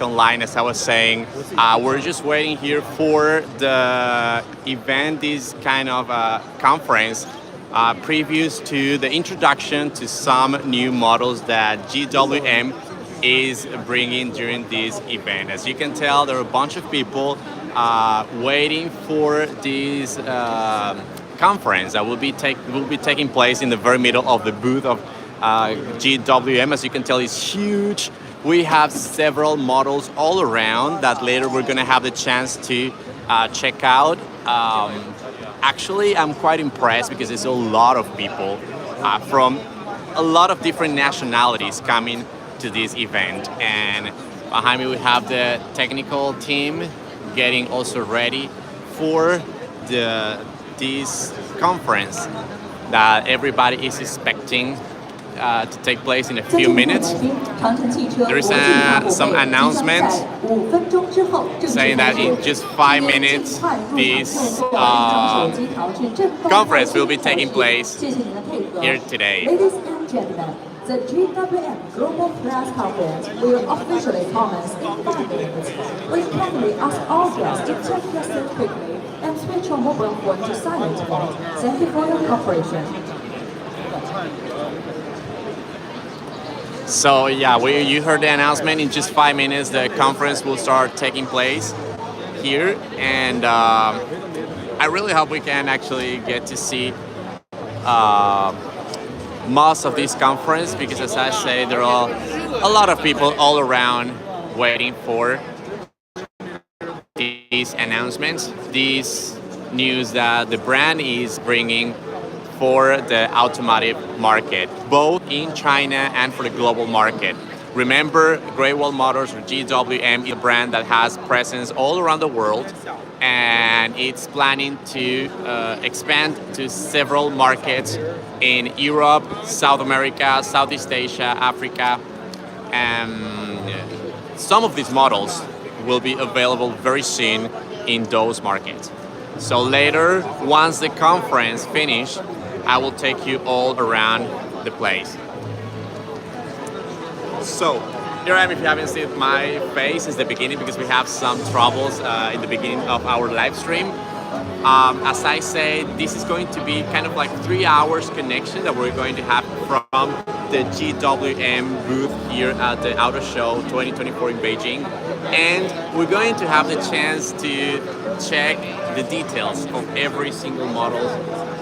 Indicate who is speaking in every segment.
Speaker 1: online, as I was saying. We're just waiting here for the event, this kind of conference, previews to the introduction to some new models that GWM is bringing during this event. As you can tell, there are a bunch of people waiting for this conference that will be taking place in the very middle of the booth of GWM. As you can tell, it's huge. We have several models all around that later we're going to have the chance to check out. Actually, I'm quite impressed because there's a lot of people from a lot of different nationalities coming to this event. And behind me we have the technical team getting also ready for this conference that everybody is expecting to take place in a few minutes. There is some announcement saying that in just 5 minutes this conference will be taking place here today.
Speaker 2: Ladies and gentlemen, the GWM Global Press Conference will officially commence in 5 minutes. We kindly ask all guests to check your seat quickly and switch your mobile phone to silent mode. Thank you for your cooperation.
Speaker 1: So yeah, you heard the announcement. In just 5 minutes, the conference will start taking place here, and I really hope we can actually get to see most of this conference, because as I say, there are a lot of people all around waiting for these announcements, these news that the brand is bringing for the automotive market, both in China and for the global market. Remember, Great Wall Motors, or GWM, is a brand that has presence all around the world, and it's planning to expand to several markets in Europe, South America, Southeast Asia, Africa. Some of these models will be available very soon in those markets. So later, once the conference finishes, I will take you all around the place. So, here I am. If you haven't seen my face since the beginning, because we have some troubles in the beginning of our live stream. As I say, this is going to be kind of like 3 hours connection that we're going to have from the GWM booth here at the Auto Show 2024 in Beijing. And we're going to have the chance to check the details of every single model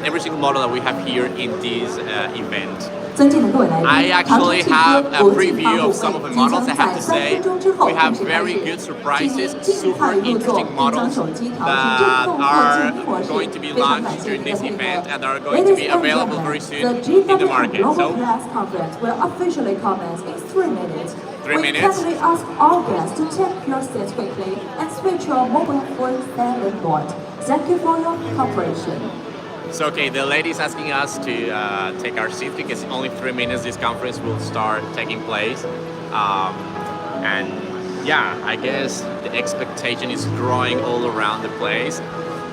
Speaker 1: that we have here in this event. I actually have a preview of some of the models. I have to say, we have very good surprises, super interesting models that are going to be launched during this event and are going to be available very soon in the market. So,
Speaker 2: will officially commence in 3 minutes.
Speaker 1: 3 minutes.
Speaker 2: We kindly ask all guests to take your seats quickly and switch your mobile phone silent mode. Thank you for your cooperation.
Speaker 1: So okay, the lady's asking us to take our seats because in only 3 minutes this conference will start taking place. And yeah, I guess the expectation is growing all around the place.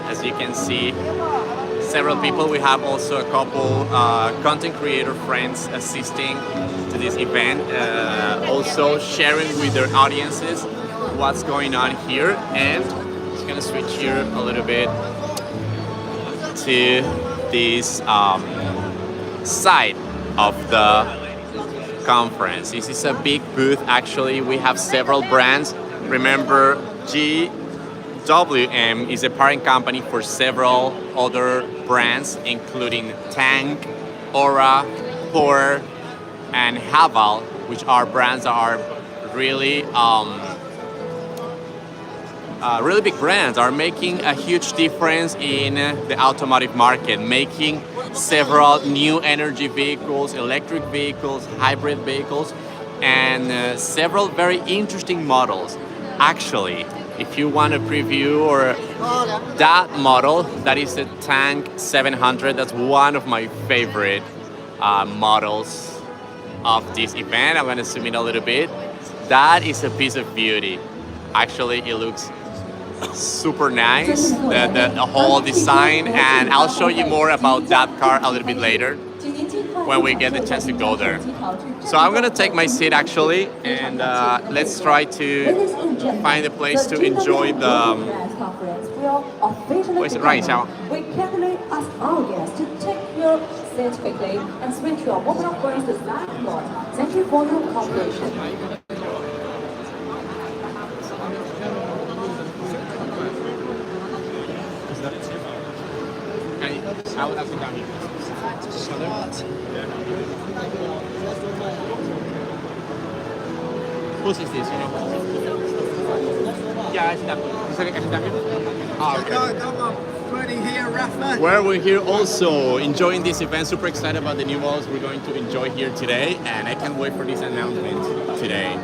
Speaker 1: As you can see, several people. We have also a couple content creator friends assisting to this event, also sharing with their audiences what's going on here. And just gonna switch here a little bit to this side of the conference. This is a big booth. Actually, we have several brands. Remember, GWM is a parent company for several other brands, including Tank, Aura, Por, and Haval, which are brands that are really really big brands, are making a huge difference in the automotive market, making several new energy vehicles, electric vehicles, hybrid vehicles, and several very interesting models. Actually, if you want a preview or that model, that is the Tank 700. That's one of my favorite models of this event. I'm going to zoom in a little bit. That is a piece of beauty. Actually, it looks super nice, the whole design, and I'll show you more about that car a little bit later. when we get the chance to go there. So I'm gonna take my seat actually, and let's try to find a place to enjoy the.
Speaker 2: We kindly ask our guests to take your seats quickly and switch your mobile phones to flight mode. Thank you for your cooperation.
Speaker 1: I would have to come here. Whose is this? You know? Yeah, I see that. Oh, okay.
Speaker 3: Come on, ready here, Rafa.
Speaker 1: Well, we're here also enjoying this event. Super excited about the new models we're going to enjoy here today, and I can't wait for this announcement today.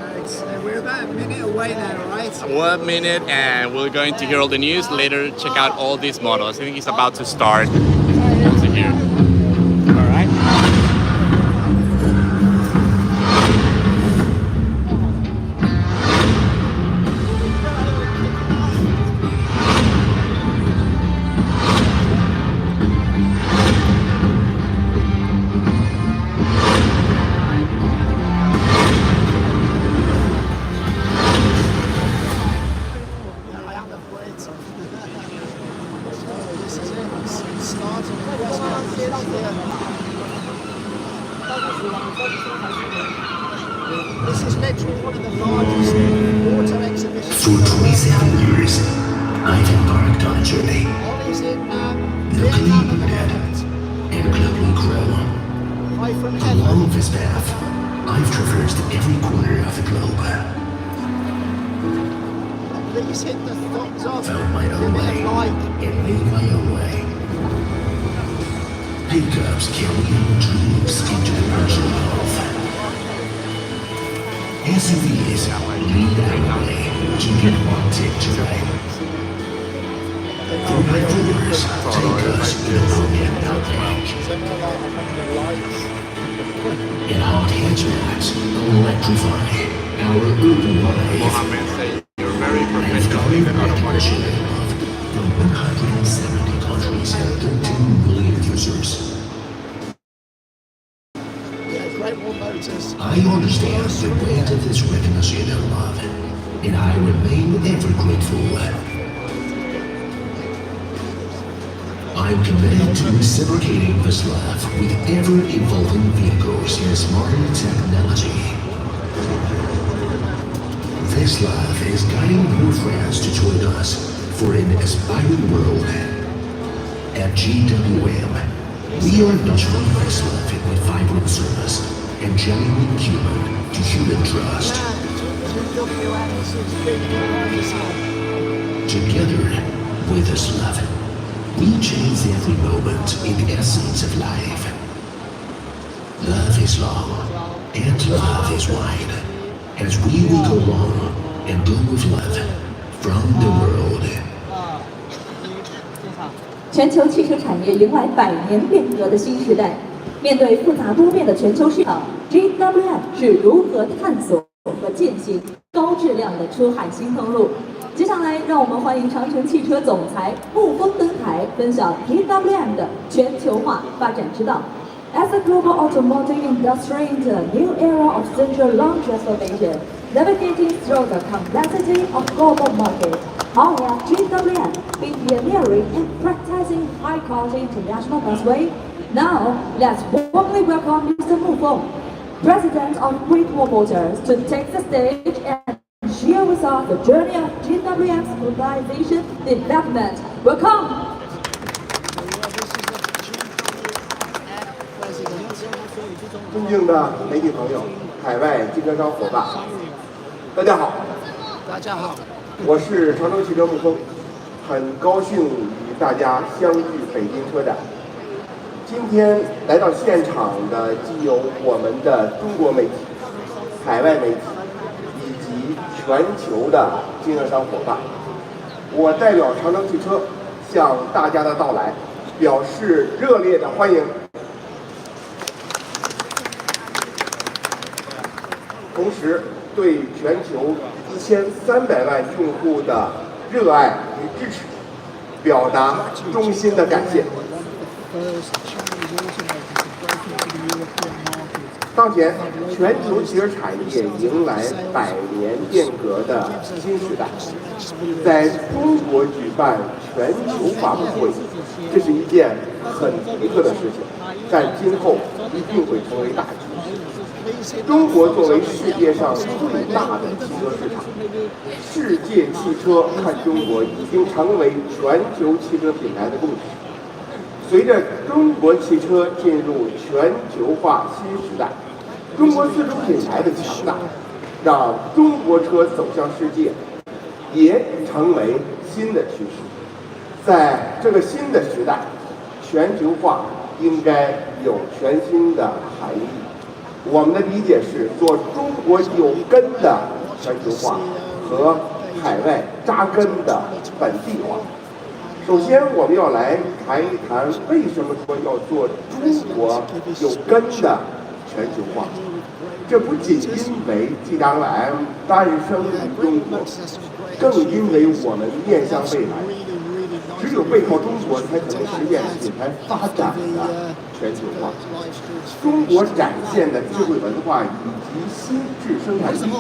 Speaker 3: We're about a minute away now, right?
Speaker 1: 1 minute, and we're going to hear all the news. Later, check out all these models. I think it's about to start. Also here. All right.
Speaker 3: This is literally one of the largest auto exhibitions.
Speaker 4: For 27 years, I've embarked on a journey.
Speaker 3: Ollie's in
Speaker 4: Locally rooted and globally grown.
Speaker 3: Hi from heaven.
Speaker 4: Along this path, I've traversed every corner of the globe.
Speaker 3: Please hit the thumbs up.
Speaker 4: Found my own
Speaker 3: Give it
Speaker 4: way
Speaker 3: a like.
Speaker 4: and made my own way. Pickups carry our dreams into the personal health. SUVs lead our way to get wanted today. 4x4s take us in the long and outback. And hot hatchbacks electrify our urban life.
Speaker 1: Mohammed say you're very
Speaker 4: I've
Speaker 1: professional
Speaker 4: got
Speaker 1: in
Speaker 4: a
Speaker 1: the automotive.
Speaker 4: recognition of from 170 countries and 13 million users.
Speaker 3: Yeah, Great Wall Motors.
Speaker 4: I understand the weight of this recognition and love, and I remain ever grateful. I'm committed to reciprocating this love with ever-evolving vehicles and smarter technology. This love is guiding more friends to join us for an aspiring world. At GWM, we are not from this love with vibrant service and genuine human-to-human trust. Together with this love, we chase every moment in the essence of life. Love is long and love is wide, as we will go long and go with love from the world.
Speaker 2: 全球汽车产业迎来100年变革的新时代。面对复杂多变的全球市场 ，GWM 是如何探索和践行高质量的出海新通路？接下来，让我们欢迎长城汽车总裁沐风登台，分享 GWM 的全球化发展之道。As the global automotive industry enters a new era of central long transformation, navigating through the complexity of global market, how has GWM been pioneering and practicing high-quality international busway? Now, let's warmly welcome Mr. Mu Feng, President of Great Wall Motors, to take the stage and share with us the journey of GWM's globalization development. Welcome!
Speaker 5: 尊敬的媒体朋友、海外经销商伙伴，大家好，
Speaker 3: 大家好，
Speaker 5: 我是长城汽车沐风，很高兴与大家相聚北京车展。今天来到现场的既有我们的中国媒体、海外媒体以及全球的经销商伙伴，我代表长城汽车向大家的到来表示热烈的欢迎。同时，对全球1300万用户的热爱与支持，表达衷心的感谢。当前，全球汽车产业迎来百年变革的新时代。在中国举办全球发布会，这是一件很独特的事情，但今后一定会成为大局。中国作为世界上最大的汽车市场，世界汽车看中国已经成为全球汽车品牌的共识。随着中国汽车进入全球化新时代，中国自主品牌的强大，让中国车走向世界，也成为新的趋势。在这个新的时代，全球化应该有全新的含义。我们的理解是做中国有根的全球化和海外扎根的本地化。首先，我们要来谈一谈为什么说要做中国有根的全球化。这不仅因为 GWM 诞生于中国，更因为我们面向未来，只有背靠中国，才可能实现品牌发展的全球化。中国展现的智慧文化以及新质生产力，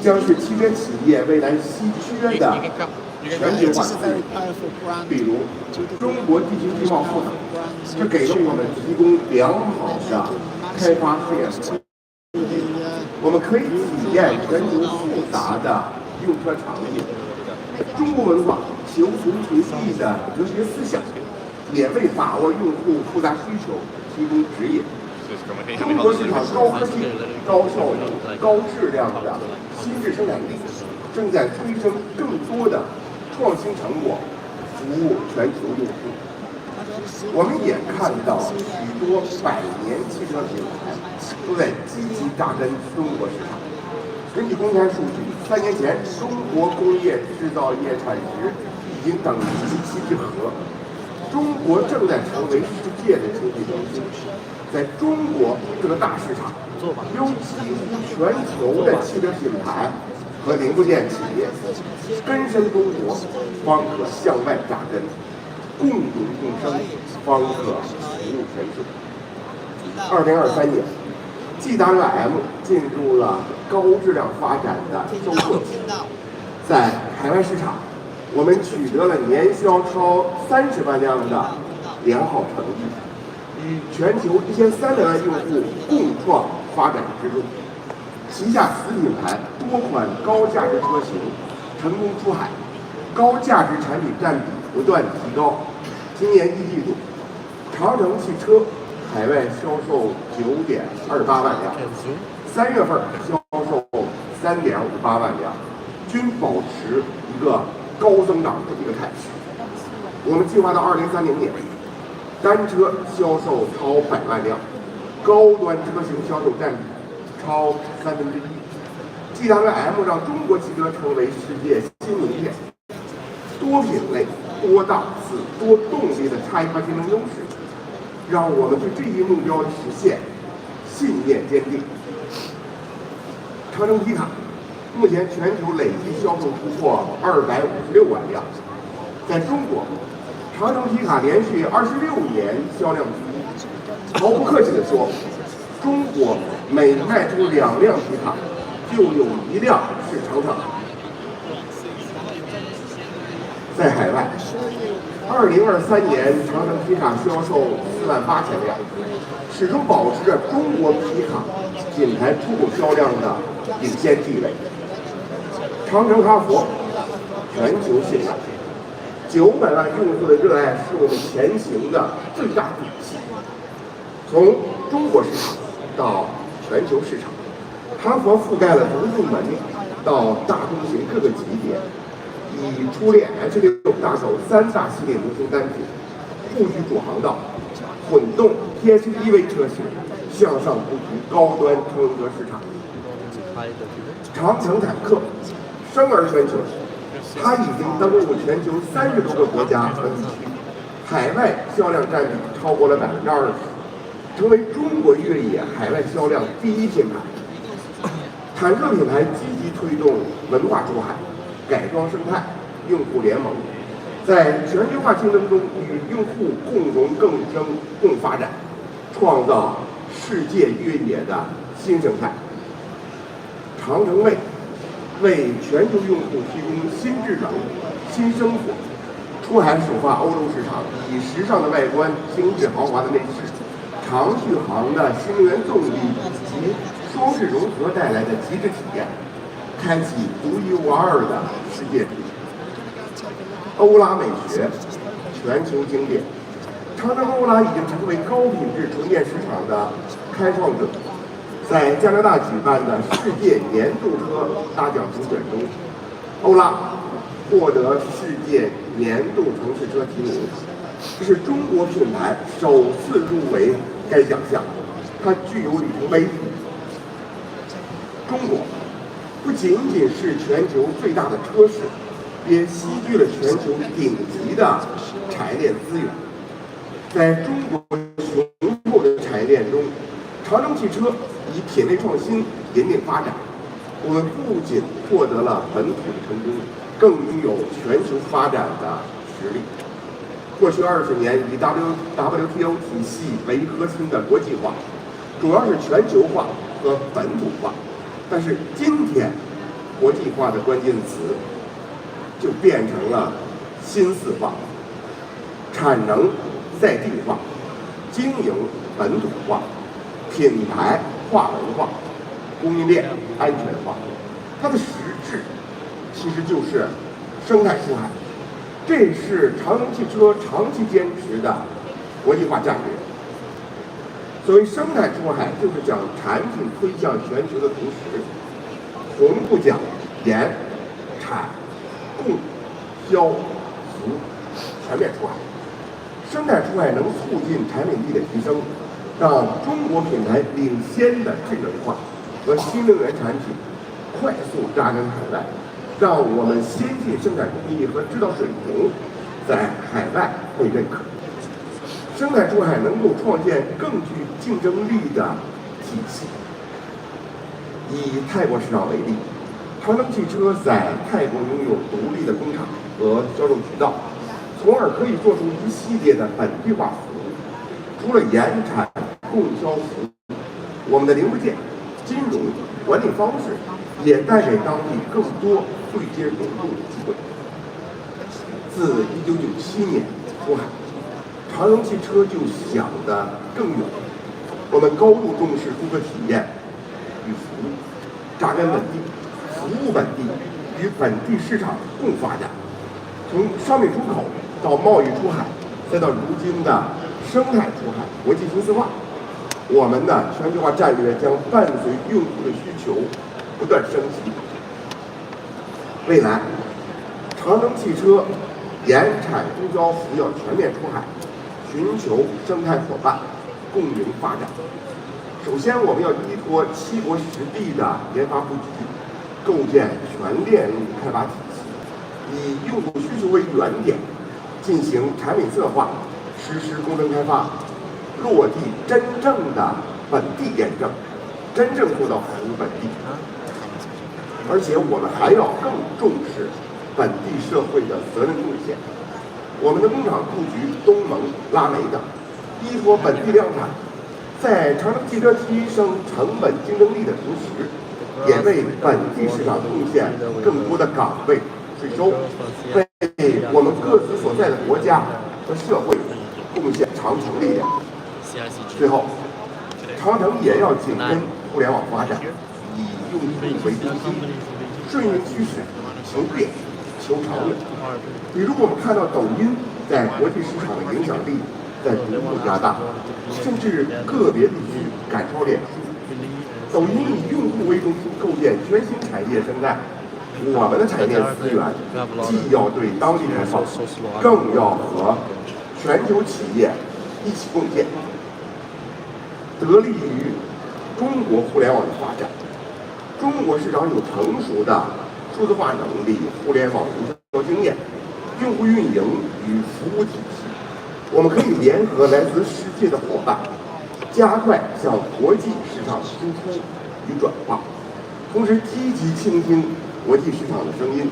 Speaker 5: 将是汽车企业未来稀缺的全球化资源。比如，中国地形地貌复杂，这给了我们提供良好的开发试验场。我们可以体验全球复杂的用车场景。中国文化求同存异的哲学思想，也为把握用户复杂需求提供指引。中国市场高科技、高效率、高质量的新质生产力，正在催生更多的创新成果，服务全球用户。我们也看到许多百年汽车品牌都在积极扎根中国市场。根据公开数据，3年前中国工业制造业产值已经等于17之和。中国正在成为世界的经济中心。在中国这个大市场，有几乎全球的汽车品牌和零部件企业根深中国，方可向外扎根，共荣共生，方可服务全球。2023年，GWM 进入了高质量发展的收获期。在海外市场，我们取得了年销超30万辆的良好成绩，与全球1300万用户共创发展之路。旗下子品牌多款高价值车型成功出海，高价值产品占比不断提高。今年1季度，长城汽车海外销售9.28万辆，3月份销售3.58万辆，均保持一个高增长的一个态势。我们计划到2030年，单车销售超100万辆，高端车型销售占比超1/3。GWM 让中国汽车成为世界新名片，多品类、多档次、多动力的差异化竞争优势，让我们对这一目标的实现信念坚定。长城皮卡目前全球累计销售突破256万辆，在中国，长城皮卡连续26年销量第一。毫不客气地说，中国每卖出2辆皮卡，就有1辆是长城。在海外，2023年长城皮卡销售48000辆，始终保持着中国皮卡品牌出口销量的领先地位。长城哈佛全球信赖，900万用户的热爱是我们前行的最大底气。从中国市场到全球市场，哈佛覆盖了从入门到大中型各个级别，以初恋 H6 大手3大系列模型单品，布局主航道，混动 PHEV 车型，向上布局高端乘用车市场。长城坦克生而全球，它已经登陆全球30多个国家和地区，海外销量占比超过了20%，成为中国越野海外销量第一品牌。坦克品牌积极推动文化出海、改装生态、用户联盟，在全球化竞争中与用户共荣共争共发展，创造世界越野的新生态。长城卫为全球用户提供新智能、新生活。出海首发欧洲市场，以时尚的外观、精致豪华的内饰、长续航的新能源动力以及双势融合带来的极致体验，开启独一无二的世界之旅。欧拉美学全球经典，长城欧拉已经成为高品质纯电市场的开创者。在加拿大举办的世界年度车大奖评选中，欧拉获得世界年度城市车提名，这是中国品牌首次入围该奖项，它具有里程碑。中国不仅仅是全球最大的车市，也栖居了全球顶级的产业链资源。在中国雄厚的产业链中，长城汽车以品类创新引领发展。我们不仅获得了本土的成功，更拥有全球发展的实力。过去20年，以 WTO 体系为核心的国际化，主要是全球化和本土化。但是今天，国际化的关键词就变成了新四化：产能在地化、经营本土化、品牌跨文化、供应链安全化。它的实质其实就是生态出海，这是长城汽车长期坚持的国际化战略。所谓生态出海，就是将产品推向全球的同时，同步将研、产、供、销、服全面出海。生态出海能促进产品力的提升，让中国品牌领先的智能化和新能源产品快速扎根海外，让我们先进生产工艺和制造水平在海外被认可。生态出海能够创建更具竞争力的体系。以泰国市场为例，长城汽车在泰国拥有独立的工厂和销售渠道，从而可以做出一系列的本地化服务。除了研产、供销服务，我们的零部件、金融管理方式也带给当地更多对接融入的机会。自1997年出海，长城汽车就想得更远。我们高度重视顾客体验与服务，扎根本地，服务本地，与本地市场共发展。从商品出口到贸易出海，再到如今的生态出海、国际新四化，我们的全球化战略将伴随用户的需求不断升级。未来，长城汽车研产供销服要全面出海，寻求生态伙伴，共赢发展。首先，我们要依托7国实地的研发布局，构建全链路开发体系，以用户需求为原点，进行产品策划，实施工程开发，落地真正的本地验证，真正做到服务本地。而且我们还要更重视本地社会的责任贡献。我们的工厂布局东盟、拉美等，依托本地量产，在长城汽车提升成本竞争力的同时，也为本地市场贡献更多的岗位、税收，为我们各自所在的国家和社会贡献长城力量。最后，长城也要紧跟互联网发展，以用户为中心，顺应趋势，求变、求长远。比如我们看到抖音在国际市场的影响力在逐步加大，甚至个别地区赶超脸书。抖音以用户为中心，构建全新产业生态。我们的产业资源既要对当地开放，更要和全球企业一起共建，得力于中国互联网的发展。中国市场有成熟的数字化能力、互联网营销经验、用户运营与服务体系，我们可以联合来自世界的伙伴，加快向国际市场的输出与转化，同时积极倾听国际市场的声音，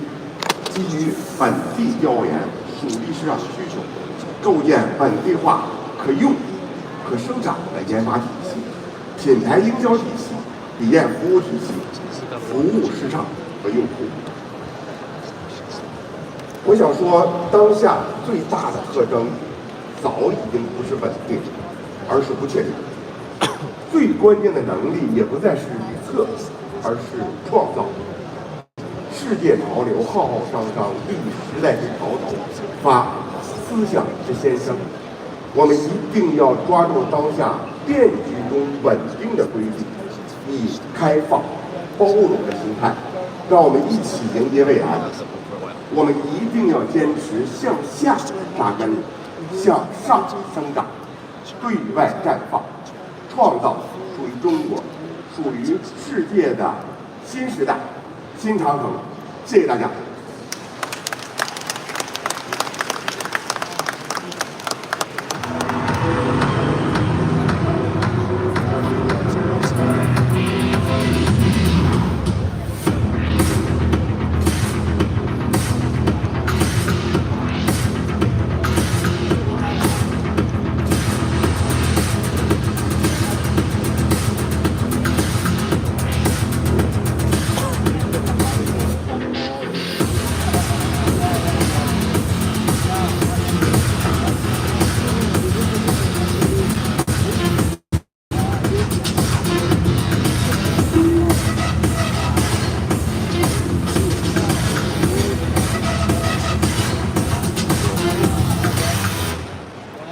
Speaker 5: 基于本地调研属地市场的需求，构建本地化、可用、可生产的研发体系、品牌营销体系体验服务体系、服务市场和用户。我想说，当下最大的特征早已经不是稳定，而是不确定。最关键的能力也不再是预测，而是创造。世界潮流浩浩汤汤，历时代之潮头，发思想之先声。我们一定要抓住当下变局中稳定的规律，以开放、包容的心态，让我们一起迎接未来。我们一定要坚持向下扎根，向上生长，对外绽放，创造属于中国、属于世界的新时代、新长城。谢谢大家。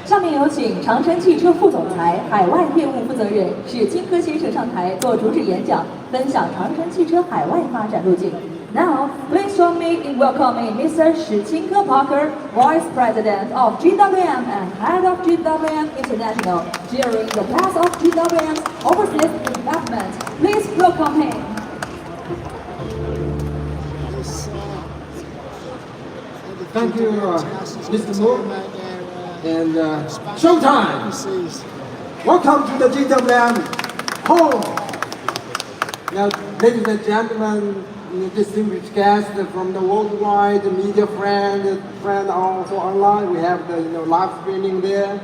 Speaker 2: 下面有请长城汽车副总裁、海外业务负责人史金科先生上台做主旨演讲，分享长城汽车海外发展路径。Now, please join me in welcoming Mr. Shi Qingke Parker, Vice President of GWM and Head of GWM International, during the path of GWM's overseas development. Please welcome him.
Speaker 6: Thank you, Mr. Moore. And showtime! Welcome to the GWM home. Now, ladies and gentlemen, distinguished guests from the worldwide media friend also online. We have the live streaming there.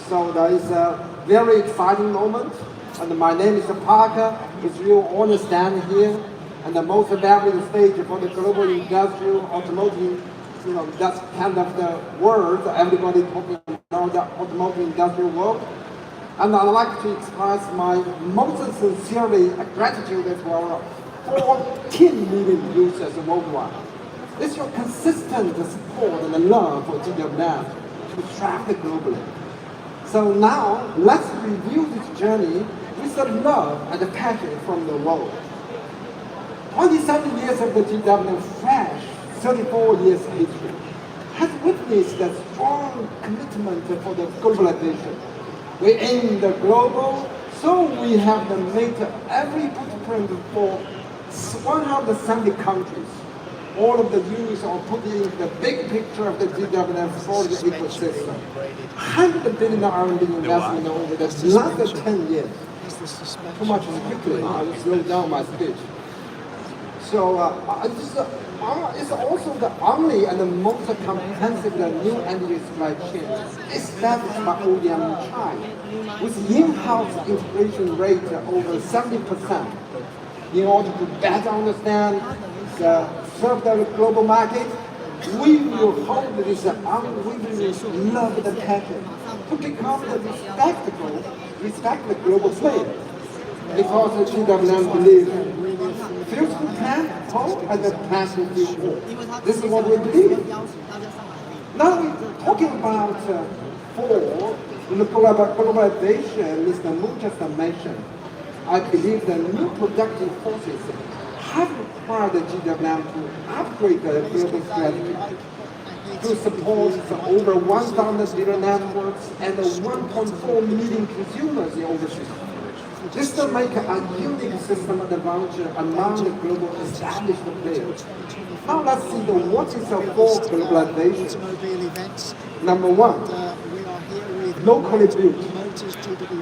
Speaker 6: So that is a very exciting moment. And my name is Parker. It's real honor to stand here. And the most valuable stage for the global industrial automotive. That's kind of the word everybody talking about the automotive industrial world. And I'd like to express my most sincerely gratitude to our 14 million users worldwide. It's your consistent support and love for GWM to travel globally. So now, let's review this journey with the love and the passion from the world. 27 years of the GWM fresh 34 years history has witnessed a strong commitment for the globalization. We aim the global, so we have made every footprint for 170 countries. All of the views are put in the big picture of the GWM for the ecosystem. 100 billion RMB investment over the last 10 years. Too much quickly, I will slow down my speech. So it's also the only and the most comprehensive new energy supply chain established by OEM in China, with in-house integration rate over 70%. In order to better understand serve the global market, we will hold this unwavering love and passion to become the respected global player. Because the GWM believes future plan, hope, and the passion to war. This is what we believe. Now we're talking about the globalization Mr. Moon just mentioned. I believe the new productive forces have required the GWM to upgrade the global strategy to support the over 1,000 dealer networks and 1.4 million consumers in overseas. This will make a unique system advantage among the global established players. Now let's see what is the for globalization. Number one, locally built.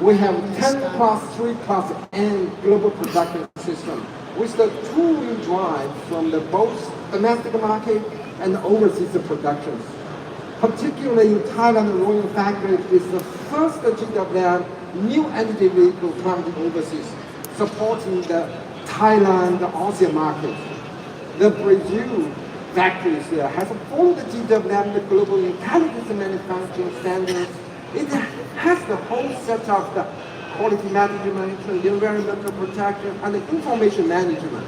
Speaker 6: We have 10 plus 3 plus N global production system with the two-wheel drive from the both domestic market and overseas productions. Particularly in Thailand, Royal Factory is the first GWM new energy vehicle coming overseas. supporting the Thailand, the ASEAN market. The Brazil factories has followed the GWM, the Global Intelligence Manufacturing Standards. It has the whole set of the quality management, the environmental protection, and the information management.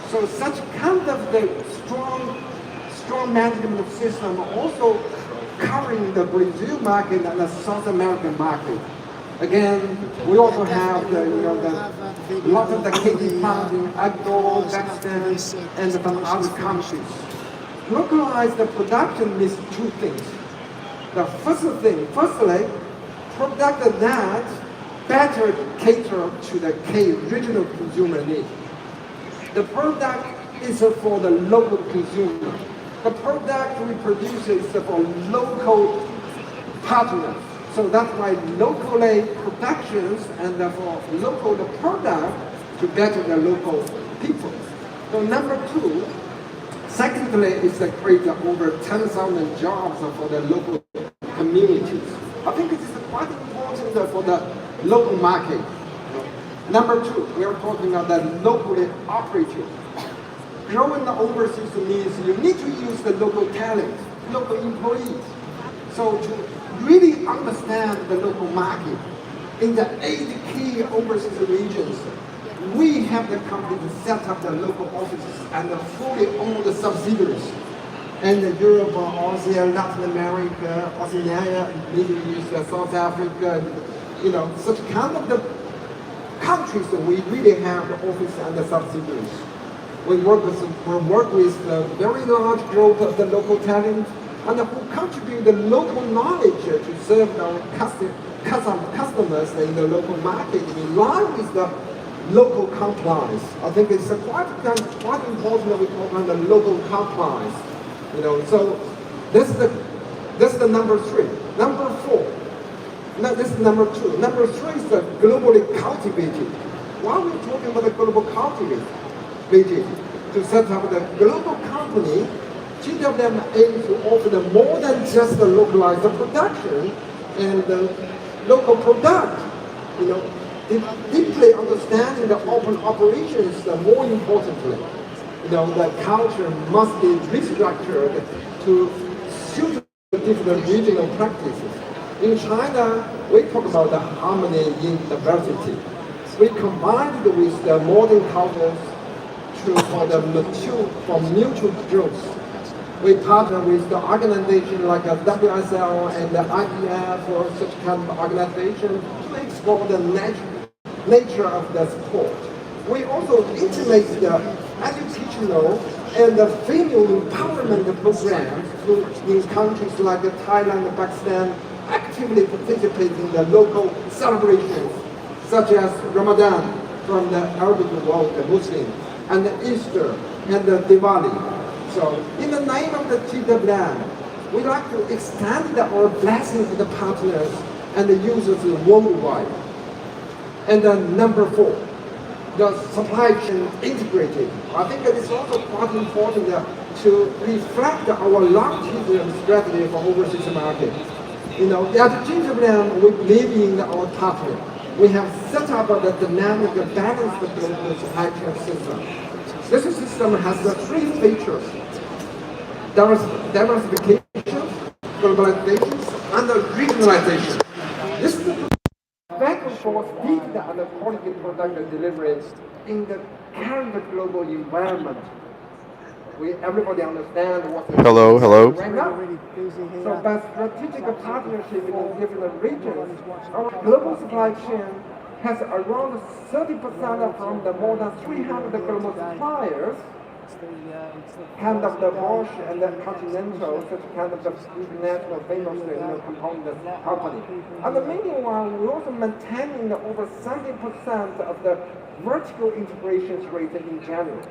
Speaker 6: So such kind of the strong management system also covering the Brazil market and the South American market. Again, we also have the lot of the KD plant in Ecuador, Pakistan, and from other countries. Localize the production means two things. The firstly, product that better cater to the regional consumer need. The product is for the local consumer. The product we produce is for local partners. So that's why locally productions and for local product to better the local people. So number two, secondly, is to create over 10,000 jobs for the local communities. I think it is quite important for the local market. Number two, we are talking about the locally operated. Growing the overseas means you need to use the local talent, local employees. So to really understand the local market in the 8 key overseas regions, we have the company to set up the local offices and fully own the subsidiaries. And Europe, Asia, Latin America, Oceania, Middle East, South Africa, such kind of the countries that we really have the office and the subsidiaries. We work with the very large group of the local talent and who contribute the local knowledge to serve our customers in the local market in line with the local compliance. I think it's quite important that we talk about the local compliance. So this is the number three. Number four. Now this is number two. Number three is the globally cultivated. Why are we talking about the global cultivated? To set up the global company, GWM aims to offer them more than just the localized production and the local product. Deeply understanding the open operations, more importantly, the culture must be restructured to suit the different regional practices. In China, we talk about the harmony in diversity. We combined with the modern cultures for mutual growth. We partner with the organization like WSL and the IEF or such kind of organization to explore the nature of the sport. We also integrate the educational and the female empowerment programs in countries like Thailand and Pakistan, actively participate in the local celebrations such as Ramadan from the Arabic world, the Muslim, and the Easter and the Diwali. So in the name of the GWM, we like to extend our blessing to the partners and the users worldwide. And then number four, the supply chain integrated. I think it is also quite important to reflect our long-term strategy for overseas market. At GWM, we believe in our partner. We have set up a dynamic, balanced global supply chain system. This system has the three features: diversification, globalization, and regionalization. This is the back and forth speed and the quality product deliveries in the current global environment. Everybody understand what
Speaker 1: Hello.
Speaker 6: right now. So by strategic partnership in different regions, our global supply chain has around 30% from the more than 300 global suppliers, kind of the Bosch and the Continental, such kind of the international famous component company. And meanwhile, we also maintaining over 70% of the vertical integration rate in general.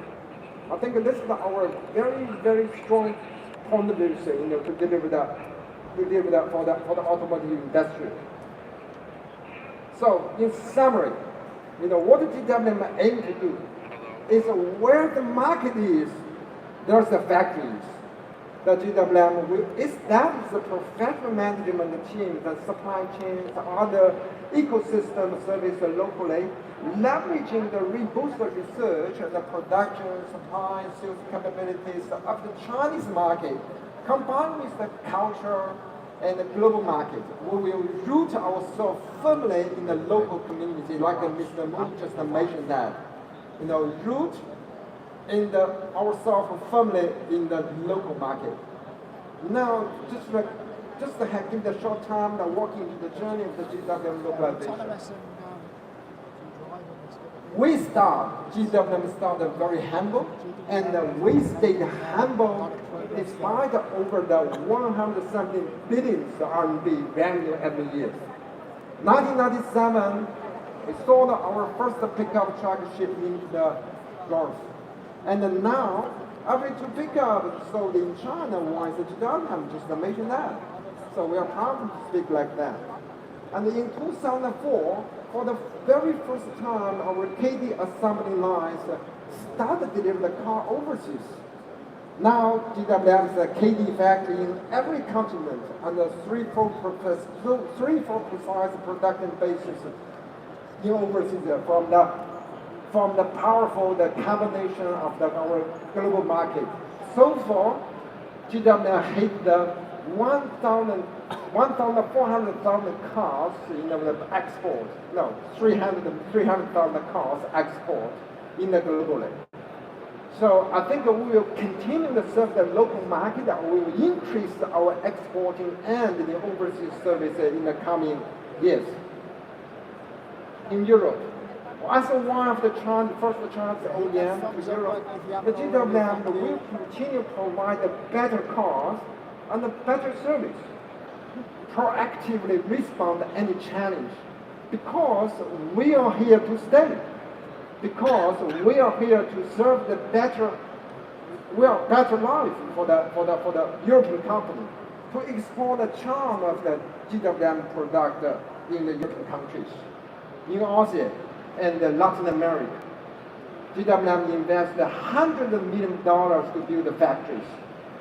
Speaker 6: I think this is our very, very strong contribution, to deliver that for the automotive industry. So, in summary, what GWM aim to do is where the market is, there's the factories. The GWM will establish the professional management teams, the supply chains, other ecosystem service locally, leveraging the robust research and the production, supply, and sales capabilities of the Chinese market, combined with the culture and the global market, we will root ourselves firmly in the local community, like Mr. Moon just mentioned that. Root in ourselves firmly in the local market. Now, just give the short time walking into the journey of the GWM localization. GWM started very humble, and we stayed humble despite over the 170 billion RMB revenue every year. 1997, we sold our first pickup truck ship into the Gulf. And now, every two pickups sold in China, one is a GWM, just to mention that. So we are proud to speak like that. And in 2004, for the very first time, our KD assembly lines started to deliver the car overseas. Now, GWM is a KD factory in every continent under three-fold precise production basis in overseas from the powerful combination of our global market. So far, GWM hit the 1,400,000 cars in the export. No, 300,000 cars export in the globally. So I think we will continue to serve the local market and we will increase our exporting and the overseas service in the coming years. In Europe, as one of the first Chinese OEM to Europe, the GWM will continue to provide better cars and a better service, proactively respond to any challenge, because we are here to stay, because we are here to serve the better life for the European company, to explore the charm of the GWM product in the European countries, in Asia and Latin America. GWM invested $100 million to build the factories,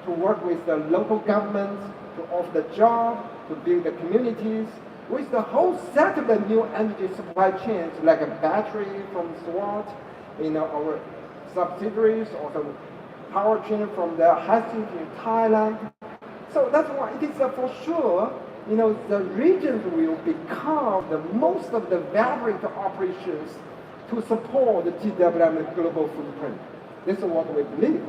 Speaker 6: to work with the local governments, to offer the job, to build the communities, with the whole set of the new energy supply chains, like a battery from SWAT, our subsidiaries, also power chain from the Helsinki in Thailand. So that's why it is for sure, the regions will become the most of the vibrant operations to support the GWM global footprint. This is what we believe.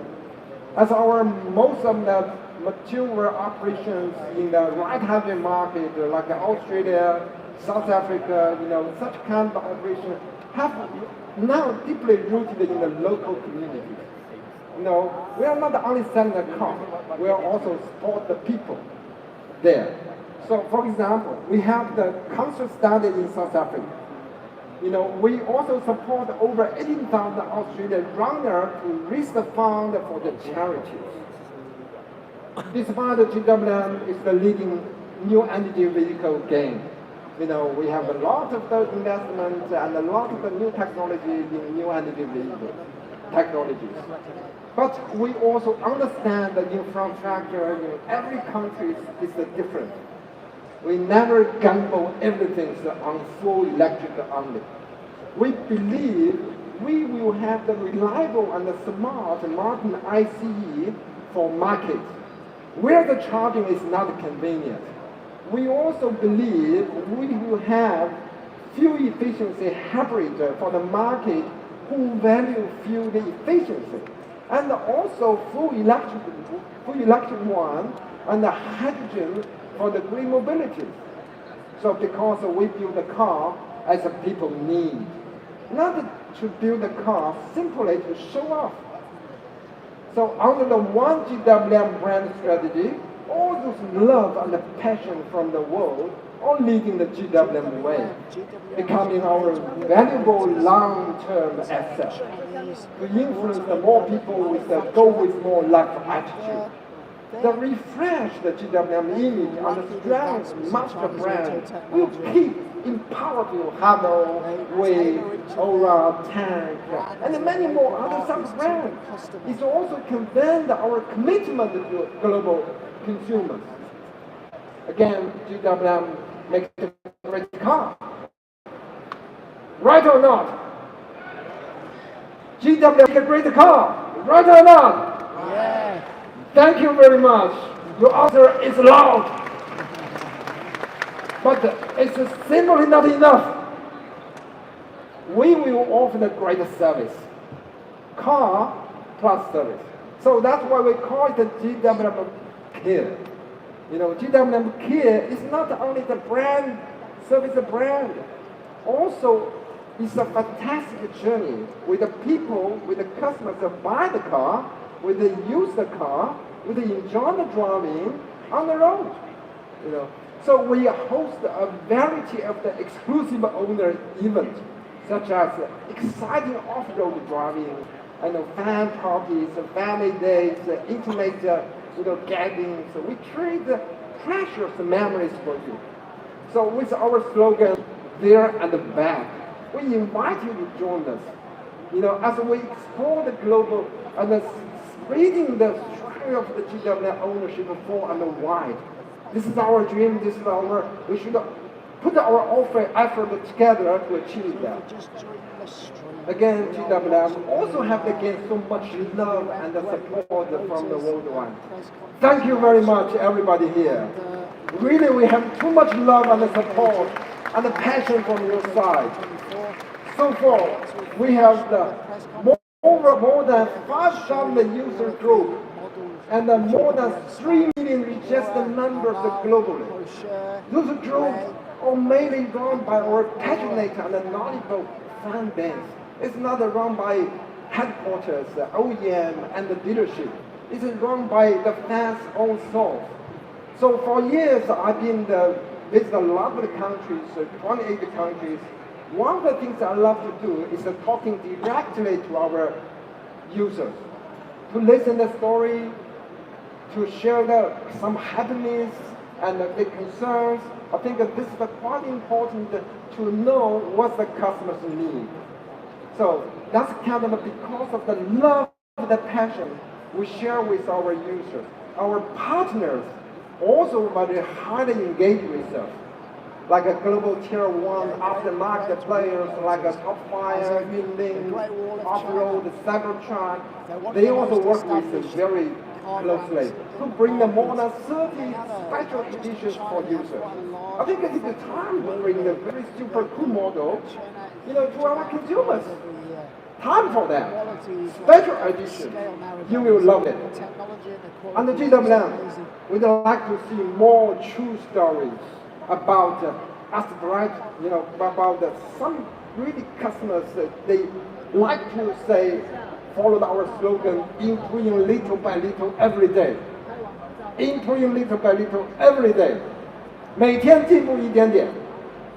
Speaker 6: As our most of the mature operations in the right-hand market, like Australia, South Africa, such kind of operations have now deeply rooted in the local community. We are not only selling the car, we are also support the people there. So, for example, we have the cancer study in South Africa. We also support over 18,000 Australian runners to raise the fund for the charities. Despite the GWM is the leading new energy vehicle game, we have a lot of the investment and a lot of the new technology in new energy vehicle technologies. But we also understand the infrastructure in every country is different. We never gamble everything on full electric only. We believe we will have the reliable and the smart market ICE for markets, where the charging is not convenient. We also believe we will have fuel efficiency hybrid for the market who value fuel efficiency, and also full electric one, and the hydrogen for the green mobility. So because we build the car as a people need, not to build a car simply to show off. So under the one GWM brand strategy, all those love and the passion from the world are leading the GWM way, becoming our valuable long-term asset to influence the more people with the go with more life attitude. The refresh the GWM image and the strong master brand will keep empowering Haval, Whey, Aura, Tank, and many more other sub-brands. It also conveys our commitment to global consumers. Again, GWM makes a great car. Right or not? GW is a great car, right or not?
Speaker 3: Yeah.
Speaker 6: Thank you very much. Your answer is loud. But it's simply not enough. We will offer the great service. Car plus service. So that's why we call it the GW Care. You know, GW Care is not only the brand, service brand. Also, it's a fantastic journey with the people, with the customers that buy the car, with the use the car, with the enjoy the driving on the road. You know, so we host a variety of the exclusive owner event, such as exciting off-road driving, fan parties, family days, intimate, gatherings. So we create precious memories for you. So with our slogan, there and back, we invite you to join us. You know, as we explore the global and spreading the story of the GW ownership far and wide. This is our dream. This is we should put our effort together to achieve that. Again, GWM also have again so much love and support from the worldwide. Thank you very much, everybody here. Really, we have too much love and support and passion from your side. So far, we have more than 5,000 user group and more than 3 million registered members globally. Those groups are mainly run by our passionate and knowledgeable fan base. It's not run by headquarters, OEM, and the dealership. It's run by the fans' own self. So for years, I've been visited a lot of the countries, 28 countries. One of the things I love to do is talking directly to our users, to listen the story, to share some happiness and the concerns. I think that this is quite important to know what the customers need. So that's kind of because of the love, the passion we share with our users. Our partners also very highly engaged with us, like a global tier 1 aftermarket players like a Top Fire, Yunlin, Off-Road, Cybertruck. They also work with us very closely to bring them more than 30 special editions for users. I think it's the time to bring the very super cool model, to our consumers. Time for that. Special edition. You will love it. And the GWM, we'd like to see more true stories about about some really customers they like to say, follow our slogan, improving little by little every day. Improving little by little every day. 每天进步一点点.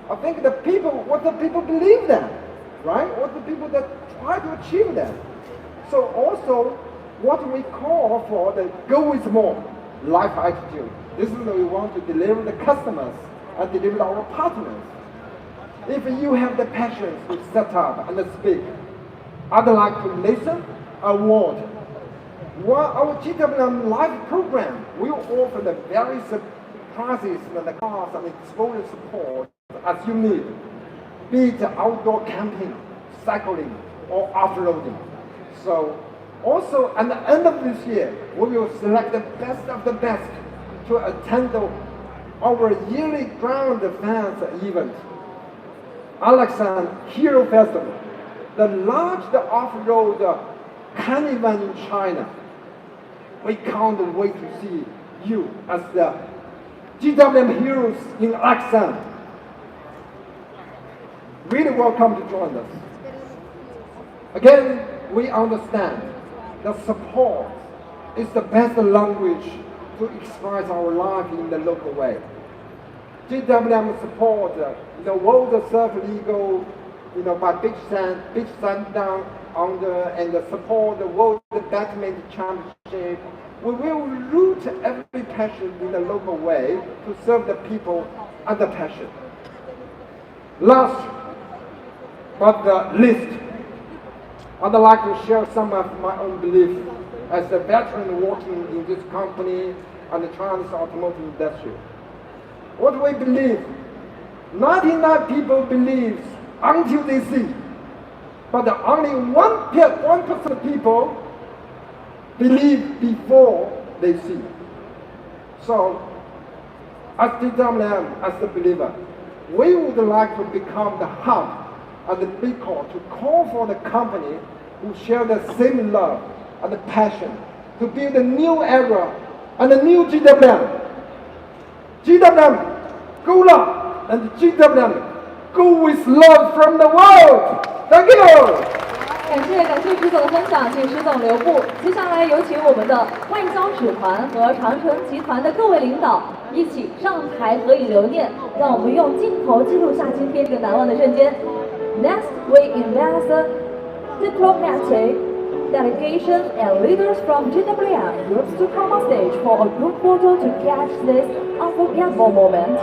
Speaker 6: I think the people, what the people believe that, right? What the people that try to achieve that. So also, what we call for the go with more life attitude. This is what we want to deliver the customers and deliver our partners. If you have the passion to set up and speak, I'd like to listen and watch. Our GWM live program will offer the various prizes and the cars and exposure support as you need, be it outdoor camping, cycling, or off-roading. So also at the end of this year, we will select the best of the best to attend our yearly ground fans event, Alexan Hero Festival, the largest off-road carnival in China. We can't wait to see you as the GWM heroes in Alexan. Really welcome to join us. Again, we understand that support is the best language to express our life in the local way. GWM support the World Surf League, by Big Sand Down Under, and support the World Badminton Championship. We will root every passion in the local way to serve the people and the passion. Last but the least, I'd like to share some of my own beliefs as a veteran working in this company and the Chinese automotive industry. What we believe, 99 people believe until they see. but only 1% of people believe before they see. So, as GWM, as the believer, we would like to become the hub and the beacon to call for the company who share the same love and the passion to build a new era and a new GWM. GWM, go love, and GWM, go with love from the world. Thank you.
Speaker 2: 感谢徐总的分享，请徐总留步。接下来有请我们的外交使团和长城集团的各位领导一起上台合影留念，让我们用镜头记录下今天这个难忘的瞬间。Next, we invite diplomatic delegations and leaders from GWM groups to come on stage for a group photo to catch this unforgettable moment.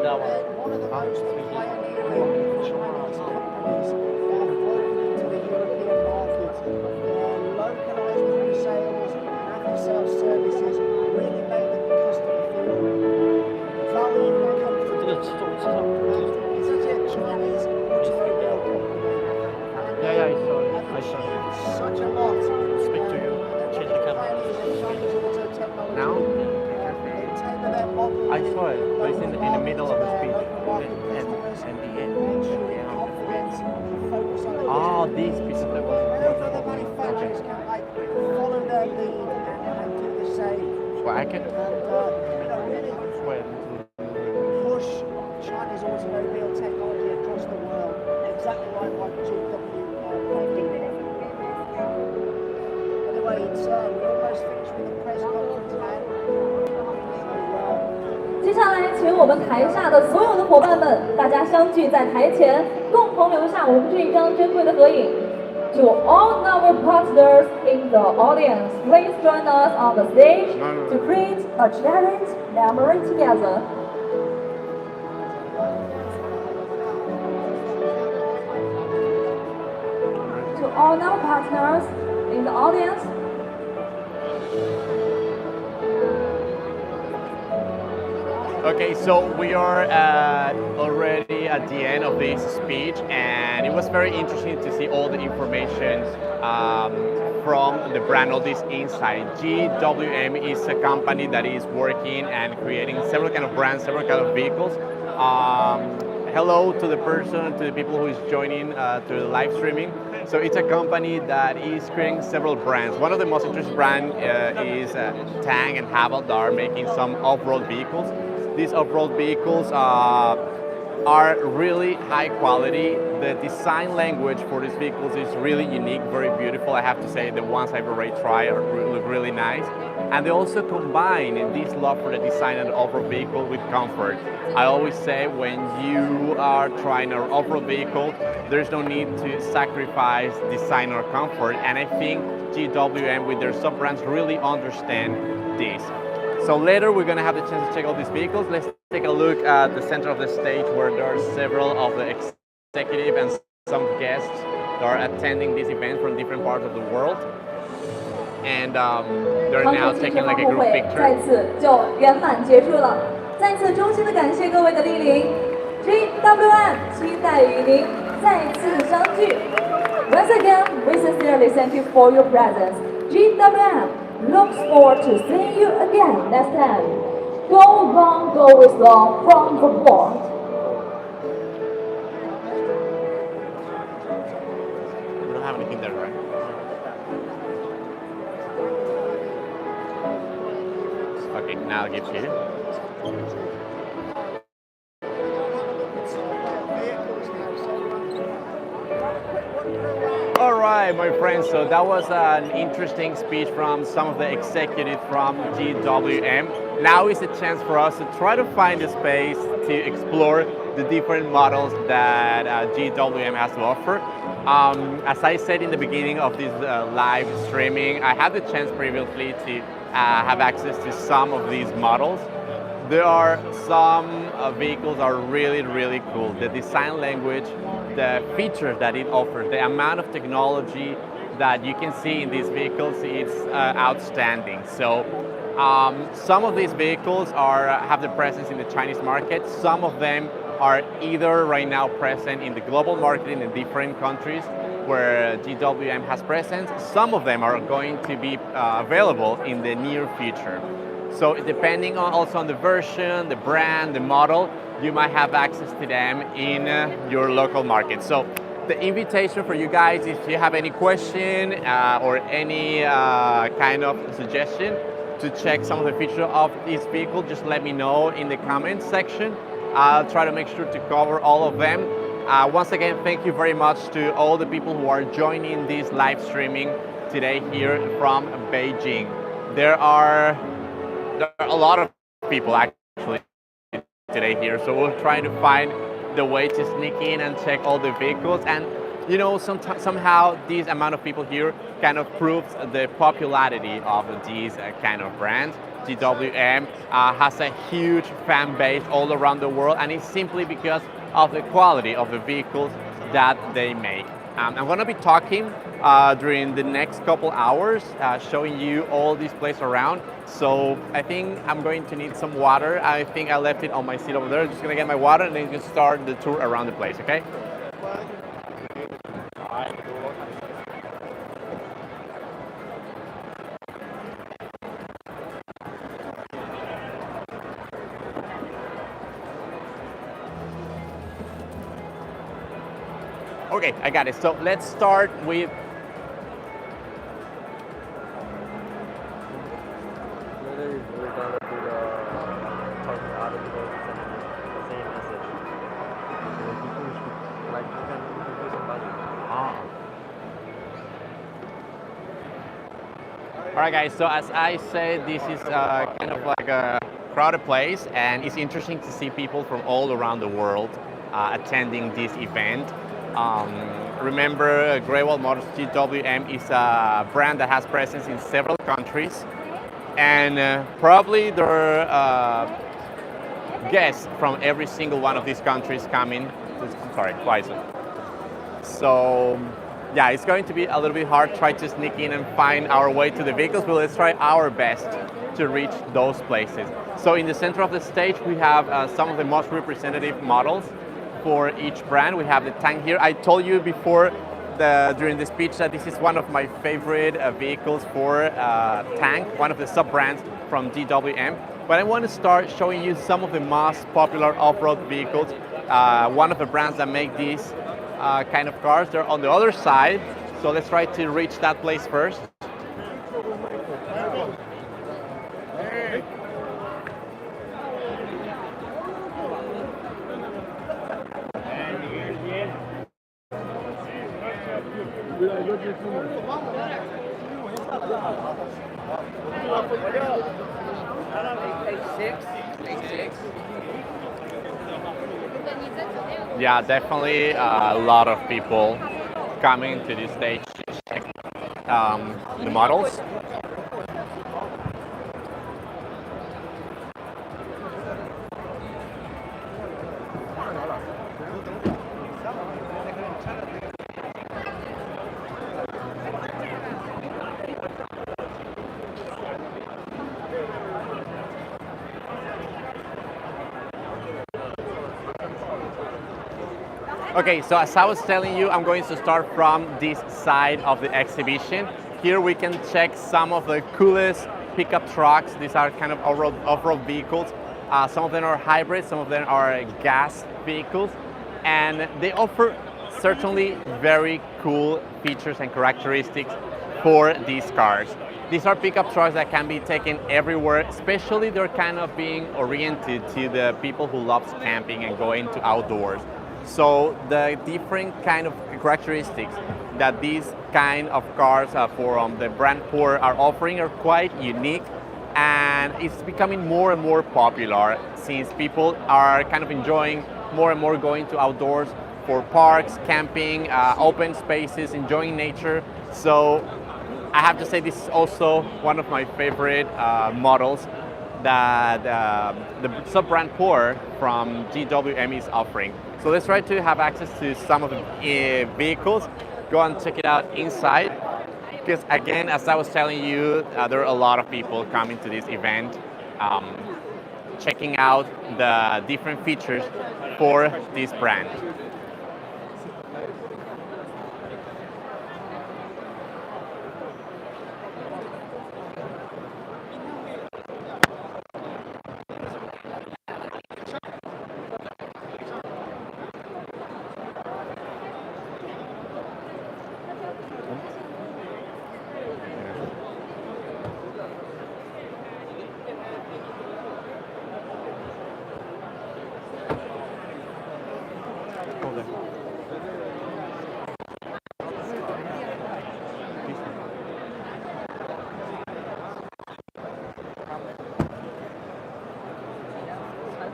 Speaker 3: One of the most localised pre-sales and after-sales services really made the customer feel valued and comfortable. It's such a Chinese automobile company.
Speaker 7: Yeah, I saw it.
Speaker 3: Such a lot.
Speaker 7: Speak to you. Change the camera. Now? I saw it, but it's in the middle of the speech. And the end. Oh, these pieces that was
Speaker 3: Manufacturers can like follow their lead and do the same.
Speaker 7: Well, I can.
Speaker 3: Really
Speaker 7: Well,
Speaker 3: push China's automobile technology across the world, exactly like what GW Anyway, we're almost finished with the press conference now.
Speaker 2: 接下来，请我们台下的所有的伙伴们，大家相聚在台前，共同留下我们这一张珍贵的合影。To all our partners in the audience, please join us on the stage to create a cherished memory together. To all our partners in the audience,
Speaker 1: Okay, so we are already at the end of this speech, and it was very interesting to see all the information from the brand, all this insight. GWM is a company that is working and creating several kind of brands, several kind of vehicles. Hello to the person, to the people who is joining to the live streaming. So it's a company that is creating several brands. One of the most interesting brands is Tang and Haval that are making some off-road vehicles. These off-road vehicles are really high quality. The design language for these vehicles is really unique, very beautiful. I have to say the ones I've already tried look really nice. And they also combine this love for the design of the off-road vehicle with comfort. I always say when you are trying an off-road vehicle, there's no need to sacrifice design or comfort. And I think GWM with their sub-brands really understand this. So later we're going to have the chance to check out these vehicles. Let's take a look at the center of the stage where there are several of the executive and some guests that are attending this event from different parts of the world. And they're now taking like a group
Speaker 2: 再
Speaker 1: picture.
Speaker 2: 次就圆满结束了。再次衷心的感谢各位的莅临，GWM 期待与您再次相聚。Once again, we sincerely thank you for your presence. GWM looks forward to seeing you again next time. Go long, go with love from the board.
Speaker 1: We don't have anything there, right? Okay, now I'll give to you. All right, my friends, so that was an interesting speech from some of the executives from GWM. Now is a chance for us to try to find a space to explore the different models that GWM has to offer. As I said in the beginning of this live streaming, I had the chance previously to have access to some of these models. There are some vehicles are really, really cool. The design language, the features that it offers, the amount of technology that you can see in these vehicles, it's outstanding. So Some of these vehicles have the presence in the Chinese market. Some of them are either right now present in the global market in the different countries where GWM has presence. Some of them are going to be available in the near future. So depending on also on the version, the brand, the model, you might have access to them in your local market. So the invitation for you guys, if you have any question or any kind of suggestion to check some of the features of this vehicle, just let me know in the comments section. I'll try to make sure to cover all of them. Once again, thank you very much to all the people who are joining this live streaming today here from Beijing. There are a lot of people actually today here, so we'll try to find the way to sneak in and check all the vehicles. And you know, somehow this amount of people here kind of proves the popularity of this kind of brand. GWM has a huge fan base all around the world, and it's simply because of the quality of the vehicles that they make. I'm going to be talking during the next couple hours, showing you all these places around. So I think I'm going to need some water. I think I left it on my seat over there. I'm just going to get my water and then just start the tour around the place, okay? Okay, I got it. So let's start with All right, guys, so as I said, this is kind of like a crowded place, and it's interesting to see people from all around the world attending this event. Remember, Great Wall Motors GWM is a brand that has presence in several countries, and probably there are guests from every single one of these countries coming. Sorry, wiser. So yeah, it's going to be a little bit hard to try to sneak in and find our way to the vehicles, but let's try our best to reach those places. So in the center of the stage, we have some of the most representative models for each brand. We have the tank here. I told you before during the speech that this is one of my favorite vehicles for tank, one of the sub-brands from GWM. But I want to start showing you some of the most popular off-road vehicles. One of the brands that make these kind of cars, they're on the other side. So let's try to reach that place first. Yeah, definitely a lot of people coming to this stage to check the models. Okay, so as I was telling you, I'm going to start from this side of the exhibition. Here we can check some of the coolest pickup trucks. These are kind of off-road vehicles. Some of them are hybrid, some of them are gas vehicles. And they offer certainly very cool features and characteristics for these cars. These are pickup trucks that can be taken everywhere, especially they're kind of being oriented to the people who love camping and going to outdoors. So the different kind of characteristics that these kind of cars from the brand Porsche are offering are quite unique, and it's becoming more and more popular since people are kind of enjoying more and more going to outdoors for parks, camping, open spaces, enjoying nature. So I have to say this is also one of my favorite models that the sub-brand Porsche from GWM is offering. So let's try to have access to some of the vehicles. Go and check it out inside. Because again, as I was telling you, there are a lot of people coming to this event, checking out the different features for this brand.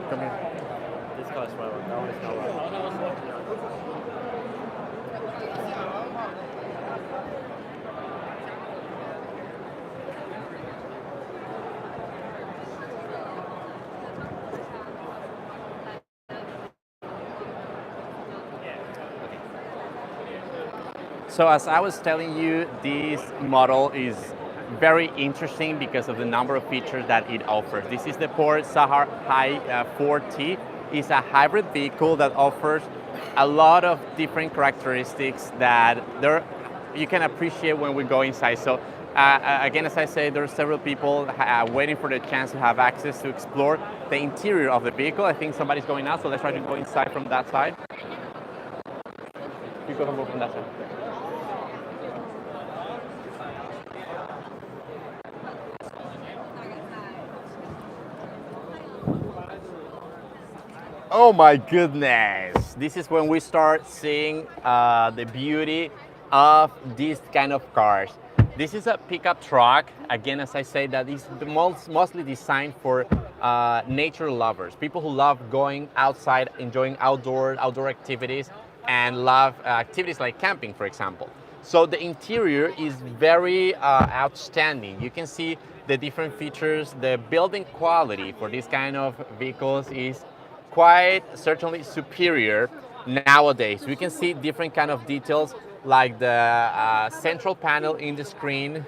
Speaker 1: Come here.
Speaker 7: This car is right. That one is not right.
Speaker 1: So as I was telling you, this model is very interesting because of the number of features that it offers. This is the Ford Sahar High 4T. It's a hybrid vehicle that offers a lot of different characteristics that you can appreciate when we go inside. So again, as I say, there are several people waiting for the chance to have access to explore the interior of the vehicle. I think somebody's going out, so let's try to go inside from that side. You go from that side. Oh my goodness! This is when we start seeing the beauty of these kind of cars. This is a pickup truck. Again, as I say, that is mostly designed for nature lovers, people who love going outside, enjoying outdoor activities, and love activities like camping, for example. So the interior is very outstanding. You can see the different features. The building quality for this kind of vehicles is quite certainly superior nowadays. We can see different kind of details like the central panel in the screen.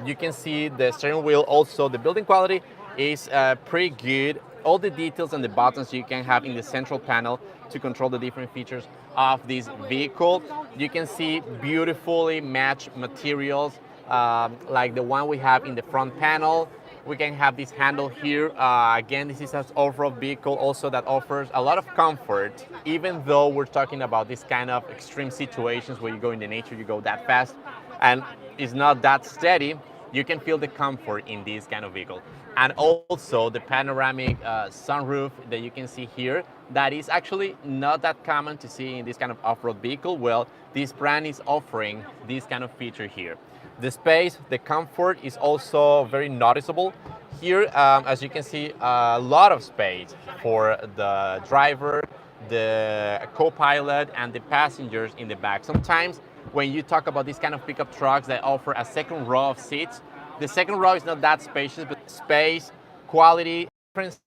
Speaker 1: You can see the steering wheel also. The building quality is pretty good. All the details and the buttons you can have in the central panel to control the different features of this vehicle. You can see beautifully matched materials like the one we have in the front panel. We can have this handle here. Again, this is an off-road vehicle also that offers a lot of comfort, even though we're talking about this kind of extreme situations where you go in the nature, you go that fast, and it's not that steady. You can feel the comfort in this kind of vehicle. And also the panoramic sunroof that you can see here, that is actually not that common to see in this kind of off-road vehicle. Well, this brand is offering this kind of feature here. The space, the comfort is also very noticeable. Here, as you can see, a lot of space for the driver, the co-pilot, and the passengers in the back. Sometimes when you talk about these kind of pickup trucks that offer a second row of seats, the second row is not that spacious, but space, quality, different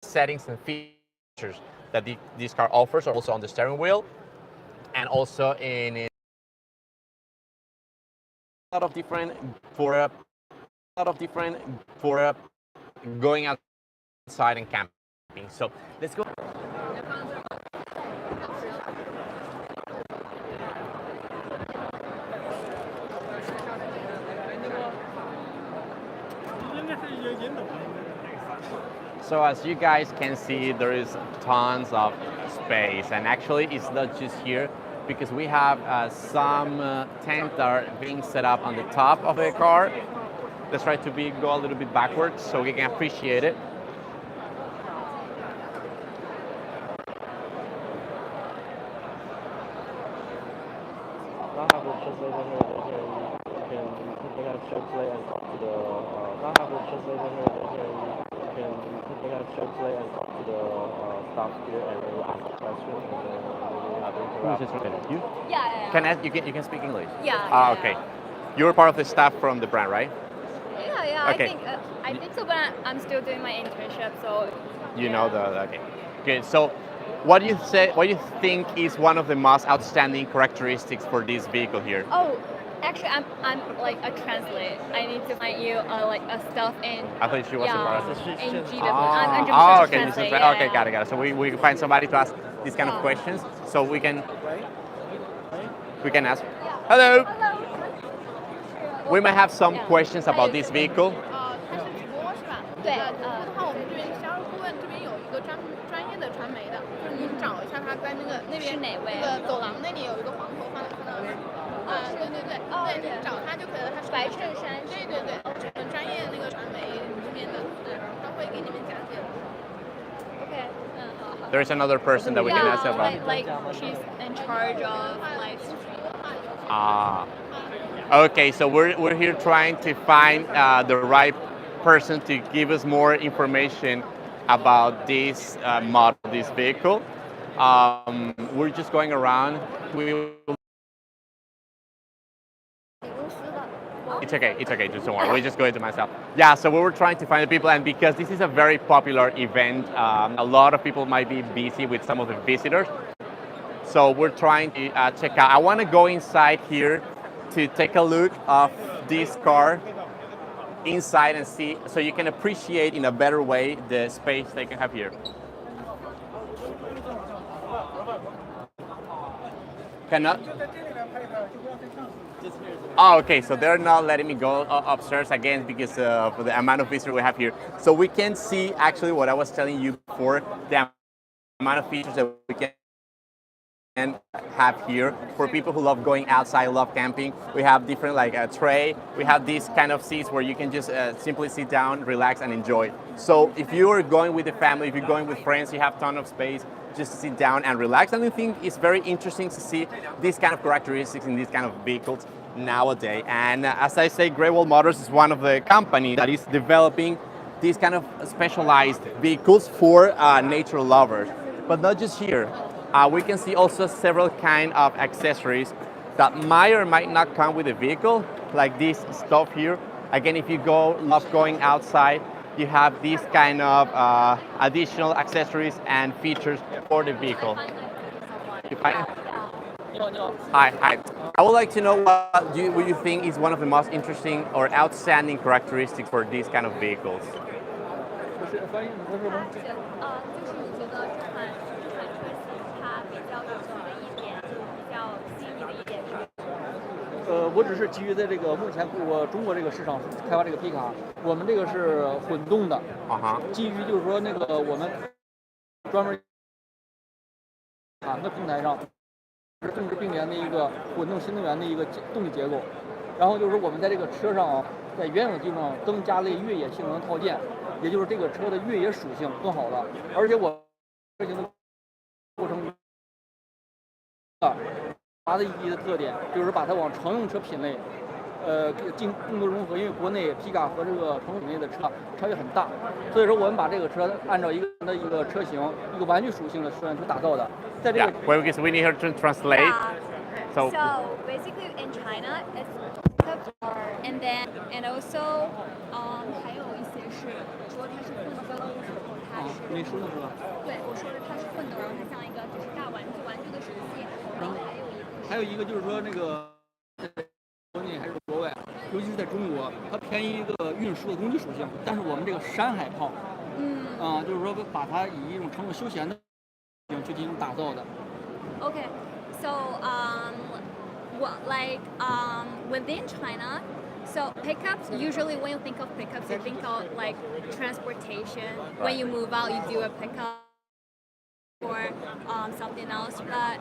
Speaker 1: settings and features that this car offers are also on the steering wheel and also in a lot of different for going outside and camping. So let's go. So as you guys can see, there is tons of space, and actually it's not just here, because we have some tents that are being set up on the top of the car. Let's try to go a little bit backwards so we can appreciate it.
Speaker 7: Rafa will translate here. You can pick out translate and talk to the Rafa will translate here. You can pick out translate and talk to the staff here and then ask a question and then we have interaction.
Speaker 1: You?
Speaker 8: Yeah.
Speaker 1: Can ask, you can speak English?
Speaker 8: Yeah.
Speaker 1: Okay. You're part of the staff from the brand, right?
Speaker 8: Yeah.
Speaker 1: Okay.
Speaker 8: I think so, but I'm still doing my internship, so.
Speaker 1: You know okay. Good. So, what do you think is one of the most outstanding characteristics for this vehicle here?
Speaker 8: Oh, Actually, I'm like a translate. I need to find you like a stuff in.
Speaker 1: I thought she was a part.
Speaker 8: Yeah, in GW.
Speaker 1: Oh,
Speaker 8: I'm 100%
Speaker 1: okay.
Speaker 8: translate.
Speaker 1: Okay, got it. So we can find somebody to ask these kind of questions. So we can ask. Hello. We might have some questions about this vehicle.
Speaker 9: 它是直播是吧？
Speaker 8: 对
Speaker 9: 直播的话，我们这边销售顾问这边有一个专业的传媒的，就是您找一下他在那边
Speaker 8: 是哪位
Speaker 9: 那个走廊那里有一个黄头发的，看到没？对，您找他就可以了。他是
Speaker 8: 白衬衫。
Speaker 9: 对，很专业那个传媒这边的，他会给你们讲解。
Speaker 8: Okay.
Speaker 1: There's another person that we can ask about.
Speaker 8: Like she's in charge of live stream.
Speaker 1: Okay, so we're here trying to find the right person to give us more information about this model, this vehicle. We're just going around. It's okay, just don't worry. We're just going to myself. Yeah, so we were trying to find the people, and because this is a very popular event, a lot of people might be busy with some of the visitors. So we're trying to check out. I want to go inside here to take a look of this car inside and see, so you can appreciate in a better way the space they can have here. Cannot? Oh, okay, so they're not letting me go upstairs again because of the amount of visitors we have here. So we can see actually what I was telling you before, the amount of features that we can have here for people who love going outside, love camping. We have different like a tray. We have these kind of seats where you can just simply sit down, relax, and enjoy. So if you are going with the family, if you're going with friends, you have a ton of space just to sit down and relax. And I think it's very interesting to see these kind of characteristics in these kind of vehicles nowadays. And as I say, Great Wall Motors is one of the companies that is developing these kind of specialized vehicles for nature lovers. But not just here. We can see also several kind of accessories that might or might not come with the vehicle, like this stuff here. Again, if you love going outside, you have these kind of additional accessories and features for the vehicle. Hi. I would like to know what you think is one of the most interesting or outstanding characteristics for these kind of vehicles.
Speaker 10: 我只是基于在这个目前中国这个市场开发这个皮卡，我们这个是混动的，基于就是说那个我们专门的平台上是动力并联的一个混动新能源的一个动力结构，然后就是说我们在这个车上在原有的基础上增加了越野性能套件，也就是这个车的越野属性更好了，而且我车型的过程它的一个特点就是把它往乘用车品类，进更多融合，因为国内皮卡和这个乘用品类的车差别很大，所以说我们把这个车按照一个车型一个玩具属性的车去打造的，在这个。
Speaker 1: Yeah, well, because we need her to translate.
Speaker 8: So basically in China it's and then and also 还有一些是说它是混动的时候它是。
Speaker 10: 没说的是吧？
Speaker 8: 对，我说的它是混动，然后它像一个就是大玩具的属性，然后
Speaker 10: 还有一个就是说那个国内还是国外，尤其是在中国，它偏于一个运输的攻击属性，但是我们这个山海炮，就是说把它以一种成为休闲的去进行打造的。
Speaker 8: Okay, so within China, so pickups usually when you think of pickups, you think of like transportation. When you move out, you do a pickup or something else, but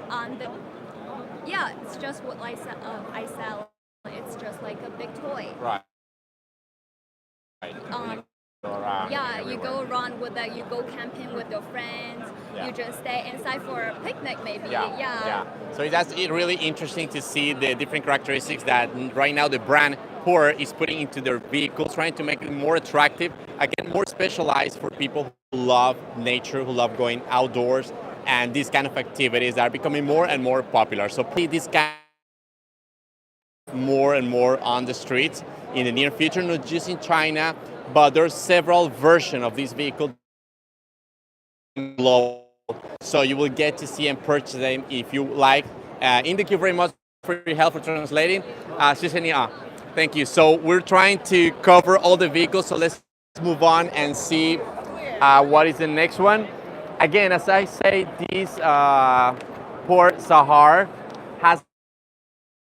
Speaker 8: yeah, it's just what I sell. It's just like a big toy.
Speaker 1: Right.
Speaker 8: Yeah, you go around with that. You go camping with your friends. Yeah. You just stay inside for a picnic, maybe. Yeah.
Speaker 1: So that's really interesting to see the different characteristics that right now the brand Porsche is putting into their vehicles, trying to make it more attractive, again, more specialized for people who love nature, who love going outdoors, and these kind of activities that are becoming more and more popular. So please, this kind more and more on the streets in the near future, not just in China, but there's several versions of this vehicle global. So you will get to see and purchase them if you like. Thank you very much for your help for translating. 谢谢你啊. Thank you. So we're trying to cover all the vehicles. So let's move on and see what is the next one. Again, as I say, this Port Sahar has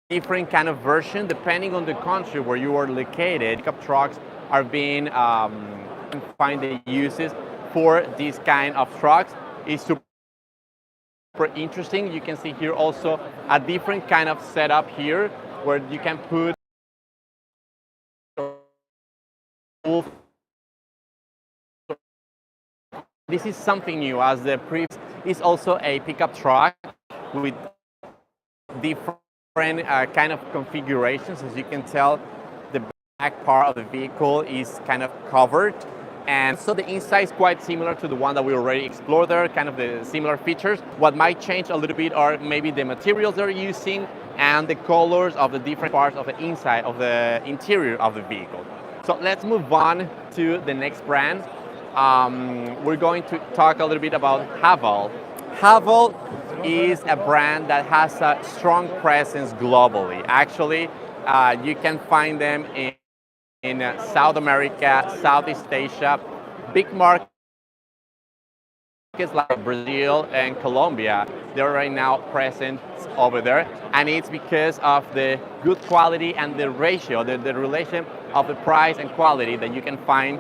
Speaker 1: different kind of version depending on the country where you are located. Pickup trucks are being find the uses for this kind of trucks is super interesting. You can see here also a different kind of setup here where you can put this is something new as the previous is also a pickup truck with different kind of configurations. As you can tell, the back part of the vehicle is kind of covered, and so the inside is quite similar to the one that we already explored there, kind of the similar features. What might change a little bit are maybe the materials they're using and the colors of the different parts of the inside of the interior of the vehicle. So let's move on to the next brand. We're going to talk a little bit about Haval. Haval is a brand that has a strong presence globally. Actually, you can find them in South America, Southeast Asia, big markets like Brazil and Colombia. They're right now present over there, and it's because of the good quality and the ratio, the relation of the price and quality that you can find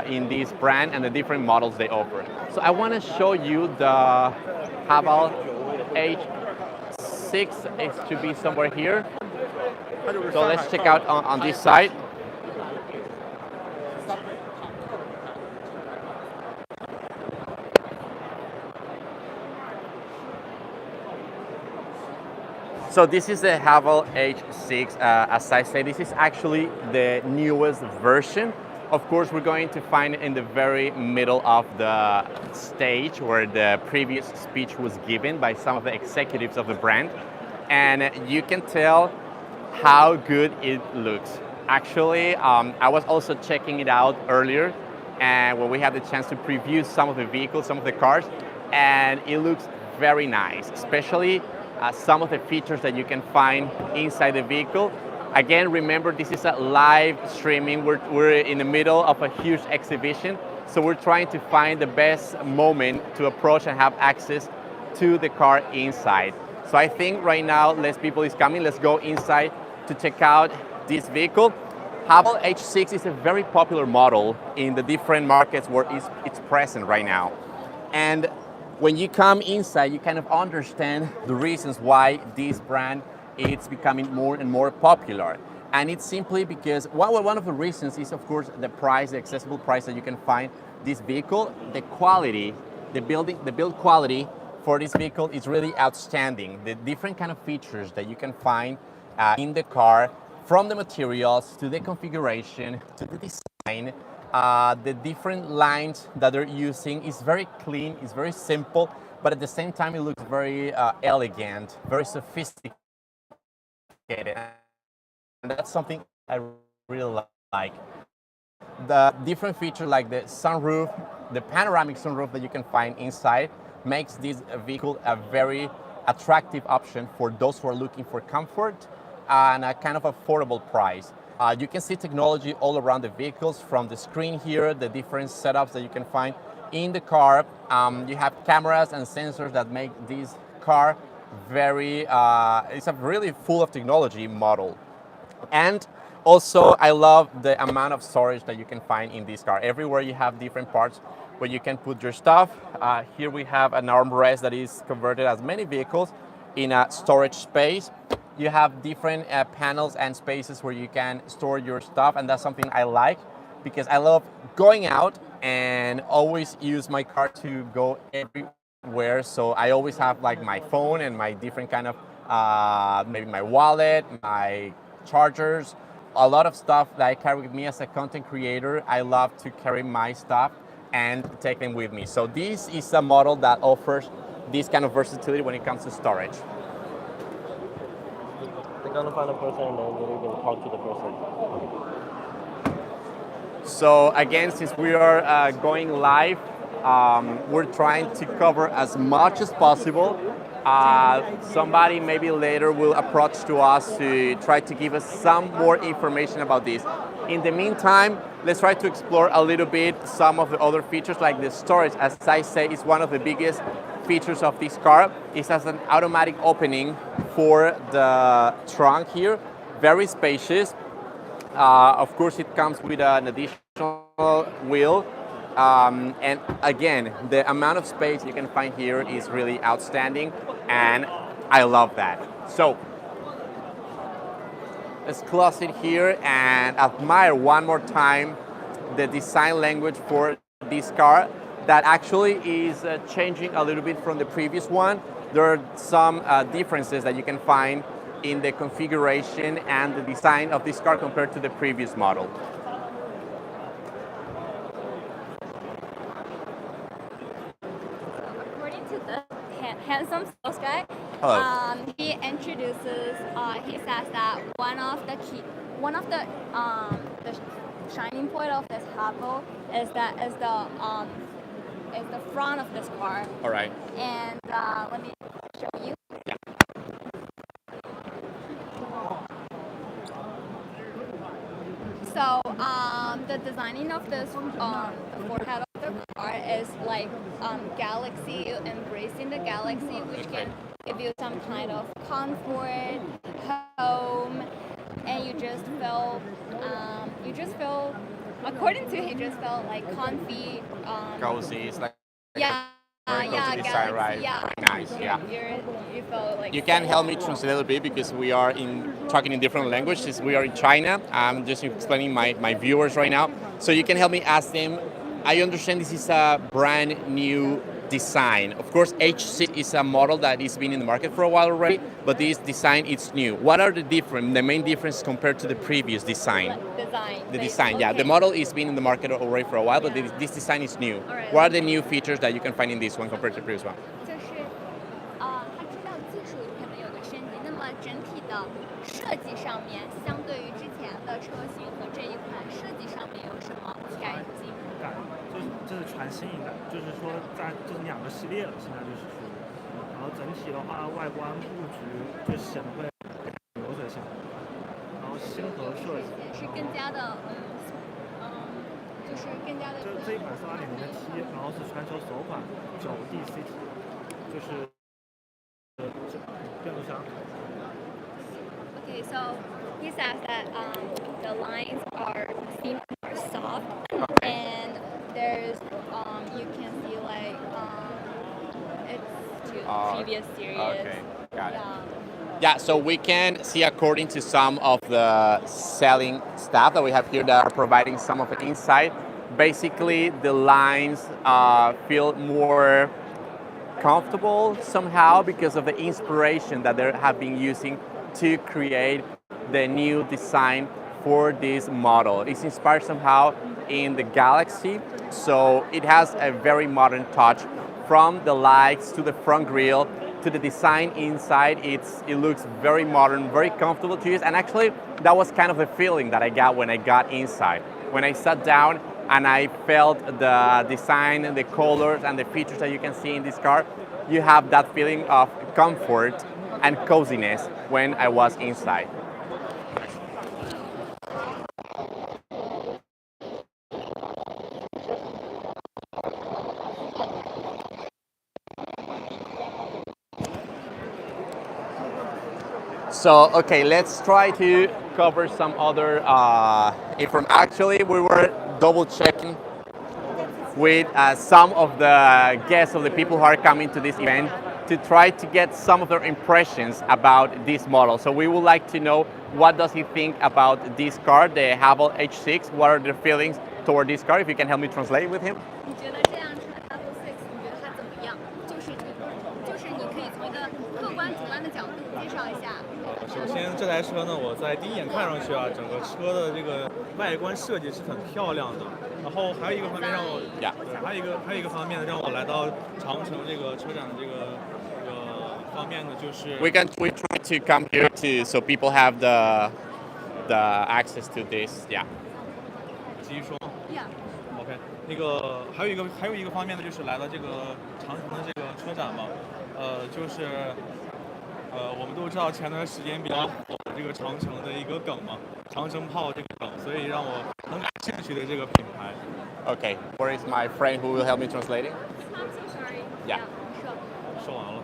Speaker 1: in this brand and the different models they offer. So I want to show you the Haval H6. It should be somewhere here. So let's check out on this side. So this is the Haval H6. As I say, this is actually the newest version. Of course, we're going to find it in the very middle of the stage where the previous speech was given by some of the executives of the brand. And you can tell how good it looks. Actually, I was also checking it out earlier, and when we had the chance to preview some of the vehicles, some of the cars, and it looks very nice, especially some of the features that you can find inside the vehicle. Again, remember, this is a live streaming. We're in the middle of a huge exhibition, so we're trying to find the best moment to approach and have access to the car inside. So I think right now, less people is coming. Let's go inside to check out this vehicle. Haval H6 is a very popular model in the different markets where it's present right now. And when you come inside, you kind of understand the reasons why this brand is becoming more and more popular. And it's simply because, well, one of the reasons is, of course, the price, the accessible price that you can find this vehicle. The quality, the build quality for this vehicle is really outstanding. The different kind of features that you can find in the car, from the materials to the configuration to the design, the different lines that they're using is very clean, it's very simple, but at the same time it looks very elegant, very sophisticated. And that's something I really like. The different features like the sunroof, the panoramic sunroof that you can find inside makes this vehicle a very attractive option for those who are looking for comfort and a kind of affordable price. You can see technology all around the vehicles from the screen here, the different setups that you can find in the car. You have cameras and sensors that make this car very, it's a really full of technology model. And also, I love the amount of storage that you can find in this car. Everywhere you have different parts where you can put your stuff. Here we have an armrest that is converted as many vehicles in a storage space. You have different panels and spaces where you can store your stuff, and that's something I like because I love going out and always use my car to go everywhere. So I always have like my phone and my different kind of, maybe my wallet, my chargers, a lot of stuff that I carry with me as a content creator. I love to carry my stuff and take them with me. So this is a model that offers this kind of versatility when it comes to storage.
Speaker 7: They're gonna find a person and then you're gonna talk to the person.
Speaker 1: So again, since we are going live, we're trying to cover as much as possible somebody maybe later will approach to us to try to give us some more information about this. In the meantime, let's try to explore a little bit some of the other features, like the storage. As I say, is one of the biggest features of this car. It has an automatic opening for the trunk here, very spacious. Of course, it comes with an additional wheel. And again, the amount of space you can find here is really outstanding, and I love that. So let's close it here and admire one more time the design language for this car that actually is changing a little bit from the previous one. There are some differences that you can find in the configuration and the design of this car compared to the previous model.
Speaker 8: According to the handsome sales guy, he introduces. He says that one of the shining point of this Haval is the front of this car.
Speaker 1: All right.
Speaker 8: And let me show you.
Speaker 1: Yeah.
Speaker 8: So the designing of this the forehead of the car is like galaxy, embracing the galaxy, which can give you some kind of comfort, home, and you just feel according to he just felt like comfy,
Speaker 1: cozy. It's like
Speaker 8: yeah,
Speaker 1: design, right?
Speaker 8: Yeah,
Speaker 1: Nice. Yeah.
Speaker 8: You felt like
Speaker 1: You can help me translate a little bit because we are talking in different languages. We are in China. I'm just explaining my viewers right now. So you can help me ask them. I understand this is a brand new design. Of course, H6 is a model that has been in the market for a while already, but this design is new. What are the main differences compared to the previous design? The design, yeah.
Speaker 8: Okay.
Speaker 1: The model has been in the market already for a while, but this design is new.
Speaker 8: Alright.
Speaker 1: What are the new features that you can find in this one compared to the previous one?
Speaker 8: 就是它知道技术可能有个升级，那么整体的设计上面，相对于之前的车型和这一款设计上面有什么改进？
Speaker 11: 这是全新一代，就是说这是两个系列了，现在就是属于，然后整体的话外观布局就显得会流水线，然后星河设计
Speaker 8: 是更加的就是更加的。
Speaker 11: 这一款是2.0的 T， 然后是全球首款9D CT， 就是变速箱。
Speaker 8: Okay, so he says that the lines seem more soft, and there's you can see like it's to previous series.
Speaker 1: Okay, got it.
Speaker 8: Yeah.
Speaker 1: Yeah, so we can see according to some of the selling staff that we have here that are providing some of the insight, basically the lines feel more comfortable somehow because of the inspiration that they have been using to create the new design for this model. It's inspired somehow in the Galaxy, so it has a very modern touch from the lights to the front grille to the design inside. It looks very modern, very comfortable to use, and actually that was kind of the feeling that I got when I got inside. When I sat down and I felt the design and the colors and the features that you can see in this car, you have that feeling of comfort and coziness when I was inside. So, okay, let's try to cover some other information. Actually, we were double checking with some of the guests, of the people who are coming to this event, to try to get some of their impressions about this model. So we would like to know, what does he think about this car, the Haval H6? What are their feelings toward this car? If you can help me translate with him.
Speaker 8: 你觉得这辆车 Haval 6，你觉得它怎么样？就是你可以从一个客观主观的角度介绍一下。
Speaker 12: 首先，这台车呢，我在第一眼看上去啊，整个车的这个外观设计是很漂亮的。然后还有一个方面让我，还有一个方面呢，让我来到长城这个车展的这个方面呢，就是
Speaker 1: we try to come here so people have the access to this. Yeah.
Speaker 12: 继续说。
Speaker 8: Yeah.
Speaker 12: OK， 那个还有一个方面呢，就是来到这个长城的这个车展嘛，就是我们都知道前段时间比较火的这个长城的一个梗嘛，长城炮这个梗，所以让我很感兴趣的这个品牌。
Speaker 1: Okay, where is my friend who will help me translating?
Speaker 8: I'm so sorry.
Speaker 1: Yeah.
Speaker 12: 说完了。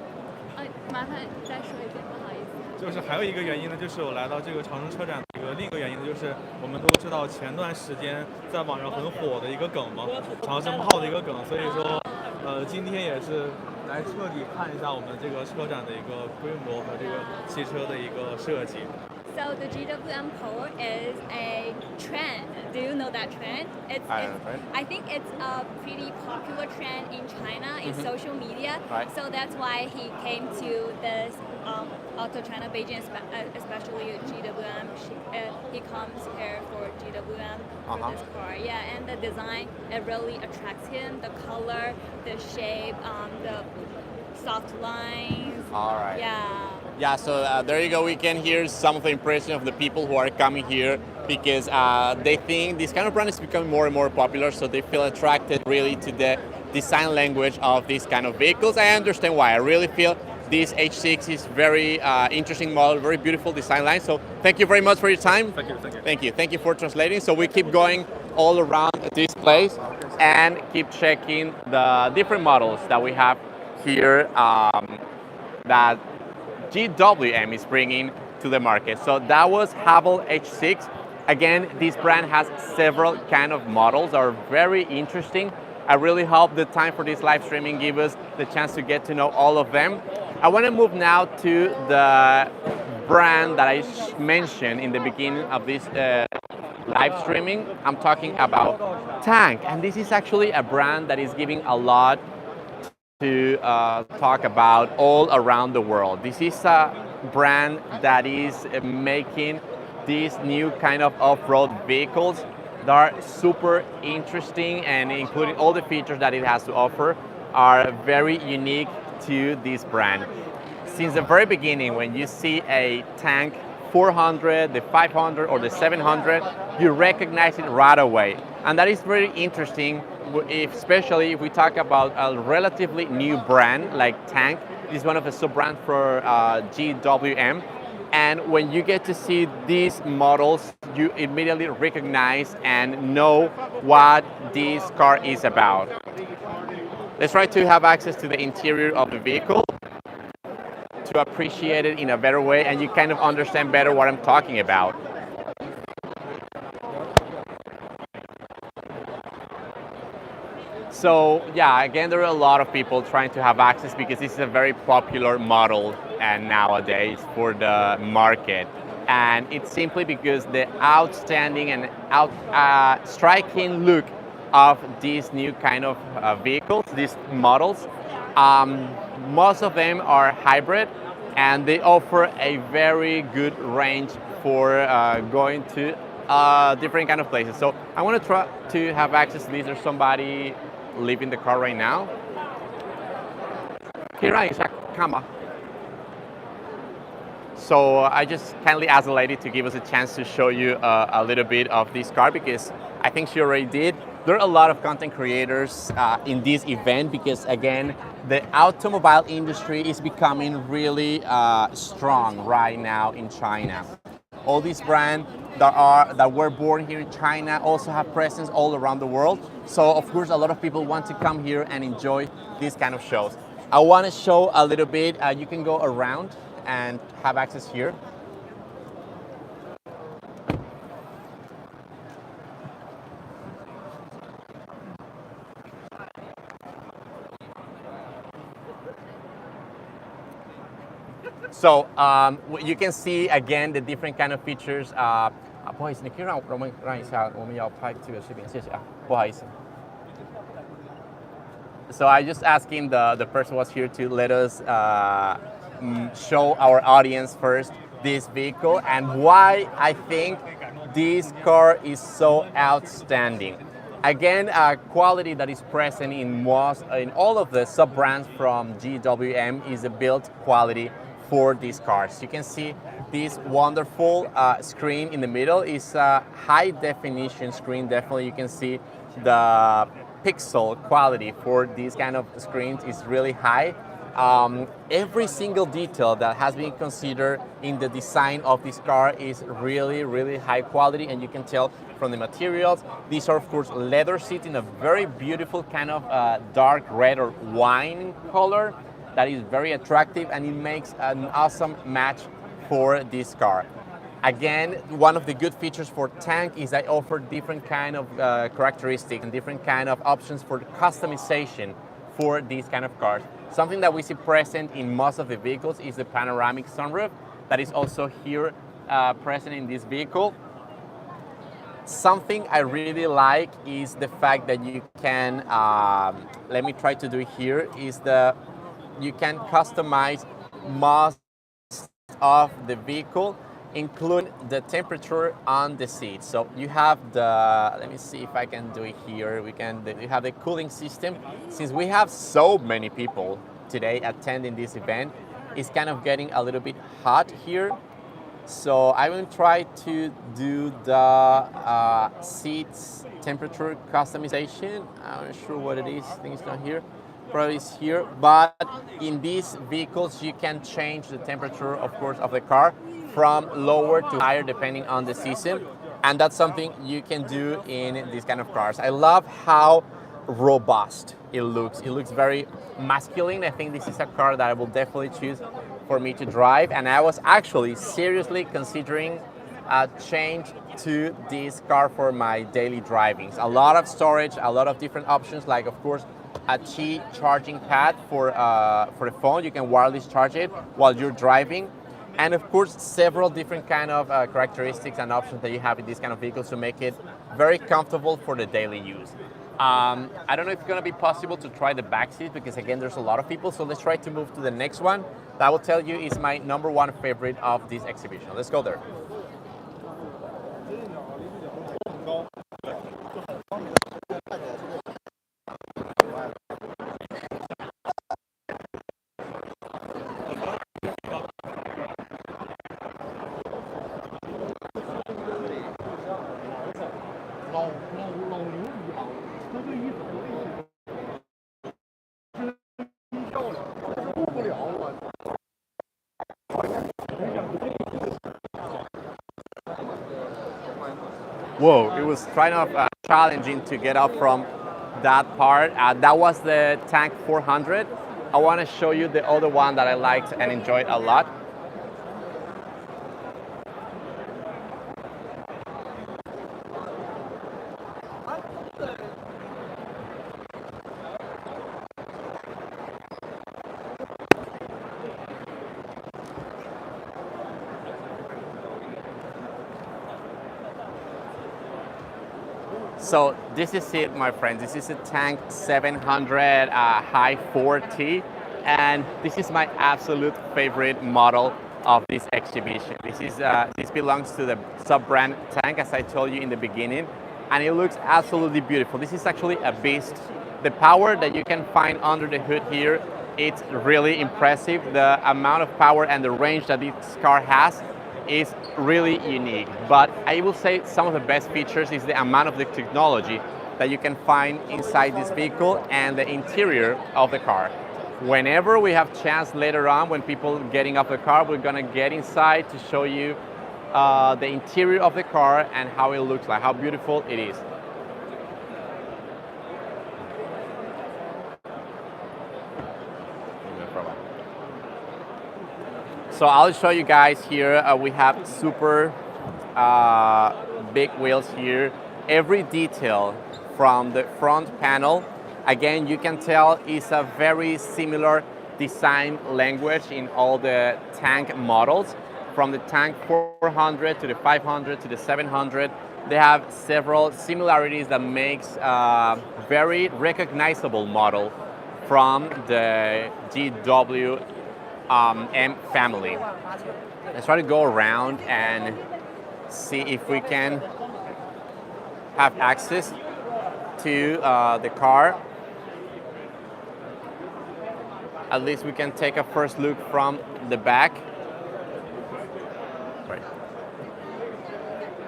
Speaker 8: 麻烦再说一遍，不好意思。
Speaker 12: 就是还有一个原因呢，就是我来到这个长城车展的另一个原因呢，就是我们都知道前段时间在网上很火的一个梗嘛，长城炮的一个梗，所以说今天也是来彻底看一下我们这个车展的一个规模和这个汽车的一个设计。
Speaker 8: So the GWM pole is a trend. Do you know that trend? I think it's a pretty popular trend in China in social media.
Speaker 1: Right.
Speaker 8: So that's why he came to this Auto China Beijing, especially GWM. He comes here for GWM for this car. Yeah, and the design, it really attracts him. The color, the shape, the soft lines.
Speaker 1: All right.
Speaker 8: Yeah.
Speaker 1: Yeah, so there you go. We can hear some of the impression of the people who are coming here because they think this kind of brand is becoming more and more popular, so they feel attracted really to the design language of these kind of vehicles. I understand why. I really feel this H6 is very interesting model, very beautiful design line. So thank you very much for your time.
Speaker 12: Thank you.
Speaker 1: Thank you. Thank you for translating. So we keep going all around this place and keep checking the different models that we have here that GWM is bringing to the market. So that was Haval H6. Again, this brand has several kind of models that are very interesting. I really hope the time for this live streaming give us the chance to get to know all of them. I want to move now to the brand that I mentioned in the beginning of this live streaming. I'm talking about Tank, and this is actually a brand that is giving a lot to talk about all around the world. This is a brand that is making these new kind of off-road vehicles that are super interesting, and including all the features that it has to offer are very unique to this brand. Since the very beginning, when you see a Tank 400, the 500 or the 700, you recognize it right away. And that is very interesting, especially if we talk about a relatively new brand like Tank. This is one of the sub-brands for GWM. And when you get to see these models, you immediately recognize and know what this car is about. Let's try to have access to the interior of the vehicle to appreciate it in a better way, and you kind of understand better what I'm talking about. So yeah, again, there are a lot of people trying to have access because this is a very popular model and nowadays for the market. And it's simply because the outstanding and striking look of these new kind of vehicles, these models. Most of them are hybrid, and they offer a very good range for going to different kind of places. So I want to try to have access to these. There's somebody leaving the car right now. So I just kindly asked the lady to give us a chance to show you a little bit of this car because I think she already did. There are a lot of content creators in this event because, again, the automobile industry is becoming really strong right now in China. All these brands that were born here in China also have presence all around the world. So, of course, a lot of people want to come here and enjoy these kind of shows. I want to show a little bit. You can go around and have access here. So you can see again the different kind of features. 不好意思，你可以让一下，我们要拍这个视频，谢谢啊，不好意思。So I just asking the person who was here to let us show our audience first this vehicle and why I think this car is so outstanding. Again, quality that is present in all of the sub-brands from GWM is a build quality for these cars. You can see this wonderful screen in the middle. Is a high definition screen. Definitely you can see the pixel quality for these kind of screens is really high. Every single detail that has been considered in the design of this car is really, really high quality, and you can tell from the materials. These are, of course, leather seats in a very beautiful kind of dark red or wine color that is very attractive, and it makes an awesome match for this car. Again, one of the good features for Tank is they offer different kind of characteristics and different kind of options for customization for these kind of cars. Something that we see present in most of the vehicles is the panoramic sunroof that is also here present in this vehicle. Something I really like is the fact that you can, let me try to do it here, is you can customize most of the vehicle, include the temperature on the seat. So you have let me see if I can do it here. You have the cooling system. Since we have so many people today attending this event, it's kind of getting a little bit hot here. So I will try to do the seats temperature customization. I'm not sure what it is. I think it's not here. Probably it's here. But in these vehicles, you can change the temperature, of course, of the car from lower to higher depending on the season. And that's something you can do in these kind of cars. I love how robust it looks. It looks very masculine. I think this is a car that I will definitely choose for me to drive. And I was actually seriously considering a change to this car for my daily drivings. A lot of storage, a lot of different options, like of course a Qi charging pad for the phone. You can wireless charge it while you're driving. And of course, several different kind of characteristics and options that you have in these kind of vehicles to make it very comfortable for the daily use. I don't know if it's going to be possible to try the back seat because again, there's a lot of people. So let's try to move to the next one. That I will tell you is my #1 favorite of this exhibition. Let's go there. Whoa, it was kind of challenging to get up from that part. That was the Tank 400. I want to show you the other one that I liked and enjoyed a lot. So this is it, my friends. This is a Tank 700 High 4T, and this is my absolute favorite model of this exhibition. This belongs to the sub-brand Tank, as I told you in the beginning, and it looks absolutely beautiful. This is actually a beast. The power that you can find under the hood here, it's really impressive. The amount of power and the range that this car has is really unique. But I will say some of the best features is the amount of the technology that you can find inside this vehicle and the interior of the car. Whenever we have chance later on, when people getting off the car, we're gonna get inside to show you the interior of the car and how it looks like, how beautiful it is. So I'll show you guys here, we have super big wheels here. Every detail from the front panel, again, you can tell is a very similar design language in all the Tank models. From the Tank 400 to the 500 to the 700, they have several similarities that makes a very recognizable model from the GW M family. Let's try to go around and see if we can have access to the car. At least we can take a first look from the back.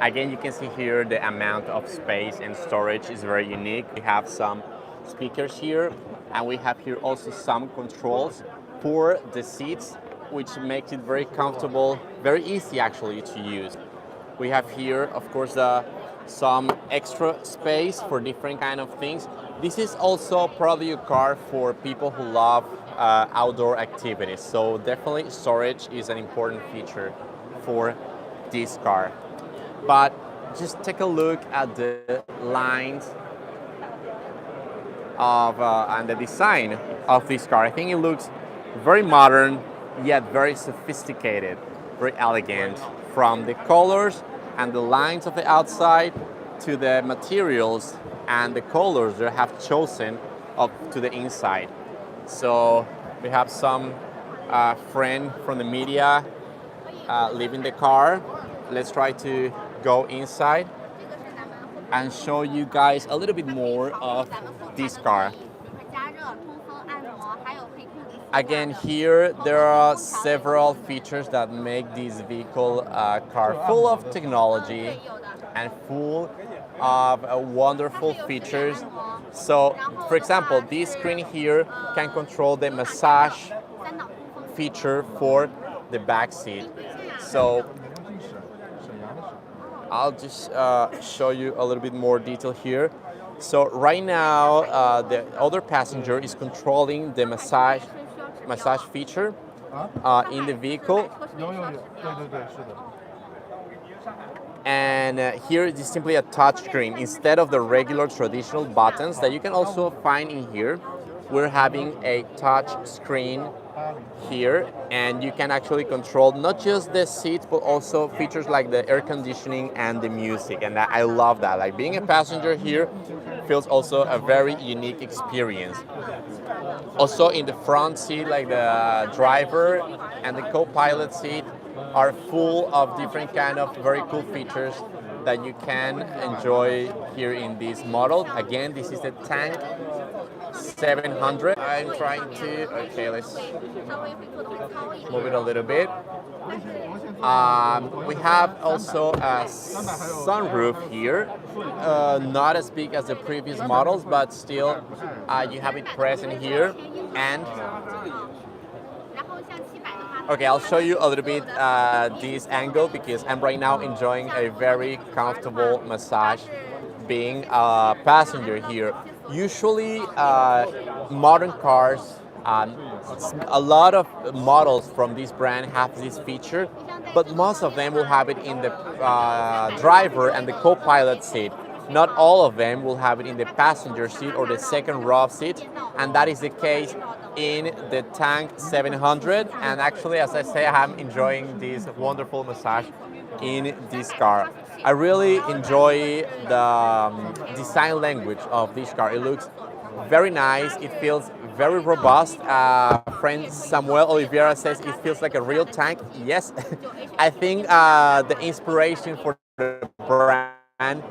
Speaker 1: Again, you can see here the amount of space and storage is very unique. We have some speakers here, and we have here also some controls for the seats, which makes it very comfortable, very easy actually to use. We have here, of course, some extra space for different kind of things. This is also probably a car for people who love outdoor activities. So definitely storage is an important feature for this car. But just take a look at the lines of and the design of this car. I think it looks very modern, yet very sophisticated, very elegant, from the colors and the lines of the outside to the materials and the colors they have chosen up to the inside. So we have some friend from the media leaving the car. Let's try to go inside and show you guys a little bit more of this car. Again, here there are several features that make this vehicle car full of technology and full of wonderful features. So, for example, this screen here can control the massage feature for the back seat. So I'll just show you a little bit more detail here. So right now, the other passenger is controlling the massage feature in the vehicle. And here it is simply a touch screen. Instead of the regular traditional buttons that you can also find in here, we're having a touch screen here, and you can actually control not just the seats but also features like the air conditioning and the music, and I love that. Like, being a passenger here feels also a very unique experience. Also in the front seat, like the driver and the co-pilot seat are full of different kind of very cool features that you can enjoy here in this model. Again, this is the Tank 700. I'm trying to, okay, let's move it a little bit. We have also a sunroof here, not as big as the previous models, but still you have it present here. And okay, I'll show you a little bit this angle because I'm right now enjoying a very comfortable massage being a passenger here. Usually modern cars, a lot of models from this brand have this feature, but most of them will have it in the driver and the co-pilot seat. Not all of them will have it in the passenger seat or the second row seat, and that is the case in the Tank 700. And actually, as I say, I'm enjoying this wonderful massage in this car. I really enjoy the design language of this car. It looks very nice. It feels very robust. Friend Samuel Oliveira says it feels like a real tank. Yes, I think the inspiration for the brand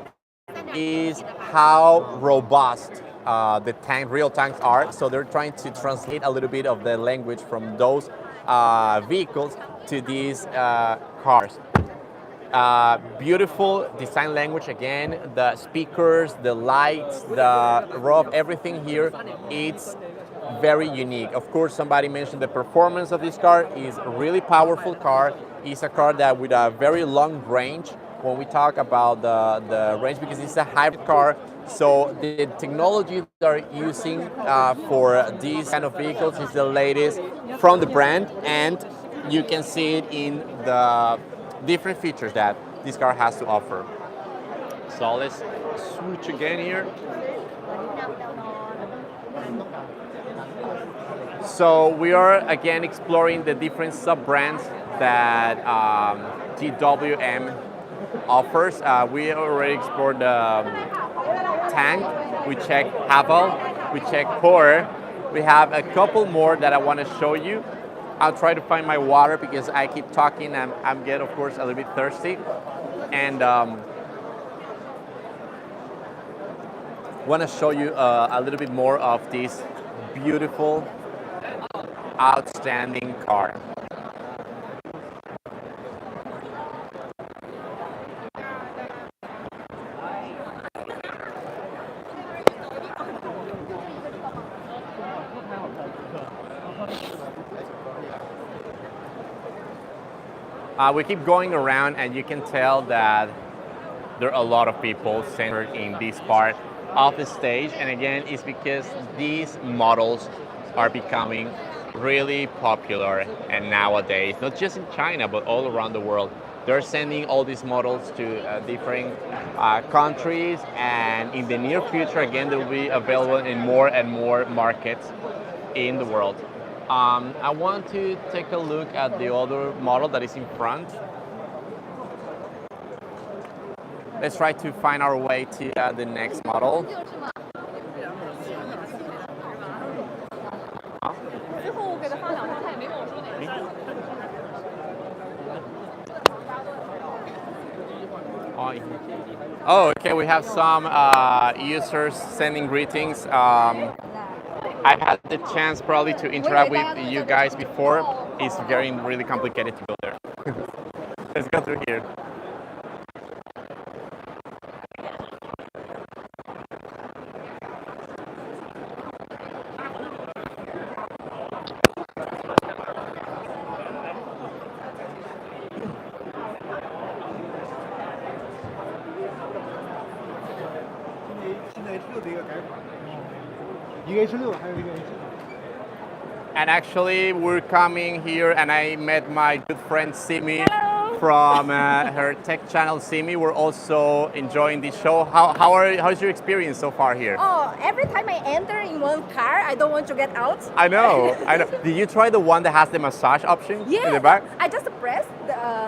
Speaker 1: is how robust the real tanks are. So they're trying to translate a little bit of the language from those vehicles to these cars. Beautiful design language again. The speakers, the lights, the row of everything here, it's very unique. Of course, somebody mentioned the performance of this car is a really powerful car. It's a car that with a very long range when we talk about the range, because it's a hybrid car. So the technology they're using for these kind of vehicles is the latest from the brand, and you can see it in the different features that this car has to offer. So let's switch again here. So we are again exploring the different sub-brands that GWM offers. We already explored the Tank, we checked Haval, we checked Horror. We have a couple more that I want to show you. I'll try to find my water because I keep talking and I'm getting, of course, a little bit thirsty. And want to show you a little bit more of this beautiful, outstanding car. We keep going around, and you can tell that there are a lot of people centered in this part of the stage. And again, it's because these models are becoming really popular. And nowadays, not just in China, but all around the world, they're sending all these models to different countries. And in the near future, again, they'll be available in more and more markets in the world. I want to take a look at the other model that is in front. Let's try to find our way to the next model. Oh, okay, we have some users sending greetings. I had the chance probably to interact with you guys before. It's really complicated to go there. Let's go through here. And actually, we're coming here, and I met my good friend Simi from her tech channel, Simi. We're also enjoying this show. How's your experience so far here?
Speaker 13: Oh, every time I enter in one car, I don't want to get out.
Speaker 1: I know. Did you try the one that has the massage option in the back?
Speaker 13: I just press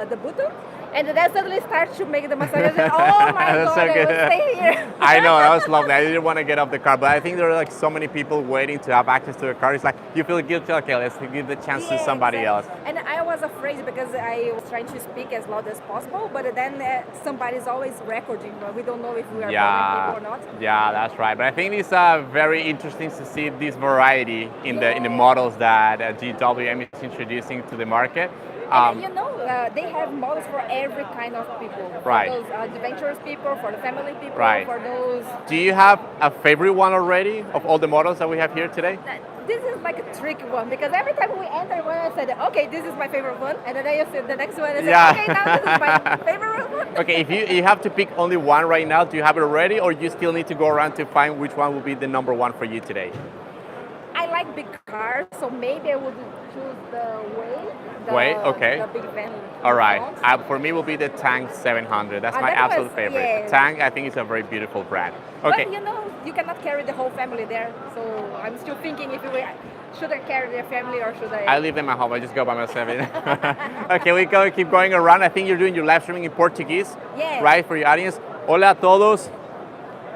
Speaker 13: the button, and then suddenly start to make the massage. Oh my god,
Speaker 1: so
Speaker 13: I will stay here.
Speaker 1: I know, that was lovely. I didn't want to get off the car, but I think there are like so many people waiting to have access to a car. It's like, you feel guilty, okay, let's give the chance to somebody else.
Speaker 13: And I was afraid because I was trying to speak as loud as possible, but then somebody's always recording, but we don't know if we are bothering people or not.
Speaker 1: Yeah, that's right. But I think it's very interesting to see this variety in the models that GWM is introducing to the market.
Speaker 13: And they have models for every kind of people.
Speaker 1: Right.
Speaker 13: For those adventurous people, for the family people,
Speaker 1: right.
Speaker 13: for those...
Speaker 1: Do you have a favorite one already of all the models that we have here today?
Speaker 13: This is like a tricky one because every time we enter one, I said, okay, this is my favorite one. And then I said the next one, I said, okay, now this is my favorite one.
Speaker 1: Okay, if you have to pick only one right now, do you have it already, or you still need to go around to find which one will be the number one for you today?
Speaker 13: I like big cars, so maybe I would choose the
Speaker 1: Whey, okay.
Speaker 13: The big van.
Speaker 1: All right. For me, will be the Tang 700. That's my absolute favorite. Yeah. Tang, I think, is a very beautiful brand. Okay.
Speaker 13: But you cannot carry the whole family there, so I'm still thinking should I carry their family or should I?
Speaker 1: I leave them at home. I just go by myself. Okay, we keep going around. I think you're doing your live streaming in Portuguese, right, for your audience. Hola a todos.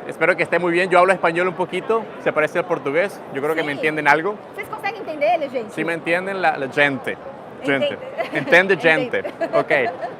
Speaker 1: Espero que esté muy bien. Yo hablo español un poquito. Se parece al portugués. Yo creo que me entienden algo.
Speaker 13: ¿Vocês conseguem entender ele, gente?
Speaker 1: Sí me entienden la gente. Entende gente. Ok.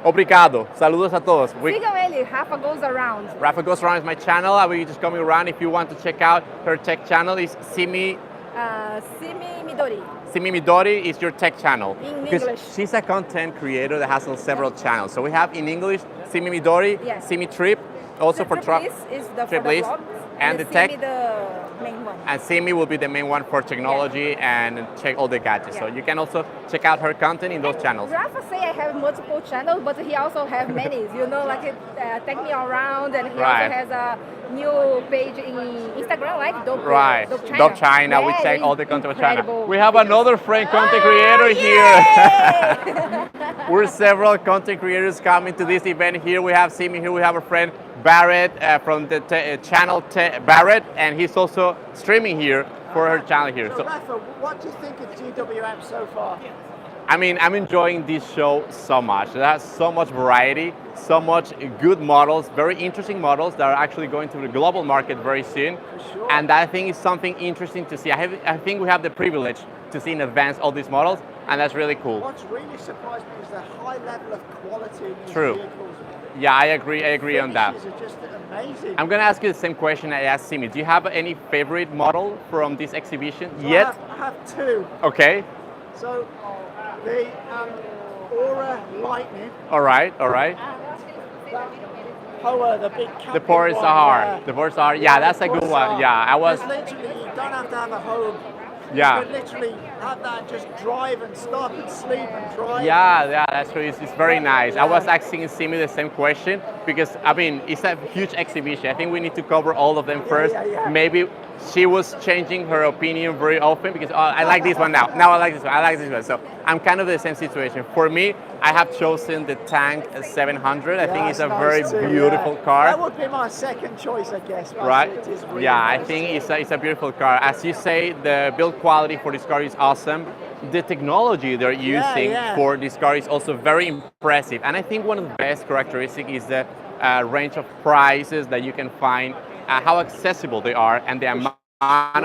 Speaker 1: Obrigado. Saludos a todos.
Speaker 13: Sigam ele, Rafa Goes Around.
Speaker 1: Rafa Goes Around is my channel. I will be just coming around. If you want to check out her tech channel, is Simi
Speaker 13: Midori.
Speaker 1: Simi Midori is your tech channel.
Speaker 13: In English.
Speaker 1: She's a content creator that has several channels. So we have in English, Simi Midori, Simi Trip, also for
Speaker 13: Trip is the vlogs,
Speaker 1: and the tech.
Speaker 13: The main one.
Speaker 1: And Simi will be the main one for technology and check all the gadgets. So you can also check out her content in those channels.
Speaker 13: Rafa say I have multiple channels, but he also have many. Like Take Me Around, and he also has a new page in Instagram, like Dope China.
Speaker 1: Dope China. We check all the content of China. We have another friend content creator here. We're several content creators coming to this event here. We have Simi here. We have a friend Barrett from the channel Barrett, and he's also streaming here for her channel here.
Speaker 3: So Rafa, what do you think of GWM so far?
Speaker 1: I mean, I'm enjoying this show so much. It has so much variety, so much good models, very interesting models that are actually going to the global market very soon.
Speaker 3: Sure.
Speaker 1: And I think it's something interesting to see. I think we have the privilege to see in advance all these models, and that's really cool.
Speaker 3: What's really surprised me is the high level of quality in these
Speaker 1: True.
Speaker 3: vehicles.
Speaker 1: Yeah, I agree on that.
Speaker 3: Finishes are just amazing.
Speaker 1: I'm gonna ask you the same question I asked Simi. Do you have any favorite model from this exhibition yet?
Speaker 3: I have two.
Speaker 1: Okay.
Speaker 3: So the Aura Lightning.
Speaker 1: All right.
Speaker 3: Hoa, the big camping
Speaker 1: The Porsche Sahar. The Porsche Sahar. Yeah, that's a good one. Yeah,
Speaker 3: Literally, you don't have to have a home
Speaker 1: Yeah.
Speaker 3: You could literally have that and just drive and stop and sleep and drive.
Speaker 1: Yeah, that's true. It's very nice. I was asking Simi the same question because, I mean, it's a huge exhibition. I think we need to cover all of them first. Maybe she was changing her opinion very often because, oh, I like this one now. Now I like this one. I like this one. So I'm kind of the same situation. For me, I have chosen the Tank 700. I think it's a very beautiful car.
Speaker 3: That would be my second choice, I guess.
Speaker 1: Right?
Speaker 3: It is really
Speaker 1: Yeah, I
Speaker 3: nice
Speaker 1: think
Speaker 3: too.
Speaker 1: it's a beautiful car. As you say, the build quality for this car is awesome. The technology they're using for this car is also very impressive. And I think one of the best characteristics is the range of prices that you can find, how accessible they are, and the amount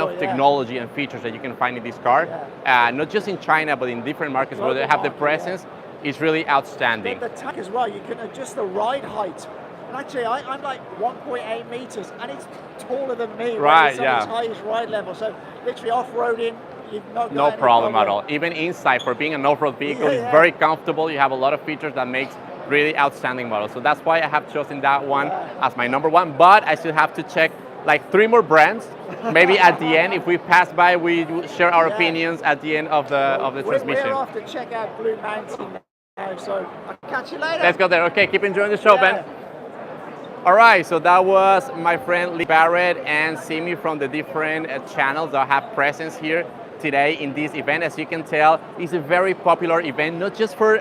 Speaker 1: of technology and features that you can find in this car. Not just in China, but in different markets where they have the presence, is really outstanding.
Speaker 3: The Tank as well, you can adjust the ride height. And actually, I'm like 1.8 meters, and it's taller than me.
Speaker 1: Right,
Speaker 3: it's on its highest ride level. So literally off-roading, you've not got
Speaker 1: No
Speaker 3: any
Speaker 1: problem at all. Even inside, for being an off-road vehicle, it's very comfortable. You have a lot of features that makes really outstanding model. So that's why I have chosen that one as my number one. But I still have to check like 3 more brands. Maybe at the end, if we pass by, we share our opinions at the end of the transmission.
Speaker 3: We're off to check out Blue Mountain now, so I'll catch you later.
Speaker 1: Let's go there. Okay, keep enjoying the show, Ben. All right, so that was my friend Lee Barrett and Simi from the different channels that have presence here today in this event. As you can tell, it's a very popular event, not just for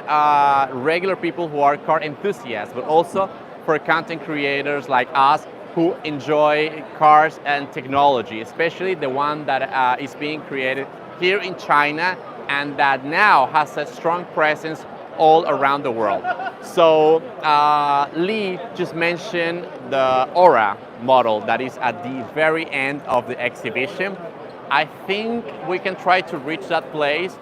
Speaker 1: regular people who are car enthusiasts, but also for content creators like us who enjoy cars and technology, especially the one that is being created here in China and that now has a strong presence all around the world. So Lee just mentioned the Aura model that is at the very end of the exhibition. I think we can try to reach that place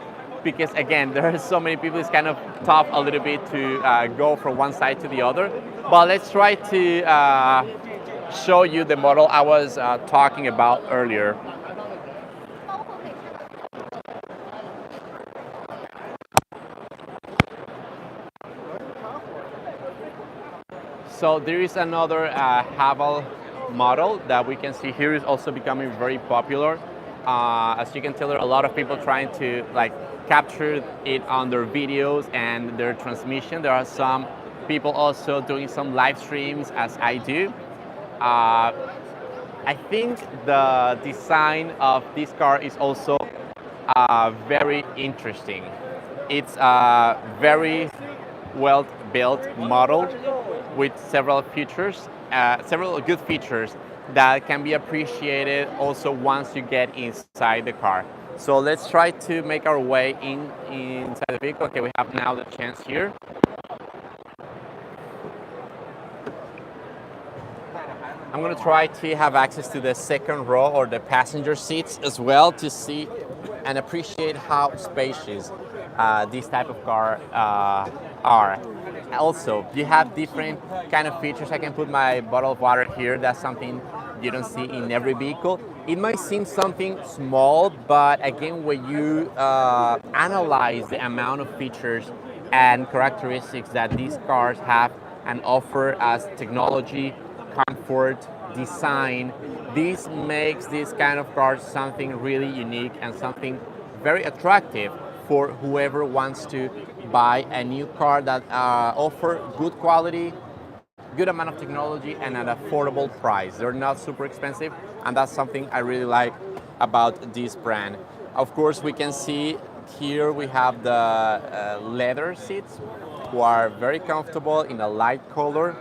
Speaker 1: because again, there are so many people, it's kind of tough a little bit to go from one side to the other. But let's try to show you the model I was talking about earlier. So there is another Haval model that we can see here is also becoming very popular. As you can tell, there are a lot of people trying to like capture it on their videos and their transmission. There are some people also doing some live streams as I do. I think the design of this car is also very interesting. It's a very well built model with several features, several good features that can be appreciated also once you get inside the car. So let's try to make our way inside the vehicle. Okay, we have now the chance here. I'm going to try to have access to the second row or the passenger seats as well to see and appreciate how spacious these type of car are. Also, you have different kind of features. I can put my bottle of water here. That's something you don't see in every vehicle. It might seem something small, but again, when you analyze the amount of features and characteristics that these cars have and offer as technology, comfort, design, this makes these kind of cars something really unique and something very attractive for whoever wants to buy a new car that offer good quality, good amount of technology, and an affordable price. They're not super expensive, and that's something I really like about this brand. Of course, we can see here we have the leather seats, who are very comfortable in a light color.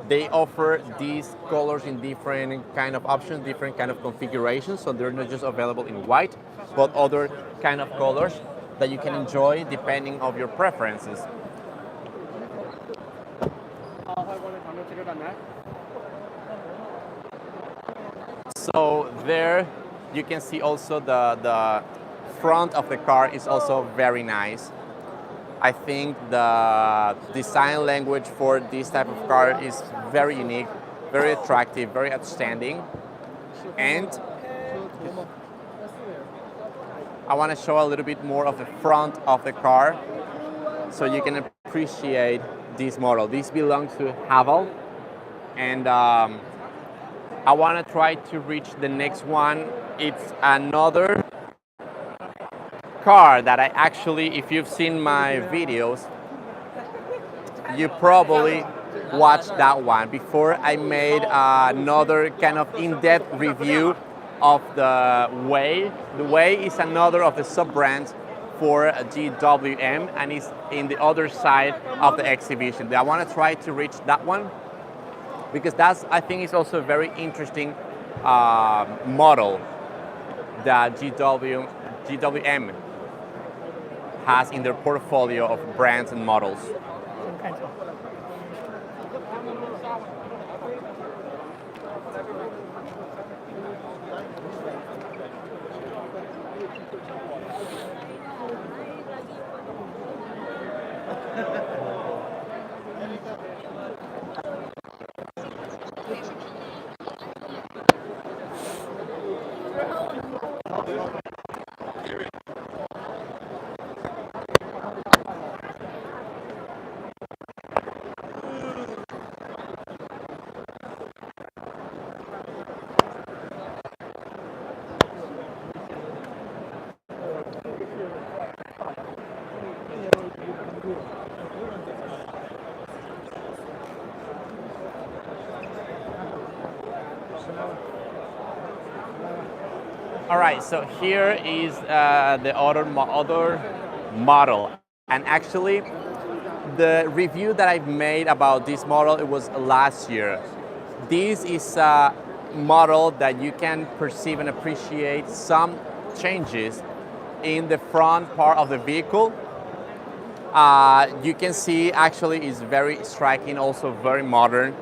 Speaker 1: They offer these colors in different kind of options, different kind of configurations, so they're not just available in white, but other kind of colors that you can enjoy depending on your preferences. So there you can see also the front of the car is also very nice. I think the design language for this type of car is very unique, very attractive, very outstanding. And I want to show a little bit more of the front of the car so you can appreciate this model. This belongs to Haval, and I want to try to reach the next one. It's another car that I actually, if you've seen my videos, you probably watched that one. Before I made another kind of in-depth review of the Whey. The Whey is another of the sub-brands for GWM and is in the other side of the exhibition. I want to try to reach that one because that's, I think, is also a very interesting model that GWM has in their portfolio of brands and models. All right, so here is the other model, and actually the review that I've made about this model, it was last year. This is a model that you can perceive and appreciate some changes in the front part of the vehicle. You can see actually is very striking, also very modern.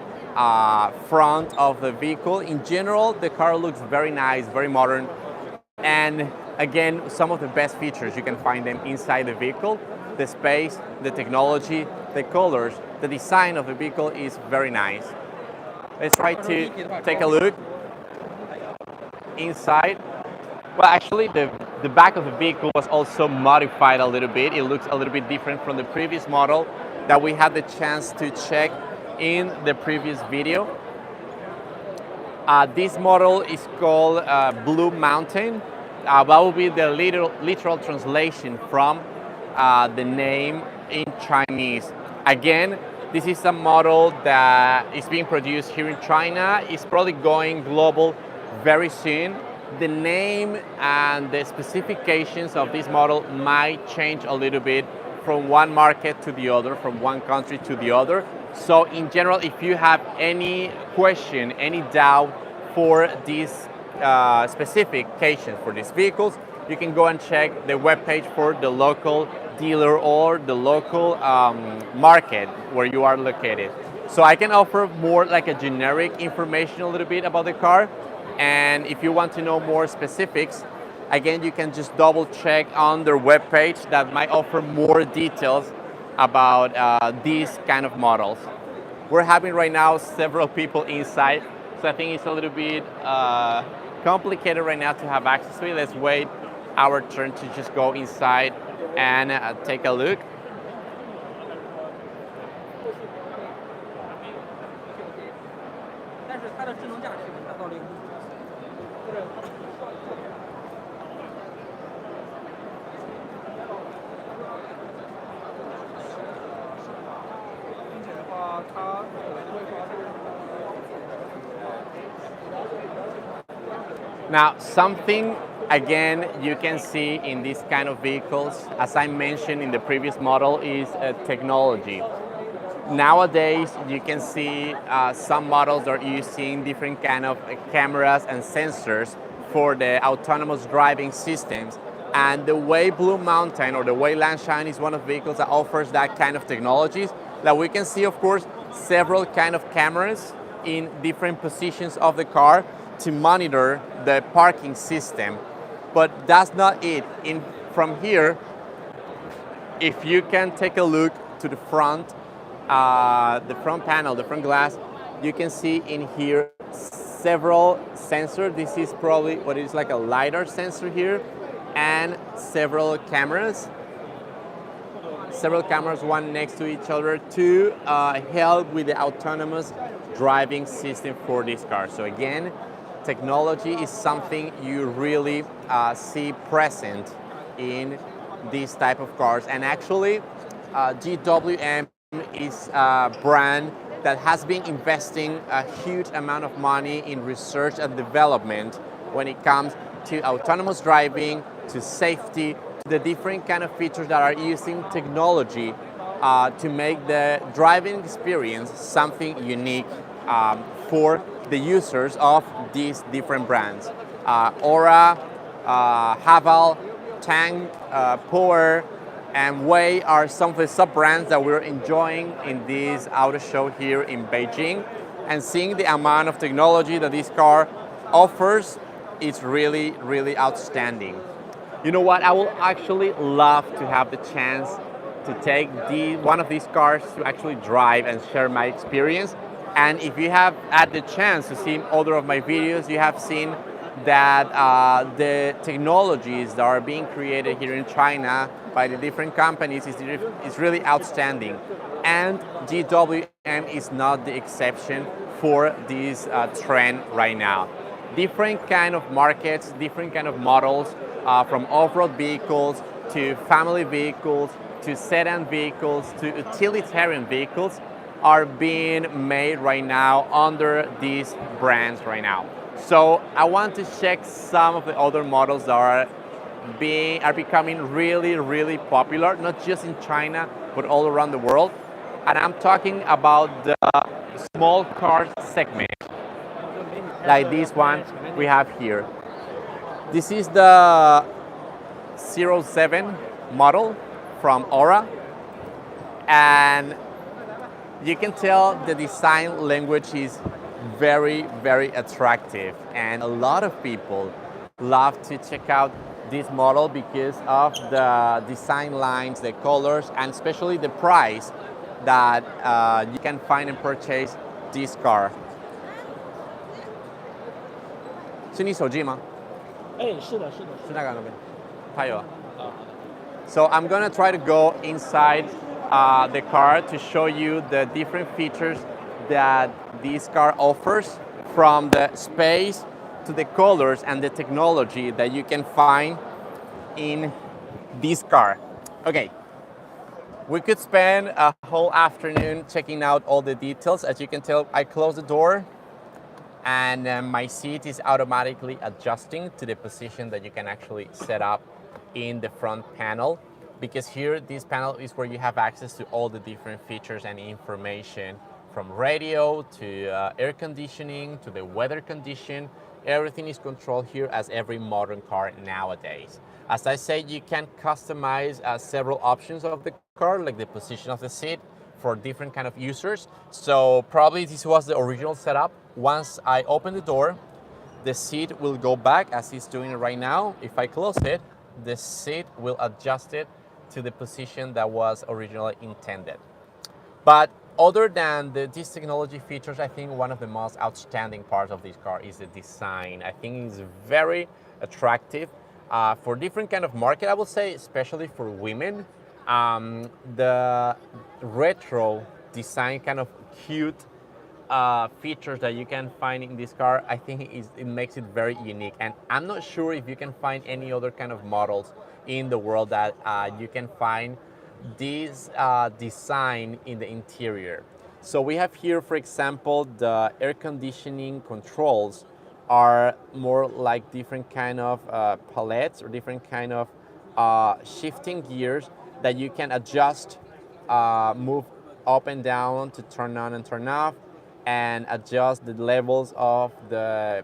Speaker 1: Front of the vehicle. In general, the car looks very nice, very modern. And again, some of the best features, you can find them inside the vehicle. The space, the technology, the colors, the design of the vehicle is very nice. Let's try to take a look inside. Well, actually, the back of the vehicle was also modified a little bit. It looks a little bit different from the previous model that we had the chance to check in the previous video. This model is called Blue Mountain. That will be the literal translation from the name in Chinese. Again, this is a model that is being produced here in China. It's probably going global very soon. The name and the specifications of this model might change a little bit from one market to the other, from one country to the other. So in general, if you have any question, any doubt for these specifications for these vehicles, you can go and check the webpage for the local dealer or the local market where you are located. So I can offer more like a generic information a little bit about the car. And if you want to know more specifics, again, you can just double check on their webpage that might offer more details about these kind of models. We're having right now several people inside, so I think it's a little bit complicated right now to have access to it. Let's wait our turn to just go inside and take a look. Now, something again you can see in these kind of vehicles, as I mentioned in the previous model, is technology. Nowadays, you can see some models are using different kind of cameras and sensors for the autonomous driving systems. And the Whey Blue Mountain or the Whey Landshine is one of the vehicles that offers that kind of technologies. That we can see, of course, several kind of cameras in different positions of the car to monitor the parking system. But that's not it. From here, if you can take a look to the front panel, the front glass, you can see in here several sensors. This is probably what is like a LiDAR sensor here, and several cameras, one next to each other to help with the autonomous driving system for this car. So again, technology is something you really see present in these type of cars. And actually, GWM is a brand that has been investing a huge amount of money in research and development when it comes to autonomous driving, to safety, to the different kind of features that are using technology to make the driving experience something unique for the users of these different brands. Aura, Haval, Tang, Power, and Whey are some of the sub-brands that we're enjoying in this auto show here in Beijing. And seeing the amount of technology that this car offers is really, really outstanding. You know what? I will actually love to have the chance to take one of these cars to actually drive and share my experience. And if you have had the chance to see other of my videos, you have seen that the technologies that are being created here in China by the different companies is really outstanding. And GWM is not the exception for this trend right now. Different kind of markets, different kind of models, from off-road vehicles to family vehicles to sedan vehicles to utilitarian vehicles are being made right now under these brands right now. So I want to check some of the other models that are becoming really, really popular, not just in China, but all around the world. And I'm talking about the small car segment, like this one we have here. This is the 07 model from Aura. And you can tell the design language is very, very attractive. And a lot of people love to check out this model because of the design lines, the colors, and especially the price that you can find and purchase this car. 是你手机吗？
Speaker 3: 是的。
Speaker 1: 是那个那边，它有。So I'm gonna try to go inside the car to show you the different features that this car offers, from the space to the colors and the technology that you can find in this car. Okay, we could spend a whole afternoon checking out all the details. As you can tell, I closed the door and my seat is automatically adjusting to the position that you can actually set up in the front panel, because here this panel is where you have access to all the different features and information, from radio to air conditioning to the weather condition. Everything is controlled here, as every modern car nowadays. As I said, you can customize several options of the car, like the position of the seat for different kind of users. So probably this was the original setup. Once I open the door, the seat will go back as it's doing it right now. If I close it, the seat will adjust it to the position that was originally intended. But other than these technology features, I think one of the most outstanding parts of this car is the design. I think it's very attractive for different kind of market, I would say, especially for women. The retro design, kind of cute features that you can find in this car, I think it makes it very unique. And I'm not sure if you can find any other kind of models in the world that you can find this design in the interior. So we have here, for example, the air conditioning controls are more like different kind of palettes or different kind of shifting gears that you can adjust, move up and down to turn on and turn off, and adjust the levels of the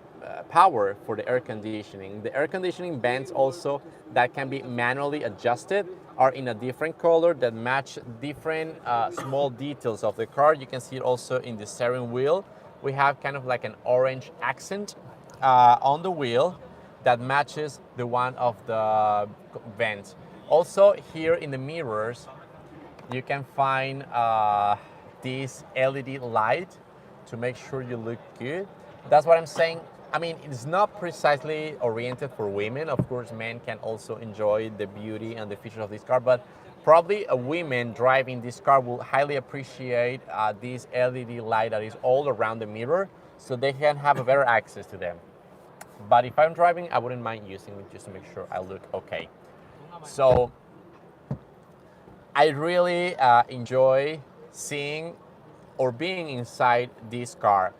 Speaker 1: power for the air conditioning. The air conditioning vents also that can be manually adjusted are in a different color that match different small details of the car. You can see it also in the steering wheel. We have kind of like an orange accent on the wheel that matches the one of the vents. Also here in the mirrors, you can find this LED light to make sure you look good. That's what I'm saying. I mean, it's not precisely oriented for women. Of course, men can also enjoy the beauty and the features of this car, but probably a woman driving this car will highly appreciate this LED light that is all around the mirror, so they can have a better access to them. But if I'm driving, I wouldn't mind using it just to make sure I look okay. So I really enjoy seeing or being inside this car.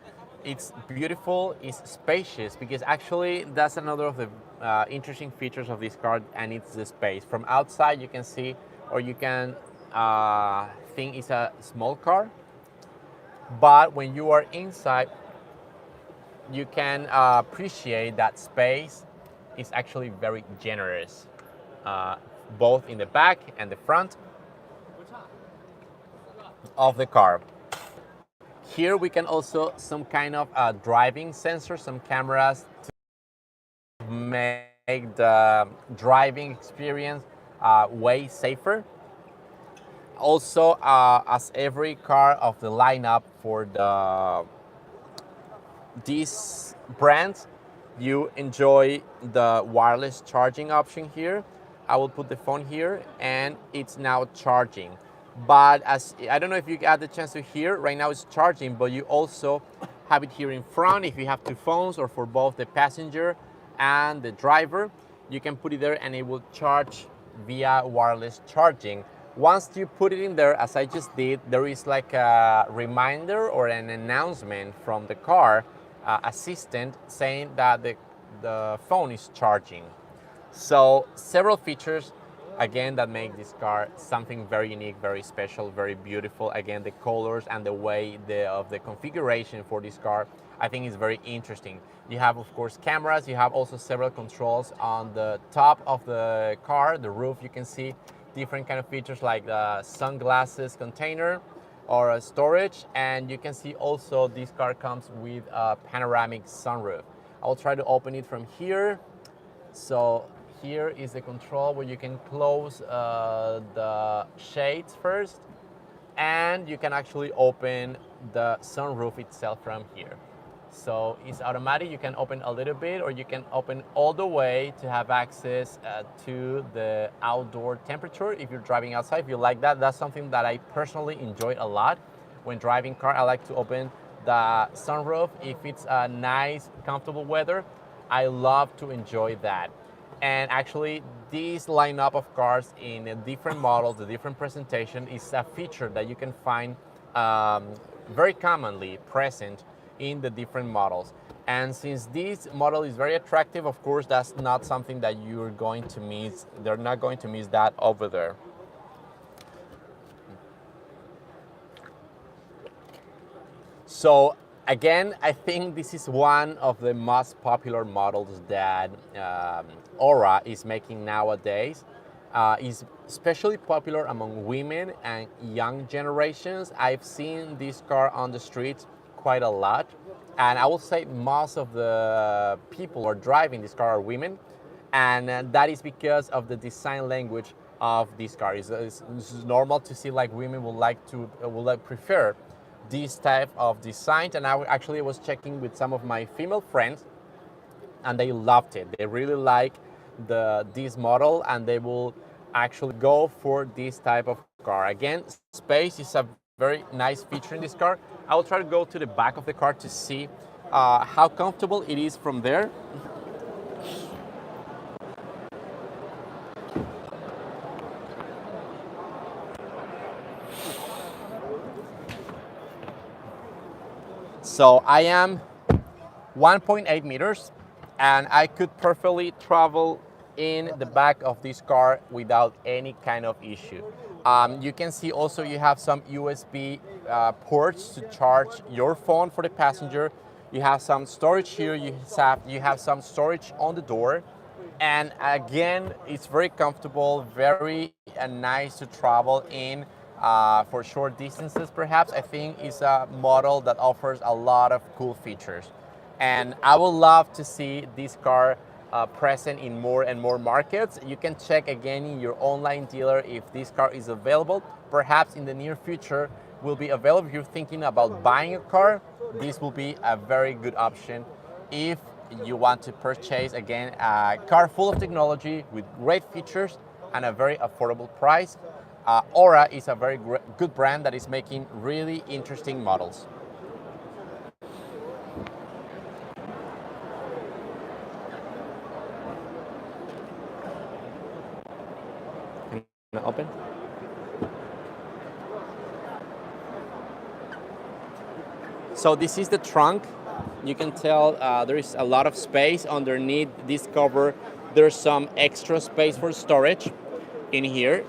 Speaker 1: It's beautiful, it's spacious, because actually that's another of the interesting features of this car, and it's the space. From outside you can see, or you can think it's a small car, but when you are inside, you can appreciate that space is actually very generous, both in the back and the front of the car. Here we can also some kind of driving sensor, some cameras to make the driving experience way safer. Also, as every car of the lineup for these brands, you enjoy the wireless charging option here. I will put the phone here and it's now charging. But as I don't know if you got the chance to hear, right now it's charging, but you also have it here in front if you have two phones, or for both the passenger and the driver. You can put it there and it will charge via wireless charging. Once you put it in there, as I just did, there is like a reminder or an announcement from the car assistant saying that the phone is charging. So several features, again, that make this car something very unique, very special, very beautiful. Again, the colors and the way of the configuration for this car, I think is very interesting. You have, of course, cameras. You have also several controls on the top of the car, the roof. You can see different kind of features like the sunglasses container or a storage, and you can see also this car comes with a panoramic sunroof. I'll try to open it from here. So here is the control where you can close the shades first, and you can actually open the sunroof itself from here. So it's automatic. You can open a little bit, or you can open all the way to have access to the outdoor temperature if you're driving outside. If you like that, that's something that I personally enjoy a lot. When driving car, I like to open the sunroof. If it's a nice, comfortable weather, I love to enjoy that. And actually, this lineup of cars in different models, the different presentation, is a feature that you can find very commonly present in the different models. And since this model is very attractive, of course, that's not something that you're going to miss. They're not going to miss that over there. So again, I think this is one of the most popular models that Aura is making nowadays. Is especially popular among women and young generations. I've seen this car on the streets quite a lot, and I will say most of the people who are driving this car are women, and that is because of the design language of this car. It's normal to see like women would prefer this type of design, and I actually was checking with some of my female friends, and they loved it. They really like this model, and they will actually go for this type of car. Again, space is a very nice feature in this car. I will try to go to the back of the car to see how comfortable it is from there. So I am 1.8 meters, and I could perfectly travel in the back of this car without any kind of issue. You can see also you have some USB ports to charge your phone for the passenger. You have some storage here, you have some storage on the door. And again, it's very comfortable, very nice to travel in for short distances perhaps. I think it's a model that offers a lot of cool features. And I would love to see this car present in more and more markets. You can check again in your online dealer if this car is available. Perhaps in the near future will be available. If you're thinking about buying a car, this will be a very good option if you want to purchase, again, a car full of technology with great features and a very affordable price. Aura is a very good brand that is making really interesting models. Open. So this is the trunk. You can tell there is a lot of space underneath this cover. There's some extra space for storage in here.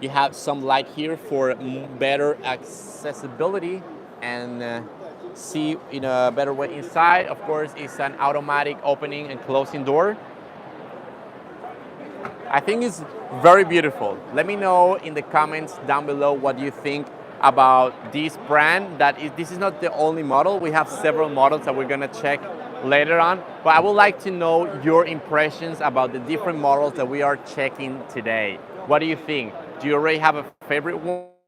Speaker 1: You have some light here for better accessibility and see in a better way inside. Of course, it's an automatic opening and closing door. I think it's very beautiful. Let me know in the comments down below what you think about this brand. This is not the only model. We have several models that we're gonna check later on, but I would like to know your impressions about the different models that we are checking today. What do you think? Do you already have a favorite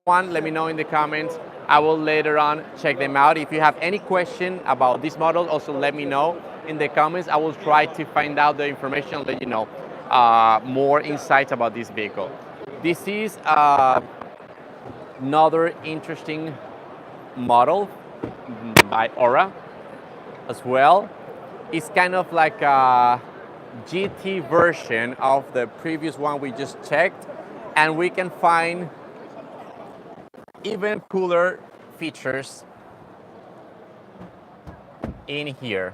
Speaker 1: one? Let me know in the comments. I will later on check them out. If you have any question about this model, also let me know in the comments. I will try to find out the information, let you know more insights about this vehicle. This is another interesting model by Aura as well. It's kind of like a GT version of the previous one we just checked, and we can find even cooler features in here.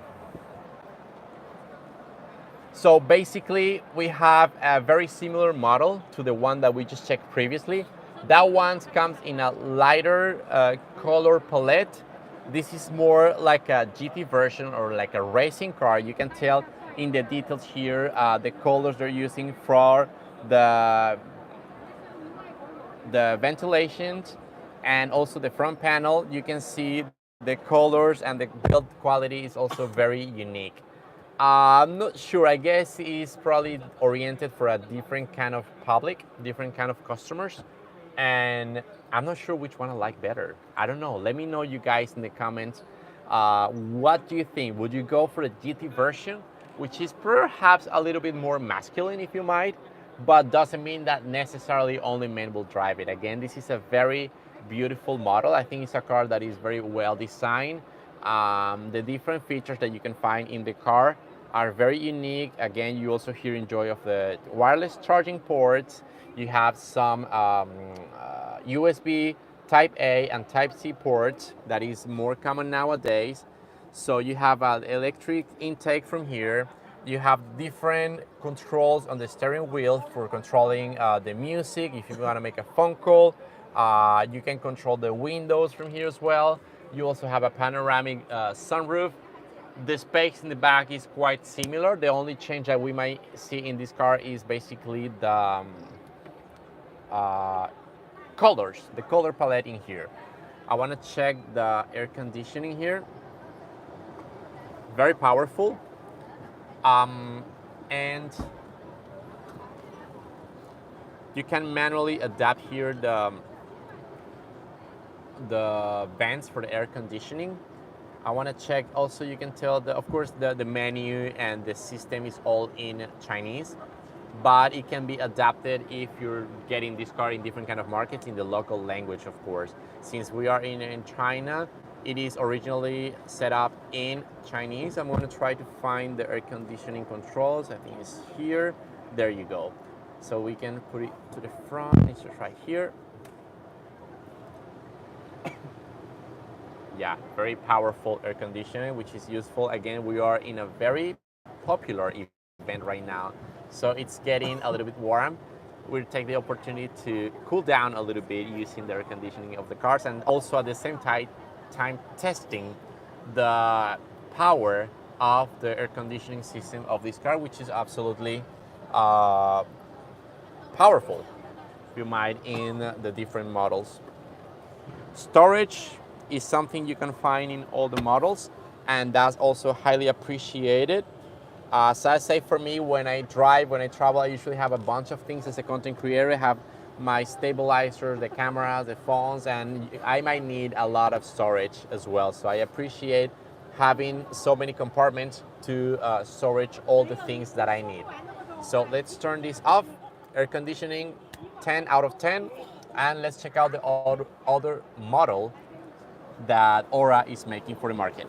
Speaker 1: So basically we have a very similar model to the one that we just checked previously. That one comes in a lighter color palette. This is more like a GT version or like a racing car. You can tell in the details here the colors they're using for the ventilation and also the front panel. You can see the colors and the build quality is also very unique. I'm not sure, I guess it's probably oriented for a different kind of public, different kind of customers. And I'm not sure which one I like better. I don't know. Let me know, you guys, in the comments. What do you think? Would you go for the GT version, which is perhaps a little bit more masculine, if you might, but doesn't mean that necessarily only men will drive it. Again, this is a very beautiful model. I think it's a car that is very well designed. The different features that you can find in the car are very unique. Again, you also here enjoy of the wireless charging ports. You have some USB Type A and Type C ports that is more common nowadays. So you have an electric intake from here. You have different controls on the steering wheel for controlling the music. If you want to make a phone call, you can control the windows from here as well. You also have a panoramic sunroof. The space in the back is quite similar. The only change that we might see in this car is basically the colors, the color palette in here. I want to check the air conditioning here. Very powerful. And you can manually adapt here the vents for the air conditioning. I want to check also, you can tell of course the menu and the system is all in Chinese, but it can be adapted if you're getting this car in different kind of markets in the local language, of course. Since we are in China, it is originally set up in Chinese. I'm going to try to find the air conditioning controls. I think it's here. There you go. So we can put it to the front. It's just right here. Yeah, very powerful air conditioning, which is useful. Again, we are in a very popular event right now, so it's getting a little bit warm. We'll take the opportunity to cool down a little bit using the air conditioning of the cars, and also at the same time testing the power of the air conditioning system of this car, which is absolutely powerful, you might, in the different models. Storage is something you can find in all the models, and that's also highly appreciated. So I say, for me, when I drive, when I travel, I usually have a bunch of things as a content creator. I have my stabilizer, the cameras, the phones, and I might need a lot of storage as well. So I appreciate having so many compartments to storage all the things that I need. So let's turn this off. Air conditioning, 10 out of 10. And let's check out the other model that Aura is making for the market.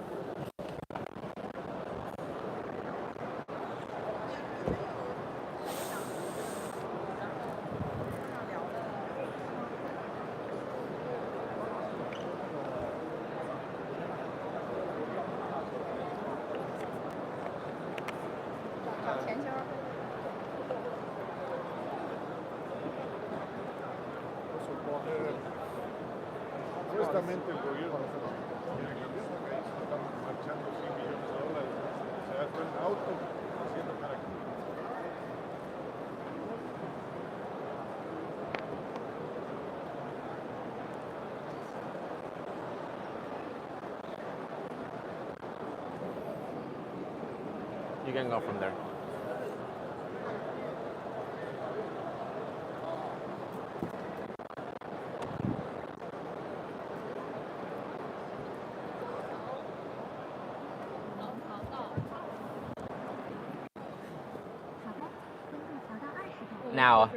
Speaker 14: Obviamente el gobierno eso no quiere cambiar porque ahí se están marchando $100 millones. Se da cuenta auto haciendo carácter.
Speaker 1: You can go from there. Now,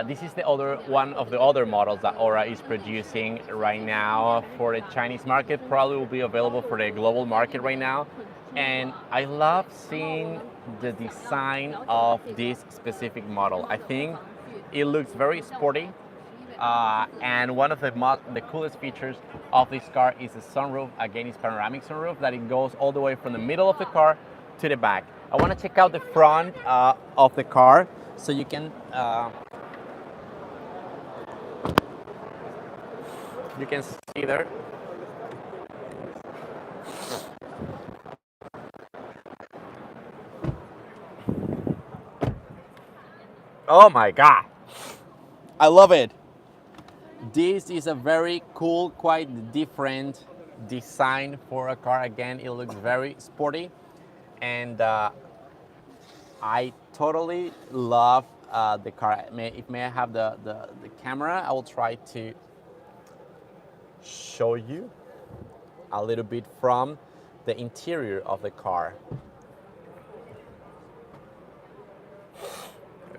Speaker 1: this is the other one of the other models that Aura is producing right now for the Chinese market. Probably will be available for the global market right now. And I love seeing the design of this specific model. I think it looks very sporty. And one of the coolest features of this car is the sunroof. Again, it's panoramic sunroof that it goes all the way from the middle of the car to the back. I want to check out the front of the car so you can see there. Oh my God, I love it. This is a very cool, quite different design for a car. Again, it looks very sporty, and I totally love the car. If may I have the camera, I will try to show you a little bit from the interior of the car.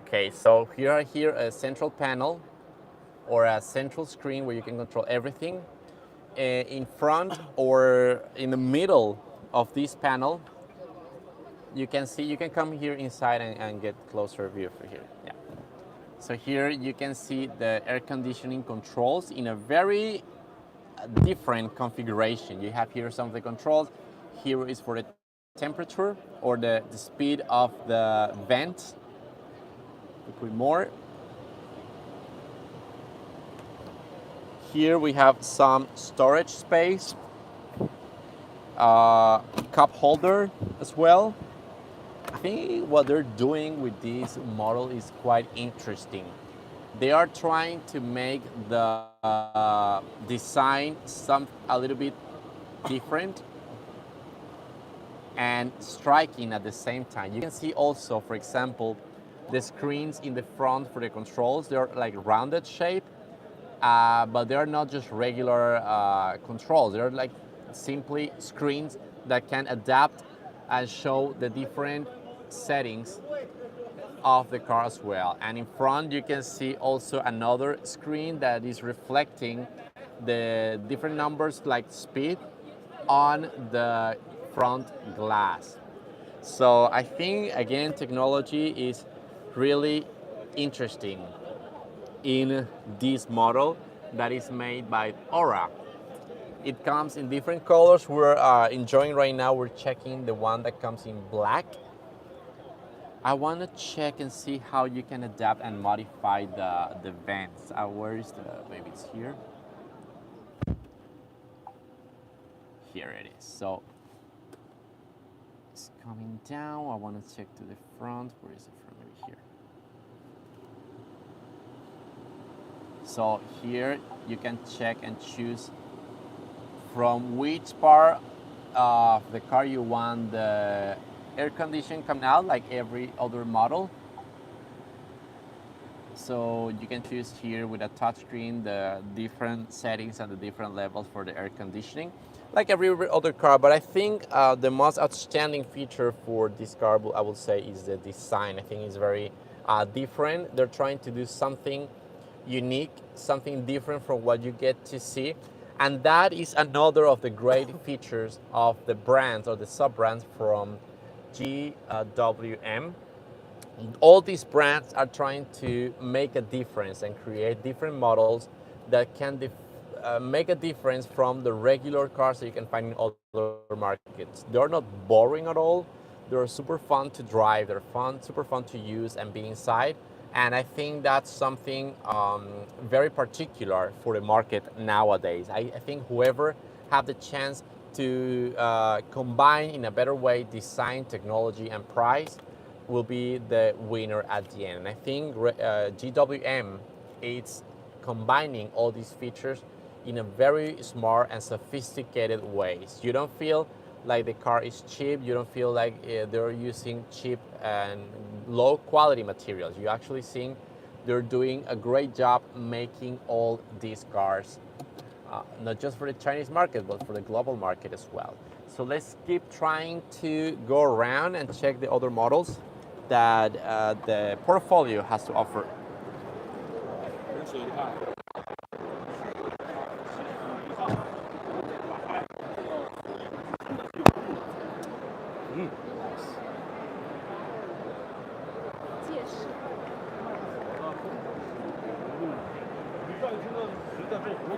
Speaker 1: Okay, so here a central panel or a central screen where you can control everything. In front or in the middle of this panel, you can come here inside and get closer view for here. Yeah. So here you can see the air conditioning controls in a very different configuration. You have here some of the controls. Here is for the temperature or the speed of the vent. Put more. Here we have some storage space, cup holder as well. I think what they're doing with this model is quite interesting. They are trying to make the design a little bit different and striking at the same time. You can see also, for example, the screens in the front for the controls. They're like rounded shape, but they're not just regular controls. They're like simply screens that can adapt and show the different settings of the car as well. And in front you can see also another screen that is reflecting the different numbers like speed on the front glass. So I think again technology is really interesting in this model that is made by Aura. It comes in different colors. We're enjoying right now, we're checking the one that comes in black. I want to check and see how you can adapt and modify the vents. Where is maybe it's here. Here it is. So it's coming down. I want to check to the front. Where is it from? Maybe here. So here you can check and choose from which part of the car you want the air conditioning coming out, like every other model. So you can choose here with a touchscreen the different settings and the different levels for the air conditioning, like every other car. But I think the most outstanding feature for this car, I would say, is the design. I think it's very different. They're trying to do something unique, something different from what you get to see. And that is another of the great features of the brands or the sub-brands from GWM. All these brands are trying to make a difference and create different models that can make a difference from the regular cars that you can find in other markets. They're not boring at all. They're super fun to drive. They're super fun to use and be inside. And I think that's something very particular for the market nowadays. I think whoever have the chance to combine in a better way design, technology, and price will be the winner at the end. And I think GWM is combining all these features in a very smart and sophisticated ways. You don't feel like the car is cheap. You don't feel like they're using cheap and low quality materials. You actually think they're doing a great job making all these cars, not just for the Chinese market, but for the global market as well. So let's keep trying to go around and check the other models that the portfolio has to offer.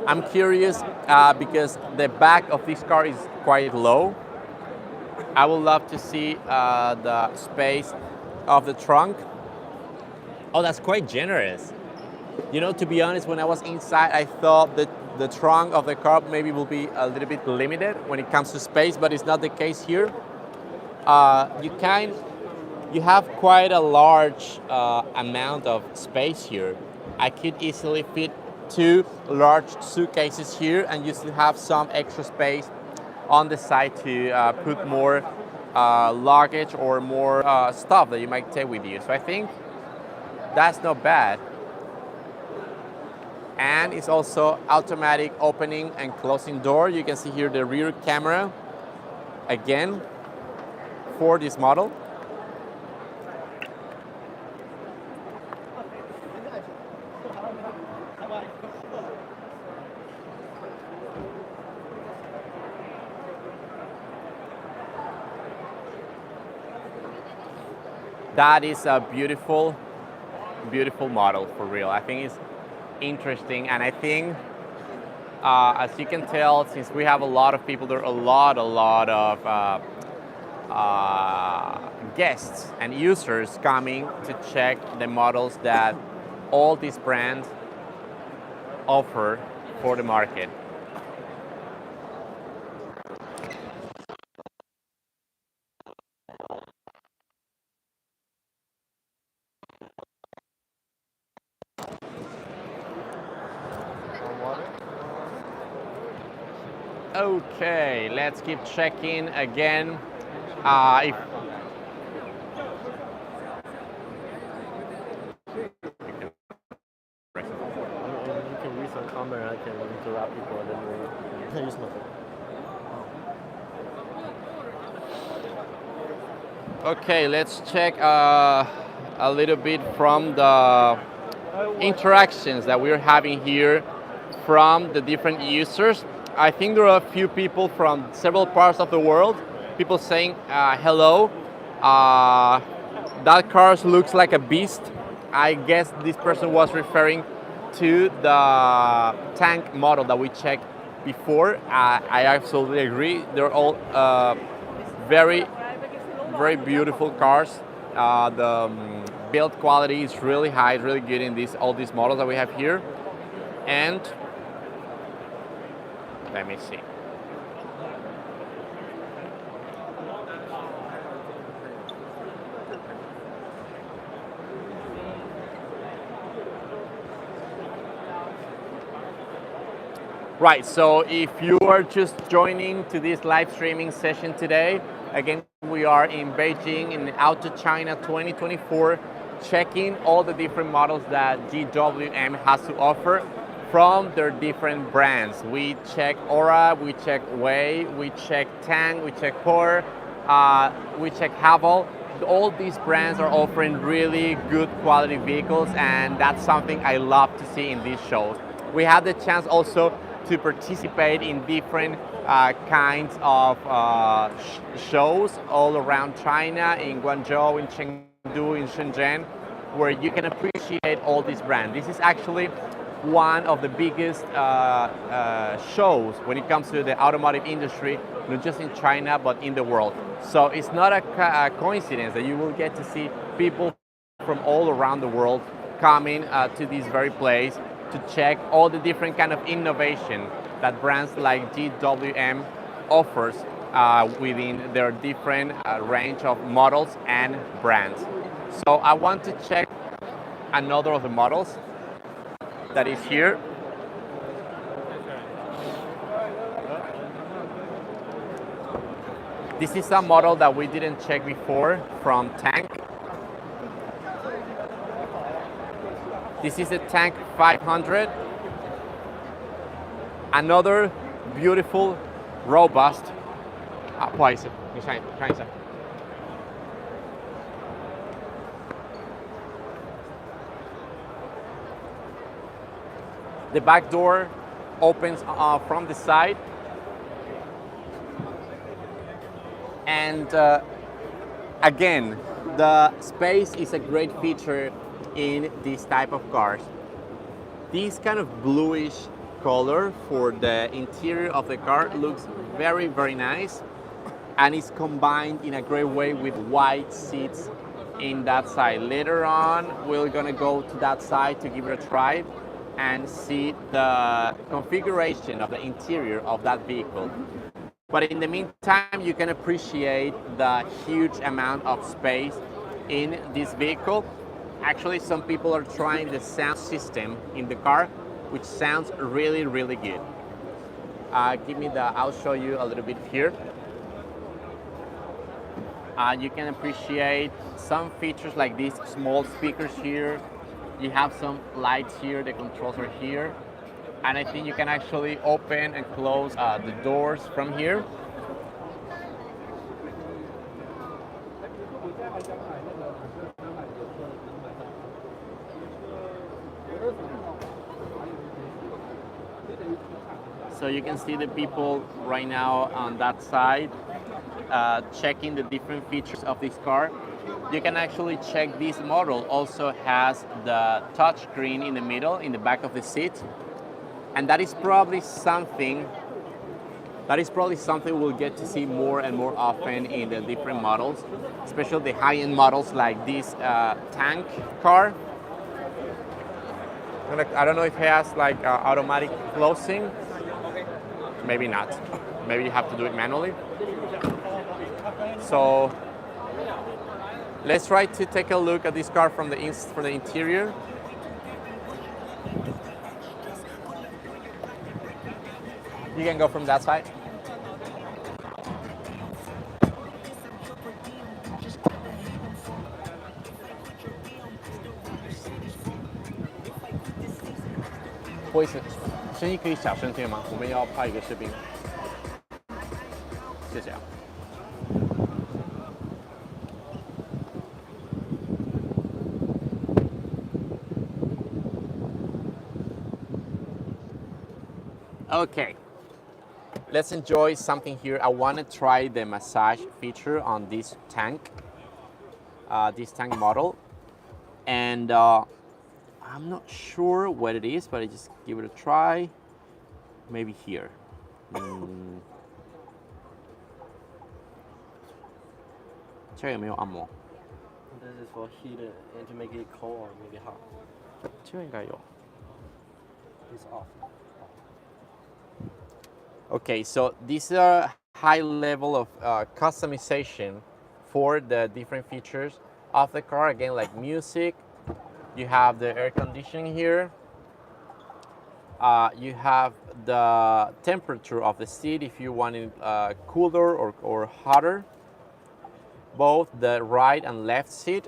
Speaker 1: I'm curious because the back of this car is quite low. I would love to see the space of the trunk. Oh, that's quite generous. You know, to be honest, when I was inside, I thought that the trunk of the car maybe will be a little bit limited when it comes to space, but it's not the case here. You have quite a large amount of space here. I could easily fit 2 large suitcases here, and you still have some extra space on the side to put more luggage or more stuff that you might take with you. So I think that's not bad. And it's also automatic opening and closing door. You can see here the rear camera again for this model. That is a beautiful, beautiful model for real. I think it's interesting, and I think, as you can tell, since we have a lot of people, there are a lot of guests and users coming to check the models that all these brands offer for the market. Okay, let's keep checking again. If
Speaker 7: You can read some comment, I can interrupt people, and then you can use nothing.
Speaker 1: Okay, let's check a little bit from the interactions that we're having here from the different users. I think there are a few people from several parts of the world, people saying hello. That car looks like a beast. I guess this person was referring to the tank model that we checked before. I absolutely agree. They're all very, very beautiful cars. The build quality is really high, really good in all these models that we have here. And let me see. Right, so if you are just joining to this live streaming session today, again, we are in Beijing in Auto China 2024, checking all the different models that GWM has to offer from their different brands. We check Aura, we check Whey, we check Tang, we check Por, we check Haval. All these brands are offering really good quality vehicles, and that's something I love to see in these shows. We had the chance also to participate in different kinds of shows all around China, in Guangzhou, in Chengdu, in Shenzhen, where you can appreciate all these brands. This is actually one of the biggest shows when it comes to the automotive industry, not just in China, but in the world. So it's not a coincidence that you will get to see people from all around the world coming to this very place to check all the different kind of innovation that brands like GWM offers within their different range of models and brands. So I want to check another of the models that is here. This is a model that we didn't check before from Tank. This is a Tank 500. Another beautiful, robust. 不好意思，你看一下。The back door opens from the side. And again, the space is a great feature in this type of cars. This kind of bluish color for the interior of the car looks very, very nice, and it's combined in a great way with white seats in that side. Later on, we're gonna go to that side to give it a try and see the configuration of the interior of that vehicle. But in the meantime, you can appreciate the huge amount of space in this vehicle. Actually, some people are trying the sound system in the car, which sounds really, really good. I'll show you a little bit here. You can appreciate some features like these small speakers here. You have some lights here, the controls are here. And I think you can actually open and close the doors from here. So you can see the people right now on that side checking the different features of this car. You can actually check this model also has the touch screen in the middle, in the back of the seat. And that is probably something we'll get to see more and more often in the different models, especially the high-end models like this Tank car. I don't know if it has like automatic closing. Maybe not. Maybe you have to do it manually. So let's try to take a look at this car from the interior. You can go from that side.不好意思，声音可以小声点吗？我们要拍一个视频。谢谢啊。Okay. Let's enjoy something here. I want to try the massage feature on this Tank model. And I'm not sure what it is, but I just give it a try. Maybe here. This
Speaker 7: is for heat and to make it cold or make it hot.
Speaker 1: 这应该有。
Speaker 7: It's off.
Speaker 1: Okay, so these are high level of customization for the different features of the car. Again, like music, you have the air conditioning here. You have the temperature of the seat if you want it cooler or hotter. Both the right and left seat.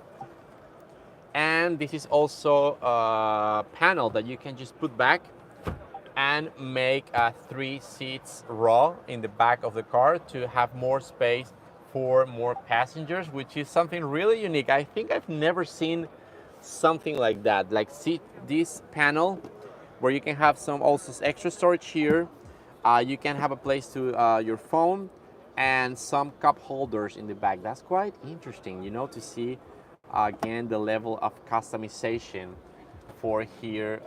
Speaker 1: And this is also a panel that you can just put back and make 3 seats raw in the back of the car to have more space for more passengers, which is something really unique. I think I've never seen something like that. Like, see this panel where you can have some also extra storage here. You can have a place to your phone and some cup holders in the back. That's quite interesting, you know, to see again the level of customization for here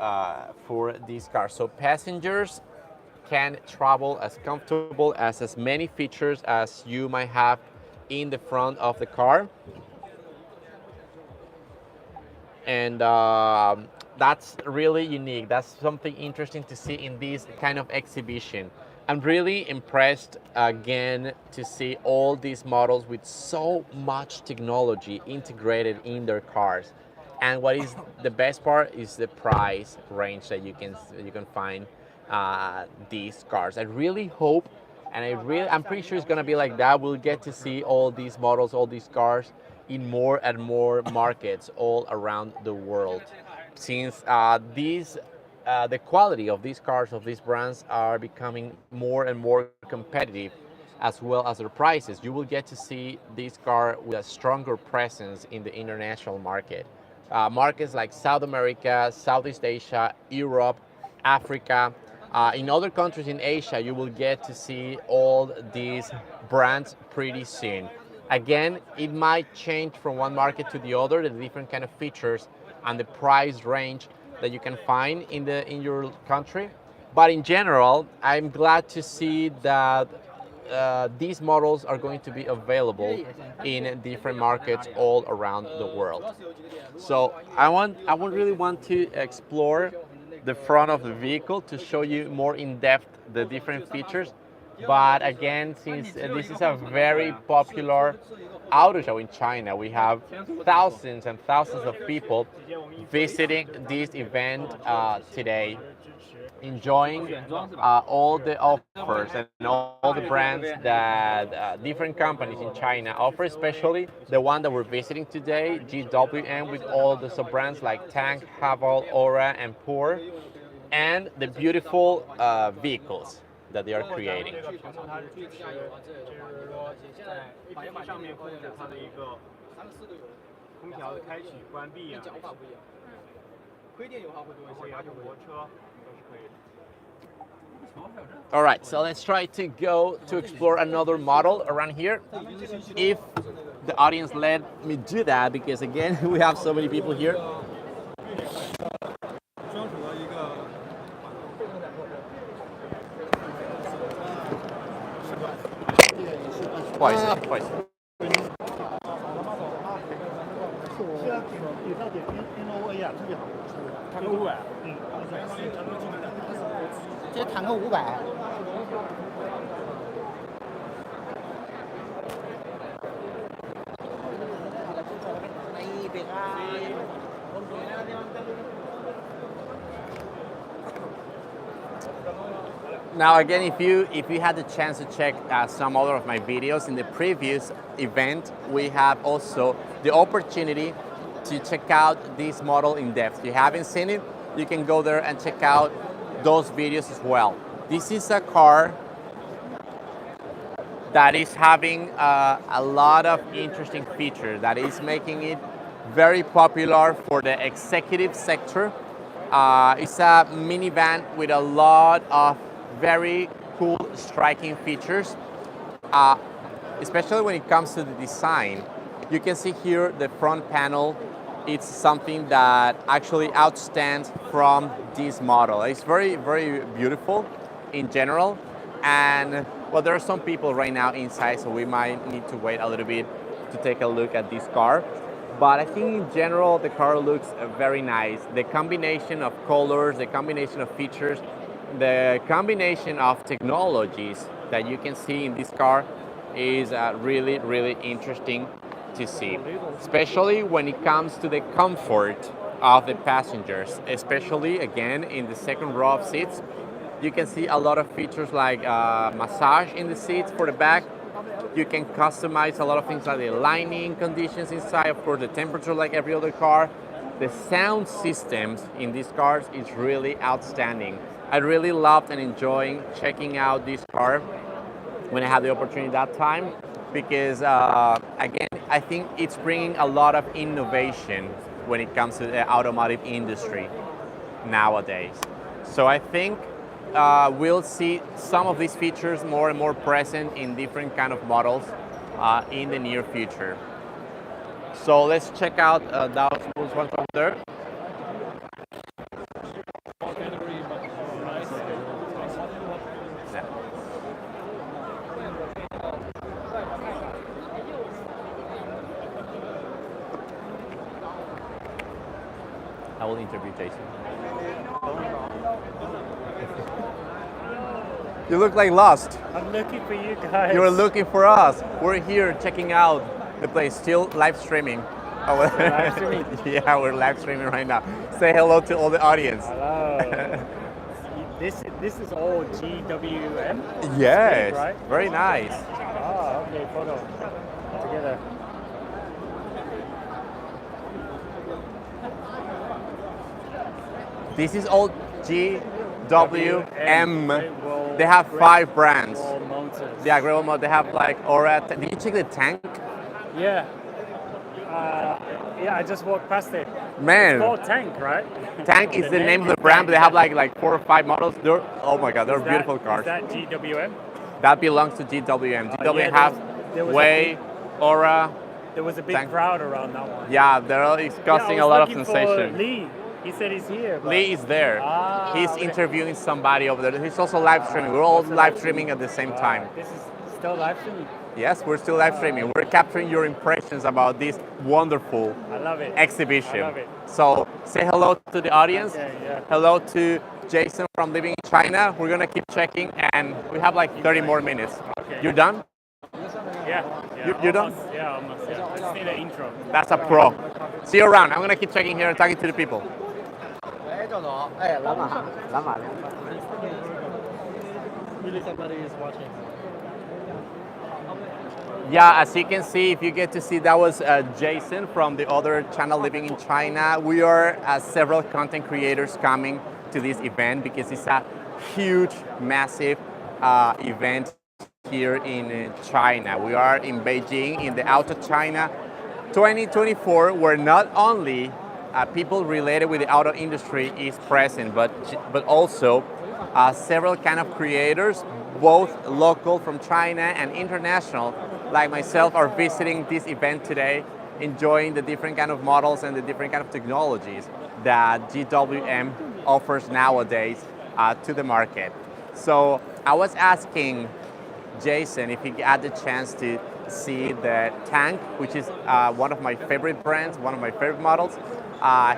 Speaker 1: for this car. So passengers can travel as comfortable as many features as you might have in the front of the car. and that's really unique. That's something interesting to see in this kind of exhibition. I'm really impressed again to see all these models with so much technology integrated in their cars. And what is the best part is the price range that you can find these cars. I really hope, and I'm pretty sure it's gonna be like that. We'll get to see all these models, all these cars in more and more markets all around the world. Since the quality of these cars, of these brands, are becoming more and more competitive, as well as their prices, you will get to see this car with a stronger presence in the international market. Markets like South America, Southeast Asia, Europe, Africa. In other countries in Asia, you will get to see all these brands pretty soon. Again, it might change from one market to the other, the different kind of features and the price range that you can find in your country. But in general, I'm glad to see that these models are going to be available in different markets all around the world. So I really want to explore the front of the vehicle to show you more in depth the different features. But again, since this is a very popular auto show in China, we have thousands and thousands of people visiting this event today, enjoying all the offers and all the brands that different companies in China offer, especially the one that we're visiting today, GWM, with all the sub-brands like Tank, Haval, Aura, and Pure, and the beautiful vehicles that they are creating.
Speaker 15: 空调的开启、关闭啊，亏电油耗会多一些，而且泊车都是可以的。
Speaker 1: All right, so let's try to go to explore another model around here. If the audience let me do that, because again, we have so many people here.
Speaker 15: 专属的一个。
Speaker 1: 不好意思，不好意思。
Speaker 11: 底上点电动位呀，特别好，坦克500，
Speaker 3: 这坦克500。
Speaker 1: Now again, if you had the chance to check some other of my videos in the previous event, we have also the opportunity to check out this model in depth. If you haven't seen it, you can go there and check out those videos as well. This is a car that is having a lot of interesting features, that is making it very popular for the executive sector. It's a minivan with a lot of very cool, striking features, especially when it comes to the design. You can see here the front panel. It's something that actually outstands from this model. It's very, very beautiful in general. And well, there are some people right now inside, so we might need to wait a little bit to take a look at this car. But I think in general, the car looks very nice. The combination of colors, the combination of features, the combination of technologies that you can see in this car is really, really interesting to see, especially when it comes to the comfort of the passengers, especially again in the second row of seats. You can see a lot of features like massage in the seats for the back. You can customize a lot of things like the lining conditions inside, of course the temperature like every other car. The sound systems in these cars is really outstanding. I really loved and enjoying checking out this car when I had the opportunity that time, because again, I think it's bringing a lot of innovation when it comes to the automotive industry nowadays. So I think we'll see some of these features more and more present in different kind of models in the near future. So let's check out those ones over there. I will interview Jason. You look like lost.
Speaker 16: I'm looking for you guys.
Speaker 1: You're looking for us. We're here checking out the place, still live streaming. Oh,
Speaker 16: Live streaming?
Speaker 1: Yeah, we're live streaming right now. Say hello to all the audience.
Speaker 16: Hello. This is all GWM?
Speaker 1: Yes,
Speaker 16: right?
Speaker 1: very nice.
Speaker 16: Ah, okay, photo together.
Speaker 1: This is all GWM. They have 5 brands. Yeah, Great Wall Motors. They have like Aura. Did you check the tank?
Speaker 16: Yeah. Yeah, I just walked past it.
Speaker 1: Man.
Speaker 16: It's called Tank, right?
Speaker 1: Tank is the name of the brand, but they have like 4 or 5 models. They're, oh my god, they're beautiful cars.
Speaker 16: Is that GWM?
Speaker 1: That belongs to GWM. GWM
Speaker 16: yeah,
Speaker 1: have
Speaker 16: there was
Speaker 1: Whey, Aura.
Speaker 16: There was a big crowd around that one.
Speaker 1: Yeah, it's causing a lot of sensation.
Speaker 16: Lee. He said he's here.
Speaker 1: Lee is there. He's interviewing somebody over there. He's also live streaming. We're all live streaming at the same time.
Speaker 16: This is still live streaming?
Speaker 1: Yes, we're still live streaming. We're capturing your impressions about this wonderful exhibition.
Speaker 16: I love it.
Speaker 1: So say hello to the audience.
Speaker 16: Okay, yeah.
Speaker 1: Hello to Jason from Living in China. We're gonna keep checking, and we have like 30 more minutes.
Speaker 16: Okay.
Speaker 1: You're done?
Speaker 16: Yeah.
Speaker 1: You're done?
Speaker 16: Yeah, almost. Yeah. I just need an intro.
Speaker 1: That's a pro. See you around. I'm gonna keep checking here and talking to the people.
Speaker 7: Really, somebody is watching.
Speaker 1: Yeah, as you can see, if you get to see, that was Jason from the other channel Living in China. We are several content creators coming to this event because it's a huge, massive event here in China. We are in Beijing in the Auto China 2024, where not only people related with the auto industry is present, but also several kind of creators, both local from China and international, like myself, are visiting this event today, enjoying the different kind of models and the different kind of technologies that GWM offers nowadays to the market. So I was asking Jason if he had the chance to see the Tank, which is one of my favorite brands, one of my favorite models.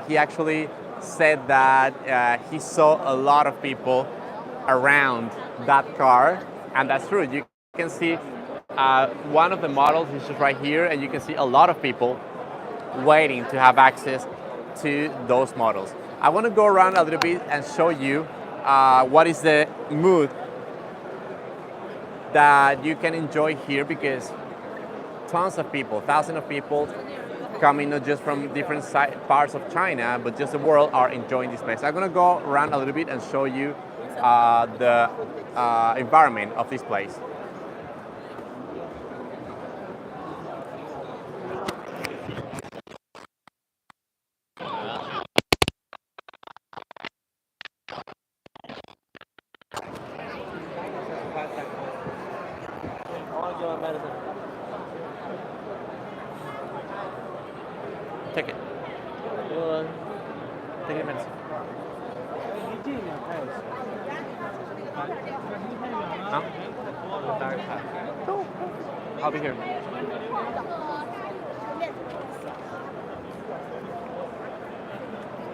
Speaker 1: He actually said that he saw a lot of people around that car, and that's true. You can see one of the models is just right here, and you can see a lot of people waiting to have access to those models. I want to go around a little bit and show you what is the mood that you can enjoy here, because tons of people, thousands of people coming not just from different parts of China, but just the world are enjoying this place. I'm going to go around a little bit and show you the environment of this place. Take it. Take it, minutes. No? I'll be here.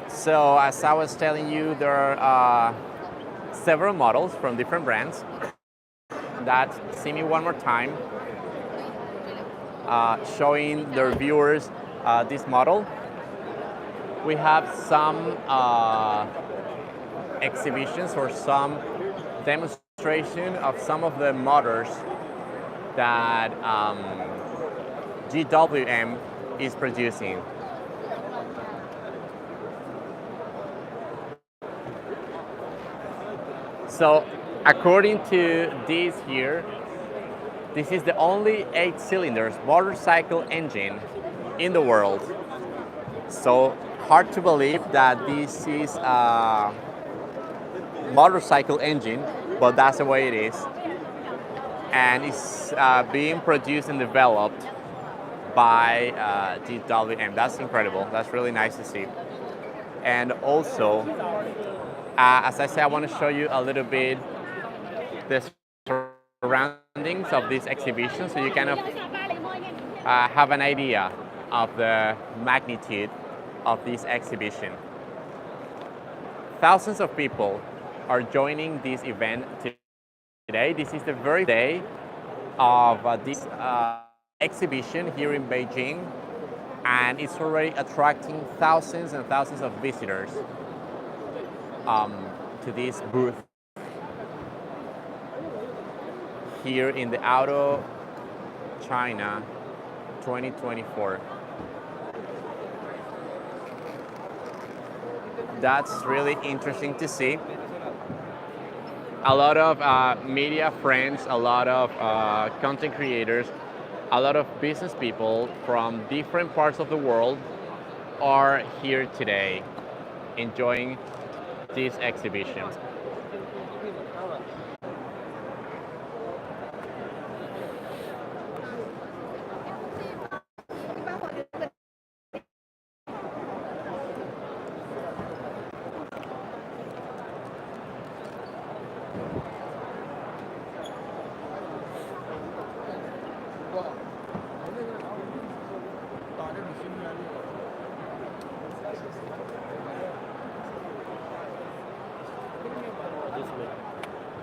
Speaker 1: So as I was telling you, there are several models from different brands that see me one more time, showing their viewers this model. We have some exhibitions or some demonstration of some of the motors that GWM is producing. So according to this here, this is the only 8 cylinders motorcycle engine in the world. So hard to believe that this is a motorcycle engine, but that's the way it is. And it's being produced and developed by GWM. That's incredible. That's really nice to see. And also, as I said, I want to show you a little bit the surroundings of this exhibition, so you kind of have an idea of the magnitude of this exhibition. thousands of people are joining this event today. This is the very day of this exhibition here in Beijing, and it's already attracting thousands and thousands of visitors to this booth here in the Auto China 2024. That's really interesting to see. A lot of media friends, a lot of content creators, a lot of business people from different parts of the world are here today enjoying this exhibition.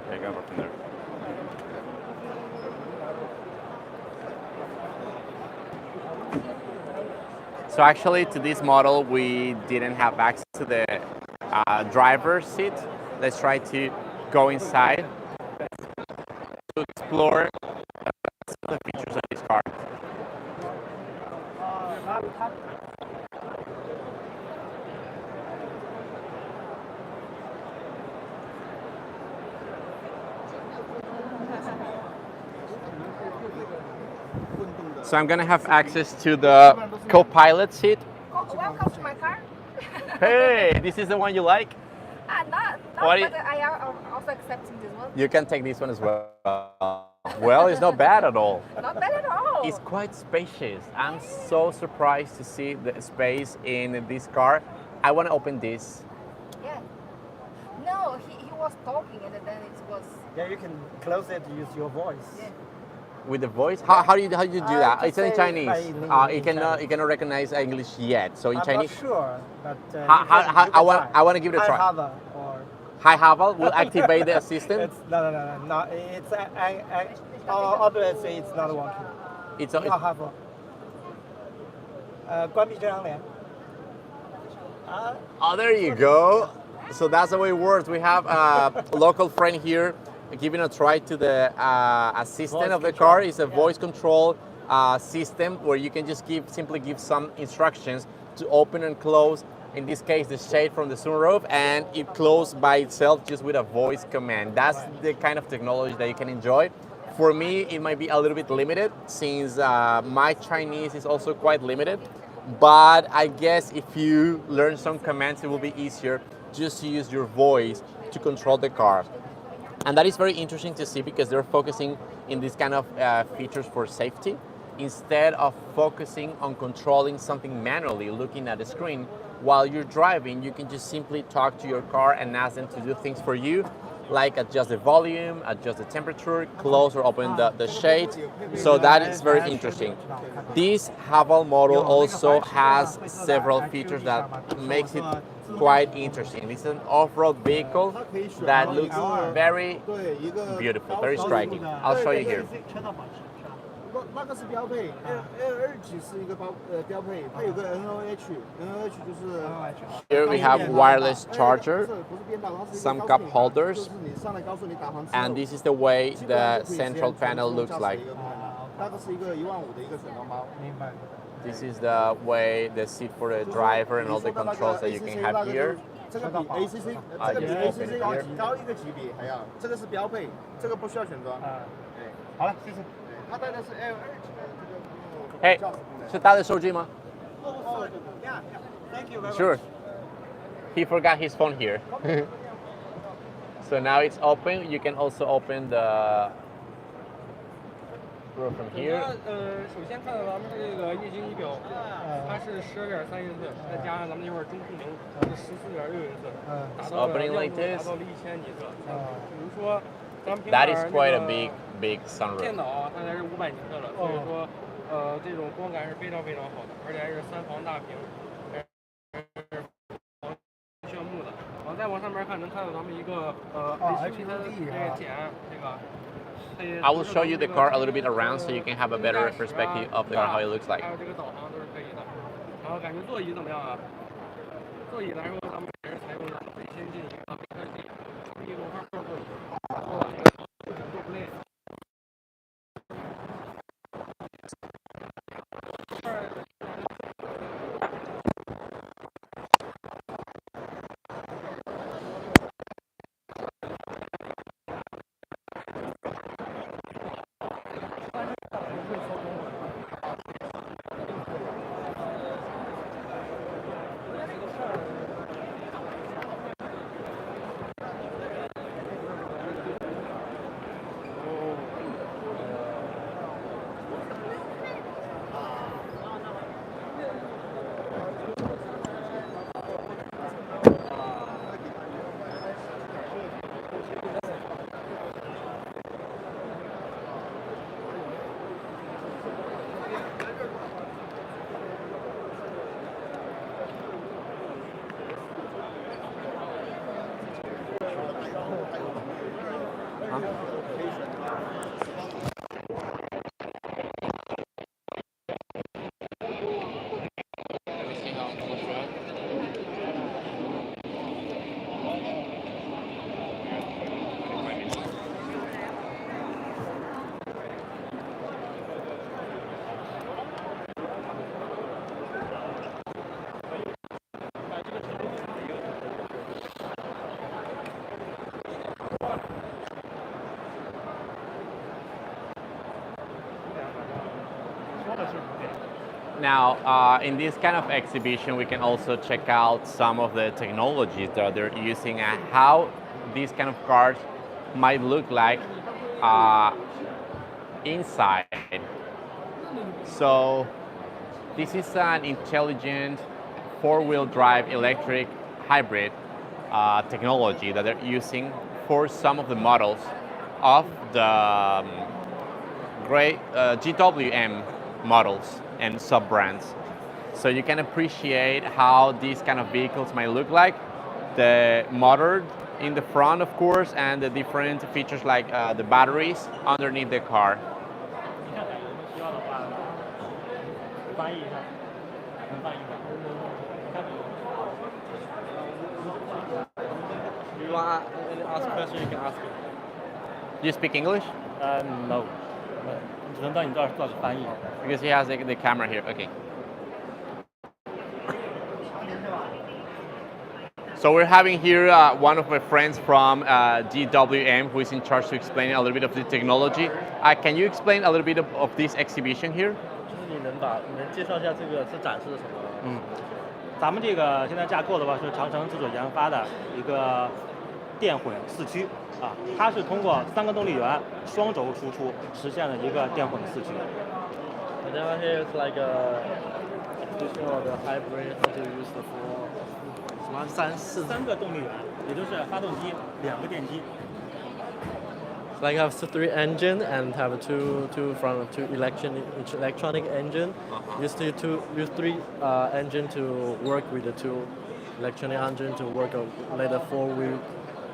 Speaker 1: Take over from there. So actually, to this model, we didn't have access to the driver's seat. Let's try to go inside to explore the features of this car. So I'm gonna have access to the co-pilot seat.
Speaker 13: Welcome to my car.
Speaker 1: Hey, this is the one you like?
Speaker 13: Not
Speaker 1: What
Speaker 13: but I am also accepting this one.
Speaker 1: You can take this one as well. Well, it's not bad at all.
Speaker 13: Not bad at all.
Speaker 1: It's quite spacious. I'm so surprised to see the space in this car. I want to open this.
Speaker 13: Yeah. No, he was talking and then it was.
Speaker 3: Yeah, you can close it, use your voice.
Speaker 13: Yeah.
Speaker 1: With the voice? How do you do that?
Speaker 3: Just
Speaker 1: It's in
Speaker 3: say
Speaker 1: Chinese.
Speaker 3: by
Speaker 1: It cannot recognize English yet. So in
Speaker 3: I'm
Speaker 1: Chinese.
Speaker 3: not sure, but
Speaker 1: I want to give it a try.
Speaker 3: Haval or
Speaker 1: Hi Haval will activate the assistant.
Speaker 3: it's no. It's obviously it's not working.
Speaker 1: It's
Speaker 3: 你好，Haval。关闭遮阳帘。
Speaker 1: Oh, there you go. So that's the way it works. We have a local friend here giving a try to the assistant of the car. It's a voice control system where you can just simply give some instructions to open and close. In this case, the shade from the sunroof, and it closes by itself just with a voice command. That's the kind of technology that you can enjoy. For me, it might be a little bit limited since my Chinese is also quite limited. But I guess if you learn some commands, it will be easier just to use your voice to control the car. And that is very interesting to see because they're focusing in these kind of features for safety. Instead of focusing on controlling something manually, looking at the screen, while you're driving, you can just simply talk to your car and ask them to do things for you, like adjust the volume, adjust the temperature, close or open the shades. So that is very interesting. This Haval model also has several features that makes it quite interesting. This is an off-road vehicle that looks very beautiful, very striking. I'll show you here.
Speaker 3: 那个是标配，L2是一个标配，它有个 NOH 就是。
Speaker 1: Here we have wireless charger, some cup holders, and this is the way the central panel looks like.
Speaker 3: 那个是一个15000的一个选装包。明白。
Speaker 1: This is the way the seat for the driver and all the controls that you can have here.
Speaker 3: 这个比 ACC， 这个比 ACC 高一个级别，还要这个是标配，这个不需要选装。对，好了，谢谢。 他带的是 L2 的这个。
Speaker 1: Hey， 是他的手机吗？
Speaker 3: Thank you very much.
Speaker 1: Sure. He forgot his phone here. So now it's open. You can also open the door from here.
Speaker 7: 首先看到咱们这个液晶仪表，它是12.3英寸，再加上咱们一会儿中控屏是14.6英寸，达到了1000尼特。比如说，咱们平板
Speaker 1: That is quite a big sunroof.
Speaker 7: 电脑它才是500尼特了，所以说这种光感是非常非常好的，而且还是3防大屏，还是防眩目的。然后再往上面看到咱们一个
Speaker 1: I will show you the car a little bit around so you can have a better perspective of the car, how it looks like.
Speaker 7: 还有这个导航都是可以的。然后感觉座椅怎么样啊？座椅来说，咱们也是采用了最先进型的科技，一种二座椅，然后这个坐不累。
Speaker 1: Now, in this kind of exhibition, we can also check out some of the technologies that they're using and how these kind of cars might look like inside. So, this is an intelligent four-wheel drive electric hybrid technology that they're using for some of the models of the great GWM models and sub-brands. So you can appreciate how these kind of vehicles might look like. The motor in the front, of course, and the different features like the batteries underneath the car.
Speaker 7: You want to ask a question? You can ask it.
Speaker 1: Do you speak English?
Speaker 7: No. 只能到你这儿做翻译。
Speaker 1: Because he has the camera here. Okay. So we're having here one of my friends from GWM who is in charge to explain a little bit of the technology. Can you explain a little bit of this exhibition here?
Speaker 7: 就是你能介绍一下这个是展示的什么？咱们这个现在架构的话是长城自主研发的一个电混四驱啊，它是通过3个动力源双轴输出实现了一个电混四驱。And then here is like a the hybrid how to use the for 什么3个动力源，也就是发动机2个电机。
Speaker 17: Like have 3 engine and have two electronic engine. Use 3 engine to work with the 2 electronic engine to work let the 4-wheel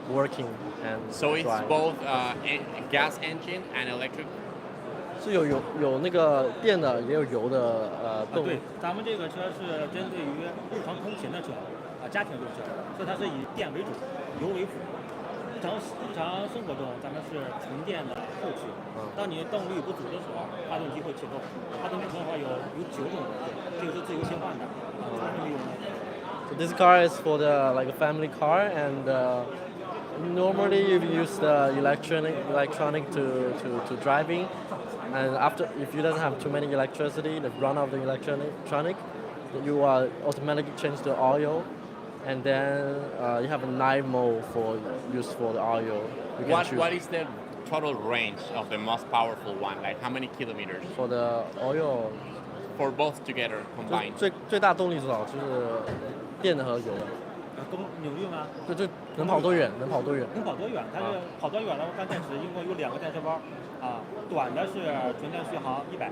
Speaker 17: working and
Speaker 1: So it's
Speaker 17: drive.
Speaker 1: both gas engine and electric.
Speaker 17: 是有那个电的，也有油的动力。
Speaker 7: 对，咱们这个车是针对于日常通勤的车家庭用车，所以它是以电为主，油为辅。日常生活中，咱们是纯电的后驱。当你动力不足的时候，发动机会启动。发动机的话有9种模式，这个是自由切换的。
Speaker 17: So this car is for the like a family car, and normally you use the electronic to driving, and after if you doesn't have too many electricity, the run of the electronic, you automatically change the oil, and then you have a night mode for use for the oil.
Speaker 1: What is the total range of the most powerful one? Like how many kilometers?
Speaker 17: For the oil.
Speaker 1: For both together combined.
Speaker 17: 最大动力多少？就是电的和油的。
Speaker 7: 扭力吗？
Speaker 17: 就能跑多远？能跑多远？
Speaker 7: 能跑多远？它是跑多远呢？我看电池一共有2个电池包，短的是纯电续航100，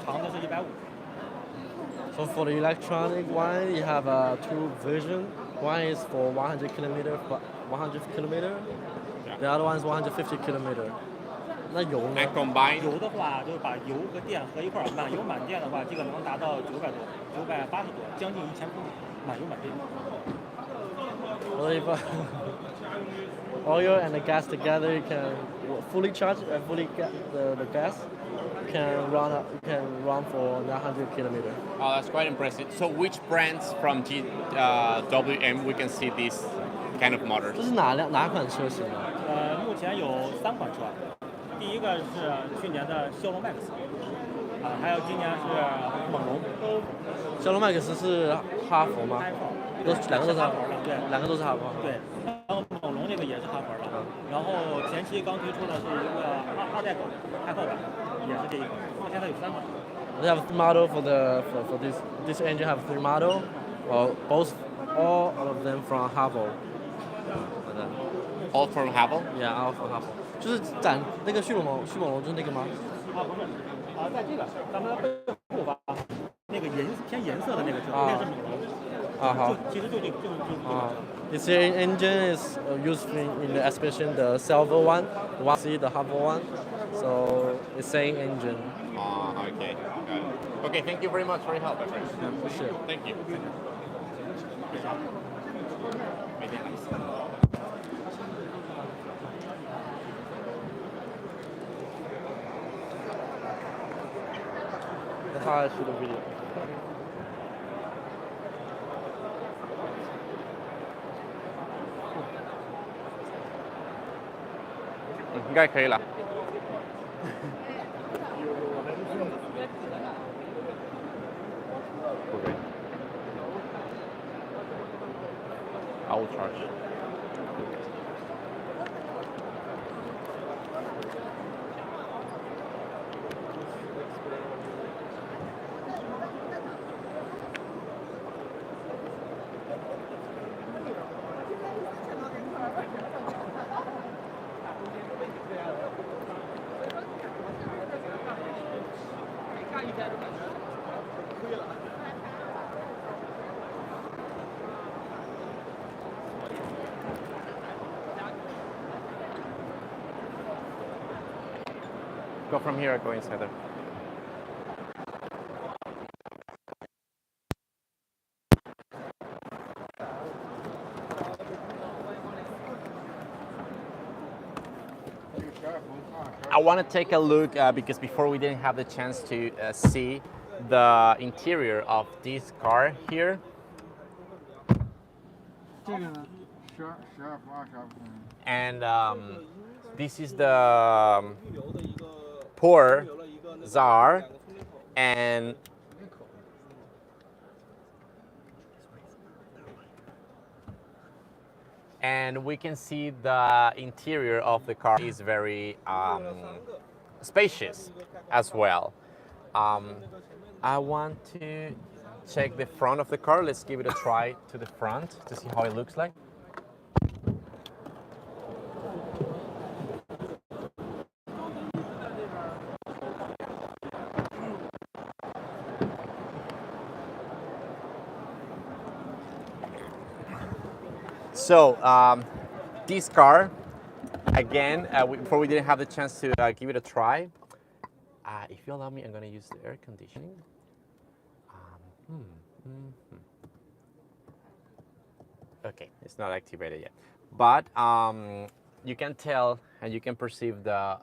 Speaker 7: 长的是150。
Speaker 17: So for the electronic one, you have 2 versions. One is for 100 kilometers, 100 kilometer. The other one is 150 kilometer. 那油呢
Speaker 1: And combined?
Speaker 10: 油的话，就是把油和电合一块儿，满油满电的话，这个能达到900多、980多，将近1000公里，满油满电。
Speaker 17: Well, if oil and the gas together, you can fully charge, the gas can run for 900 kilometers.
Speaker 1: Oh, that's quite impressive. So, which brands from WM we can see this kind of motors?
Speaker 17: 这是哪款车型呢？
Speaker 10: 目前有3款车，第一个是去年的骁龙 Max， 还有今年是猛龙。
Speaker 17: 骁龙 Max 是哈佛吗？两个都是哈佛的，
Speaker 10: 对，
Speaker 17: 两个都是哈佛。
Speaker 10: 对，然后猛龙这个也是哈佛的，然后前期刚推出的是一个二代狗太后版，也是这一款，现在有3款。
Speaker 17: They have 3 model for this engine have 3 model, all of them from Haval.
Speaker 1: All from Haval?
Speaker 17: Yeah, all from Haval. 就是展那个迅猛龙就是那个吗？
Speaker 10: 不是，在这个咱们背后吧，那个偏颜色的那个车，那是猛龙。
Speaker 17: 好。
Speaker 10: 其实就这个。
Speaker 17: This engine is used in the exhibition, the silver one, the one see the Haval one. So it's same engine.
Speaker 1: Okay. Got it. Okay, thank you very much for your help, my friend.
Speaker 17: Yeah, for sure.
Speaker 1: Thank you.
Speaker 17: That's how I shoot a video.
Speaker 1: Mm, 应该可以了。Okay. I will charge. Go from here or go inside there? I want to take a look because before we didn't have the chance to see the interior of this car here. And this is the Poor Czar, and we can see the interior of the car is very spacious as well. I want to check the front of the car. Let's give it a try to the front to see how it looks like. So this car, again, before we didn't have the chance to give it a try. If you allow me, I'm going to use the air conditioning. Okay, it's not activated yet. But you can tell and you can perceive the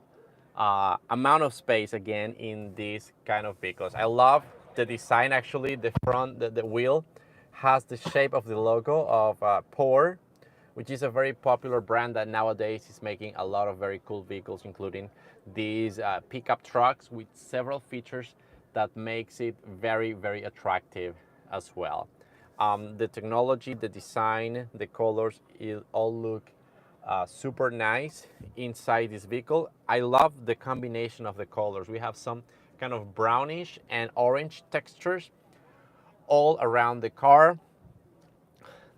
Speaker 1: amount of space, again, in these kind of vehicles. I love the design, actually. The front, the wheel has the shape of the logo of Porsche, which is a very popular brand that nowadays is making a lot of very cool vehicles, including these pickup trucks with several features that makes it very, very attractive as well. The technology, the design, the colors, it all look super nice inside this vehicle. I love the combination of the colors. We have some kind of brownish and orange textures all around the car.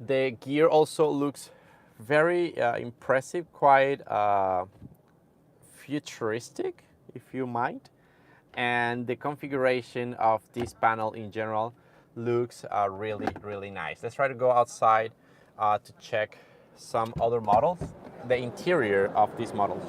Speaker 1: The gear also looks very impressive, quite futuristic, if you might. And the configuration of this panel in general looks really, really nice. Let's try to go outside to check some other models, the interior of these models.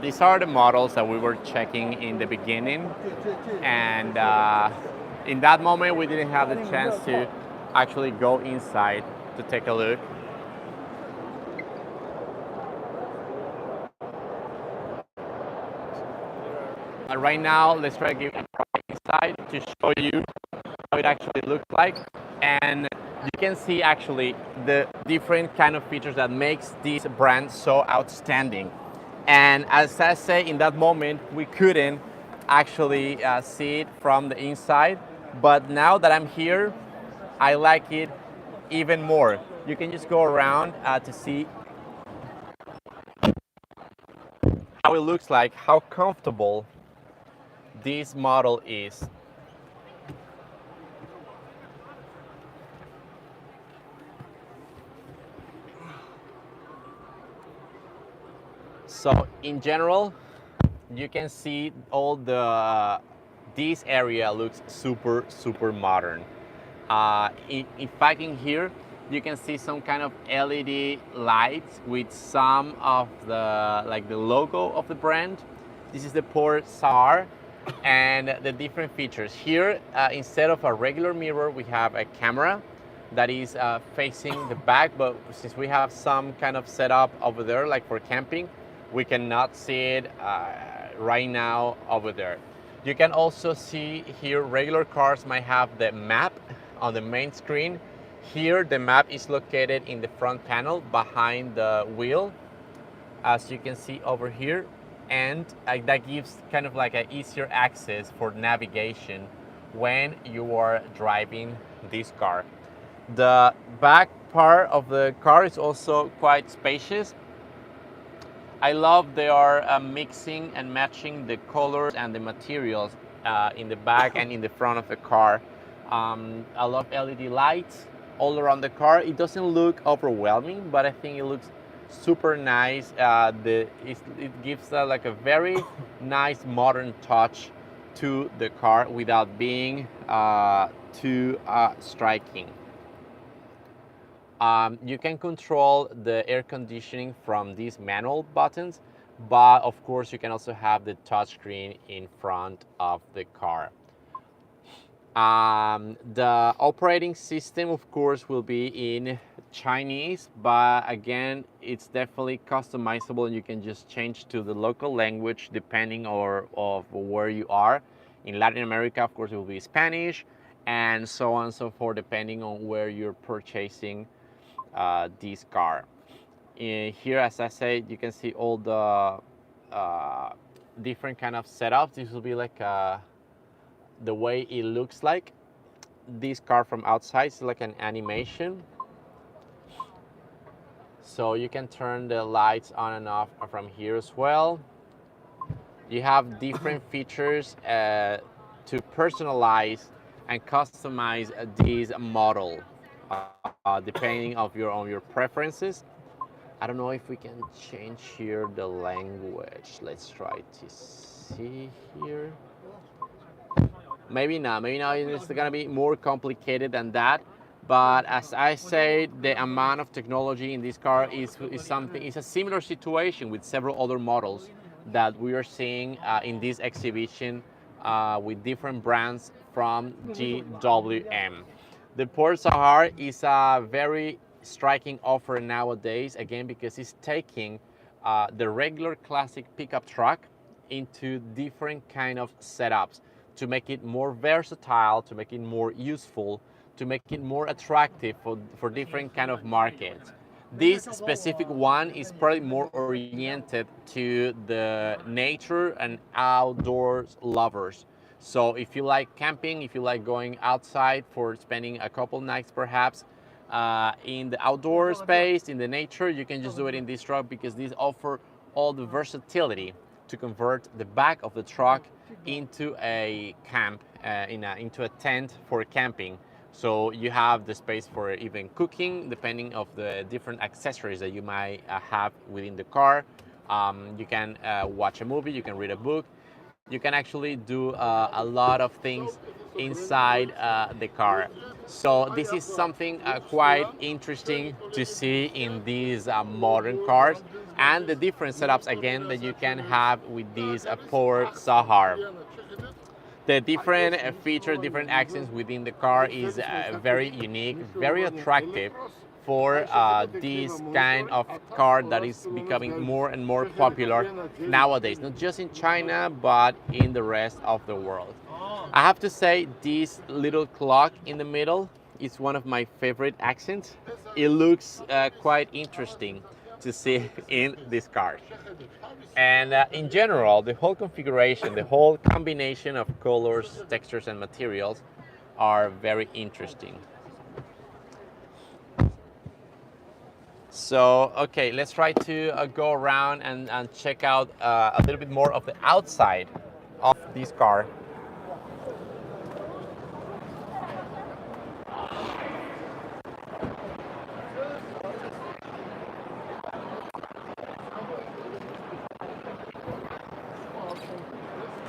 Speaker 1: These are the models that we were checking in the beginning, and in that moment we didn't have the chance to actually go inside to take a look. But right now, let's try to give it a inside to show you how it actually looks like, and you can see actually the different kind of features that makes this brand so outstanding. And as I say, in that moment, we couldn't actually see it from the inside. But now that I'm here, I like it even more. You can just go around to see how it looks like, how comfortable this model is. So in general, you can see all this area looks super modern. In fact, in here, you can see some kind of LED lights with some of the logo of the brand. This is the port SAR and the different features. Here, instead of a regular mirror, we have a camera that is facing the back, but since we have some kind of setup over there, like for camping, we cannot see it right now over there. You can also see here regular cars might have the map on the main screen. Here the map is located in the front panel behind the wheel, as you can see over here, and that gives kind of like an easier access for navigation when you are driving this car. The back part of the car is also quite spacious. I love they are mixing and matching the colors and the materials in the back and in the front of the car. I love LED lights all around the car. It doesn't look overwhelming, but I think it looks super nice. It gives like a very nice modern touch to the car without being too striking. You can control the air conditioning from these manual buttons, but of course you can also have the touchscreen in front of the car. The operating system, of course, will be in Chinese, but again, it's definitely customizable and you can just change to the local language depending of where you are. In Latin America, of course, it will be Spanish, and so on and so forth, depending on where you're purchasing this car. Here, as I said, you can see all the different kind of setups. This will be like the way it looks like. This car from outside is like an animation. So you can turn the lights on and off from here as well. You have different features to personalize and customize this model depending on your preferences. I don't know if we can change here the language. Let's try to see here. Maybe not. Maybe now it's gonna be more complicated than that. But as I said, the amount of technology in this car is something. It's a similar situation with several other models that we are seeing in this exhibition with different brands from GWM. The Port Sahar is a very striking offer nowadays, again, because it's taking the regular classic pickup truck into different kind of setups to make it more versatile, to make it more useful, to make it more attractive for different kind of markets. This specific one is probably more oriented to the nature and outdoors lovers. So if you like camping, if you like going outside for spending a couple nights perhaps in the outdoor space, in the nature, you can just do it in this truck because these offer all the versatility to convert the back of the truck into a camp, into a tent for camping. So you have the space for even cooking, depending of the different accessories that you might have within the car. You can watch a movie, you can read a book. You can actually do a lot of things inside the car. So this is something quite interesting to see in these modern cars, and the different setups again that you can have with these Porsche Sahar. The different features, different accents within the car is very unique, very attractive for this kind of car that is becoming more and more popular nowadays, not just in China, but in the rest of the world. I have to say this little clock in the middle is one of my favorite accents. It looks quite interesting to see in this car. And in general, the whole configuration, the whole combination of colors, textures, and materials are very interesting. So, okay, let's try to go around and check out a little bit more of the outside of this car.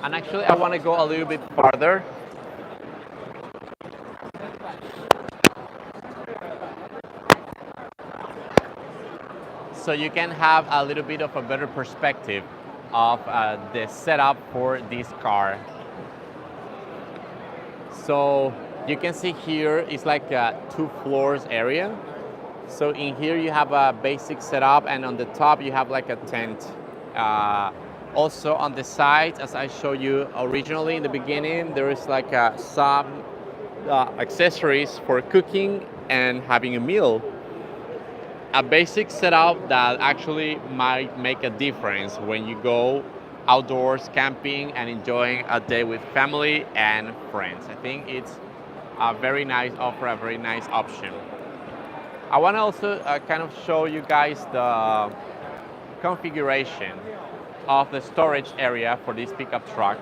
Speaker 1: And actually, I want to go a little bit farther. So you can have a little bit of a better perspective of the setup for this car. So you can see here it's like a 2 floors area. So in here you have a basic setup, and on the top you have like a tent. Also on the sides, as I showed you originally in the beginning, there is like some accessories for cooking and having a meal. A basic setup that actually might make a difference when you go outdoors camping and enjoying a day with family and friends. I think it's a very nice offer, a very nice option. I want to also kind of show you guys the configuration of the storage area for this pickup truck.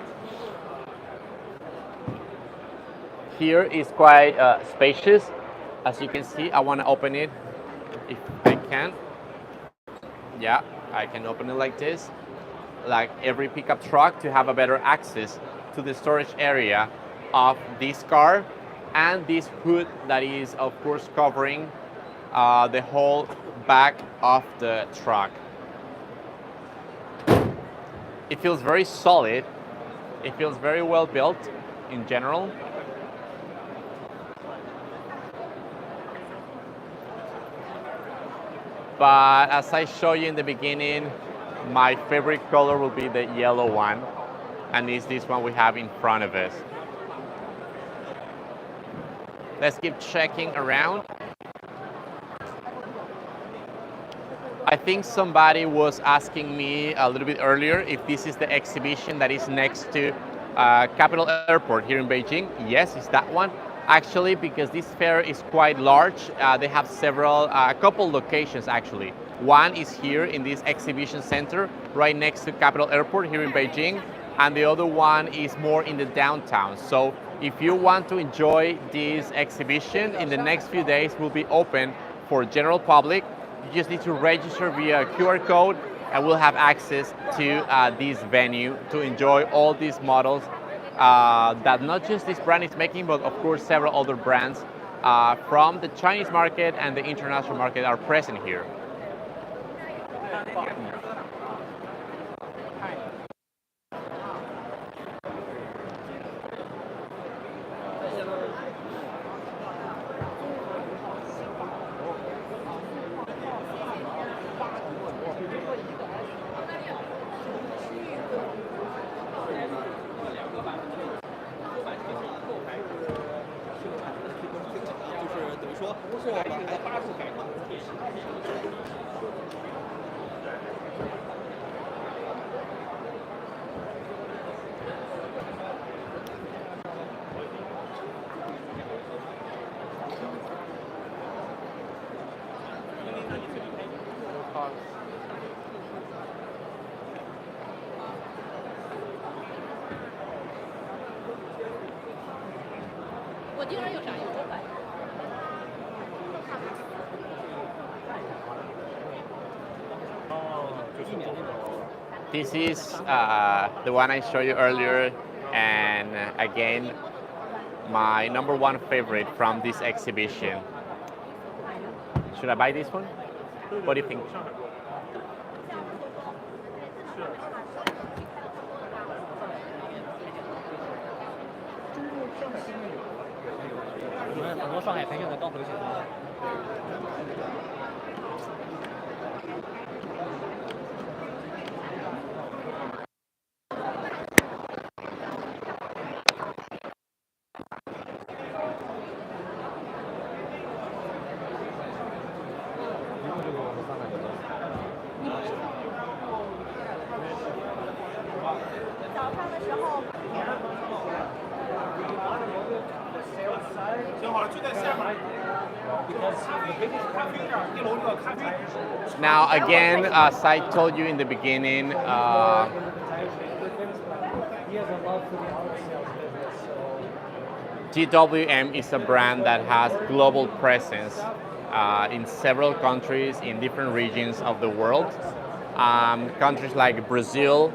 Speaker 1: Here is quite spacious. As you can see, I want to open it if I can. Yeah, I can open it like this, like every pickup truck, to have a better access to the storage area of this car, and this hood that is of course covering the whole back of the truck. It feels very solid. It feels very well built in general. But as I showed you in the beginning, my favorite color will be the yellow one, and it's this one we have in front of us. Let's keep checking around. I think somebody was asking me a little bit earlier if this is the exhibition that is next to Capital Airport here in Beijing. Yes, it's that one. Actually, because this fair is quite large, they have a couple locations actually. One is here in this exhibition center, right next to Capital Airport here in Beijing, and the other one is more in the downtown. So if you want to enjoy this exhibition, in the next few days will be open for general public. You just need to register via QR code, and we'll have access to this venue to enjoy all these models that not just this brand is making, but of course several other brands from the Chinese market and the international market are present here. This is the one I showed you earlier, and again, my number one favorite from this exhibition. Should I buy this one? What do you think?
Speaker 10: 很多上海培训的刚回去。
Speaker 9: 早上的时候。
Speaker 15: 正好就在下面。一楼这个咖啡。
Speaker 1: Now again, as I told you in the beginning, GWM is a brand that has global presence in several countries in different regions of the world. Countries like Brazil,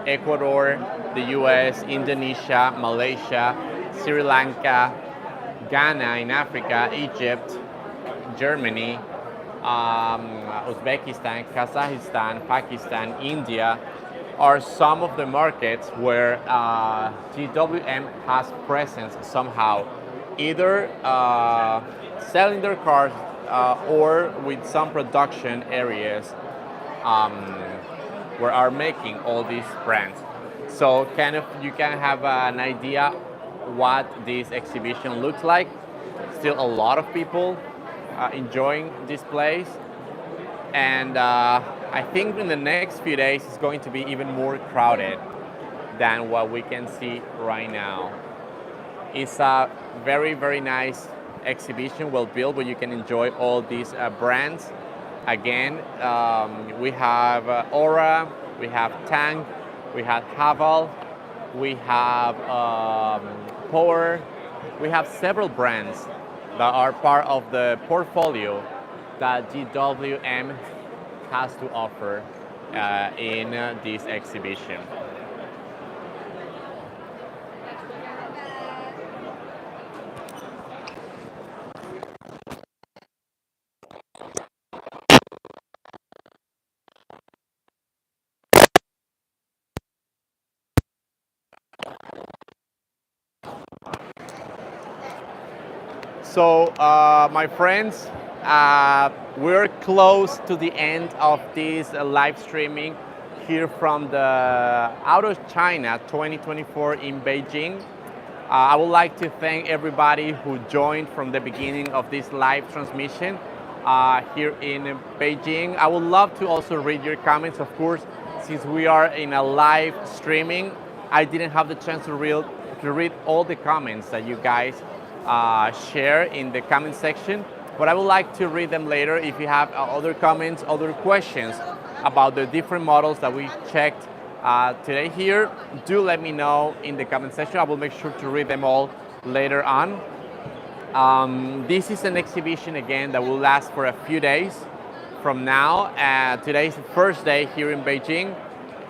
Speaker 1: Ecuador, the US, Indonesia, Malaysia, Sri Lanka, Ghana in Africa, Egypt, Germany, Uzbekistan, Kazakhstan, Pakistan, India are some of the markets where GWM has presence somehow, either selling their cars or with some production areas where are making all these brands. So kind of you can have an idea what this exhibition looks like. Still a lot of people enjoying this place, and I think in the next few days it's going to be even more crowded than what we can see right now. It's a very, very nice exhibition, well built, where you can enjoy all these brands. Again, we have Aura, we have Tang, we have Haval, we have Power. We have several brands that are part of the portfolio that GWM has to offer in this exhibition. So, my friends, we're close to the end of this live streaming here from the Auto China 2024 in Beijing. I would like to thank everybody who joined from the beginning of this live transmission here in Beijing. I would love to also read your comments, of course, since we are in a live streaming. I didn't have the chance to read all the comments that you guys share in the comment section, but I would like to read them later. If you have other comments, other questions about the different models that we checked today here, do let me know in the comment section. I will make sure to read them all later on. This is an exhibition again that will last for a few days from now. Today is the first day here in Beijing.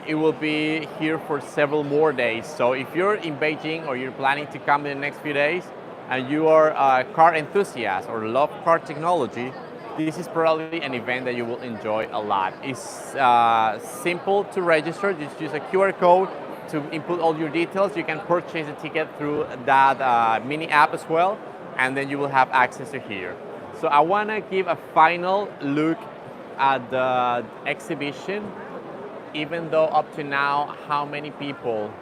Speaker 1: It will be here for several more days. So if you're in Beijing or you're planning to come in the next few days, and you are a car enthusiast or love car technology, this is probably an event that you will enjoy a lot. It's simple to register. Just use a QR code to input all your details. You can purchase a ticket through that mini app as well, and then you will have access to here. So I want to give a final look at the exhibition, even though up to now, how many people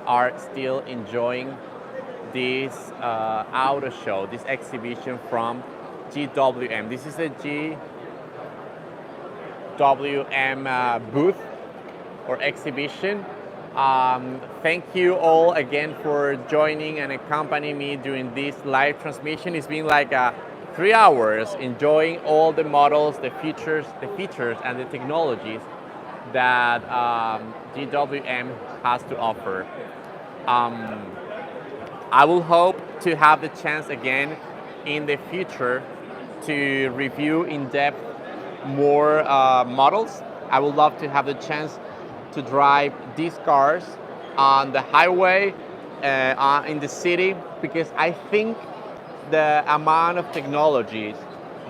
Speaker 1: are still enjoying this auto show, this exhibition from GWM. This is a GWM booth or exhibition. Thank you all again for joining and accompanying me during this live transmission. It's been like 3 hours enjoying all the models, the features and the technologies that GWM has to offer. I will hope to have the chance again in the future to review in depth more models. I would love to have the chance to drive these cars on the highway, in the city, because I think the amount of technologies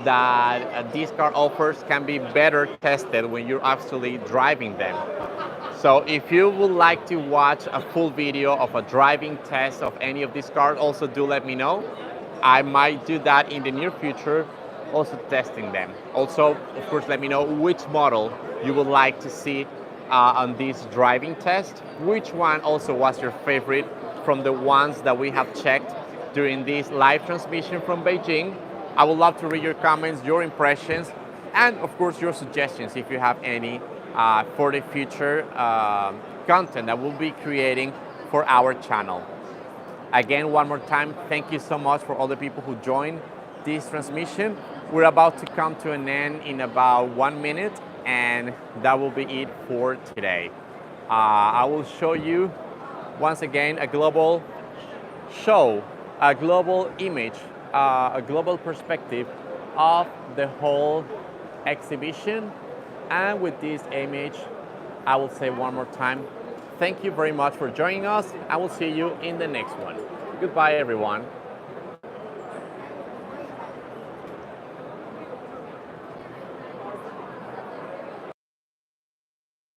Speaker 1: that this car offers can be better tested when you're actually driving them. So if you would like to watch a full video of a driving test of any of these cars, also do let me know. I might do that in the near future, also testing them. Also, of course, let me know which model you would like to see on this driving test. Which one also was your favorite from the ones that we have checked during this live transmission from Beijing. I would love to read your comments, your impressions, and of course your suggestions if you have any for the future content that we'll be creating for our channel. Again, one more time, thank you so much for all the people who joined this transmission. We're about to come to an end in about 1 minute, and that will be it for today. I will show you once again a global show, a global image, a global perspective of the whole exhibition. And with this image, I will say one more time, thank you very much for joining us. I will see you in the next one. Goodbye, everyone.